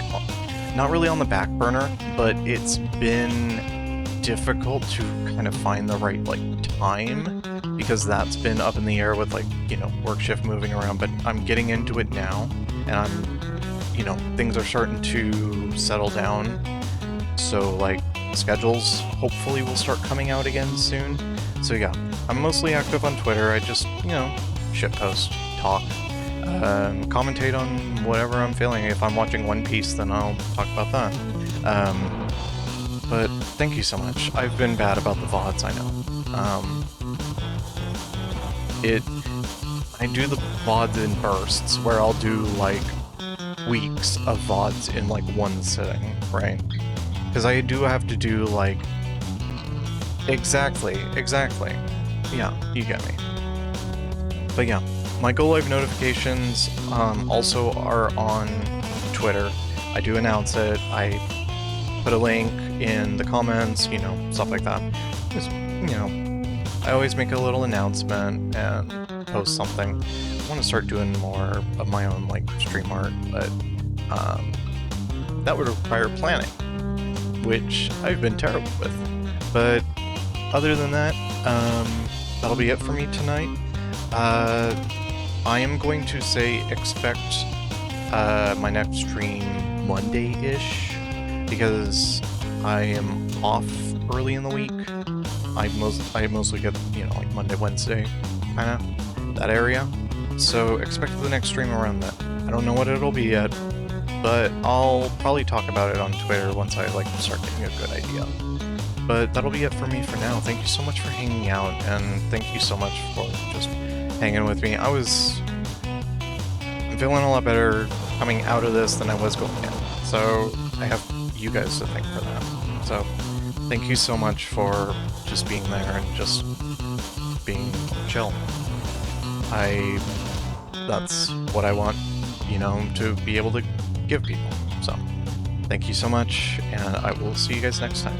not really on the back burner, but it's been difficult to kind of find the right, like, time, because that's been up in the air with, like, you know, work shift moving around, but I'm getting into it now, and you know, things are starting to settle down, so, like, schedules hopefully will start coming out again soon. So yeah, I'm mostly active on Twitter. I just, you know, shitpost, talk, commentate on whatever I'm feeling. If I'm watching One Piece, then I'll talk about that. But thank you so much. I've been bad about the VODs, I know. I do the VODs in bursts, where I'll do, like, weeks of VODs in, like, one sitting, right? Because I do have to do, like... Exactly. Yeah, you get me. But yeah, my Go Live notifications also are on Twitter. I do announce it. I put a link in the comments, you know, stuff like that. Just, you know, I always make a little announcement and post something. I want to start doing more of my own, like, stream art, but that would require planning, which I've been terrible with. But other than that, that'll be it for me tonight. I am going to say expect my next stream Monday-ish, because I am off early in the week. I mostly get, you know, like Monday, Wednesday, kinda, that area. So expect the next stream around that. I don't know what it'll be yet, but I'll probably talk about it on Twitter once I, like, start getting a good idea. But that'll be it for me for now. Thank you so much for hanging out, and thank you so much for just hanging with me. I'm feeling a lot better coming out of this than I was going in. So I have you guys to thank for that. So thank you so much for just being there and just being chill. That's what I want, you know, to be able to give people. So thank you so much, and I will see you guys next time.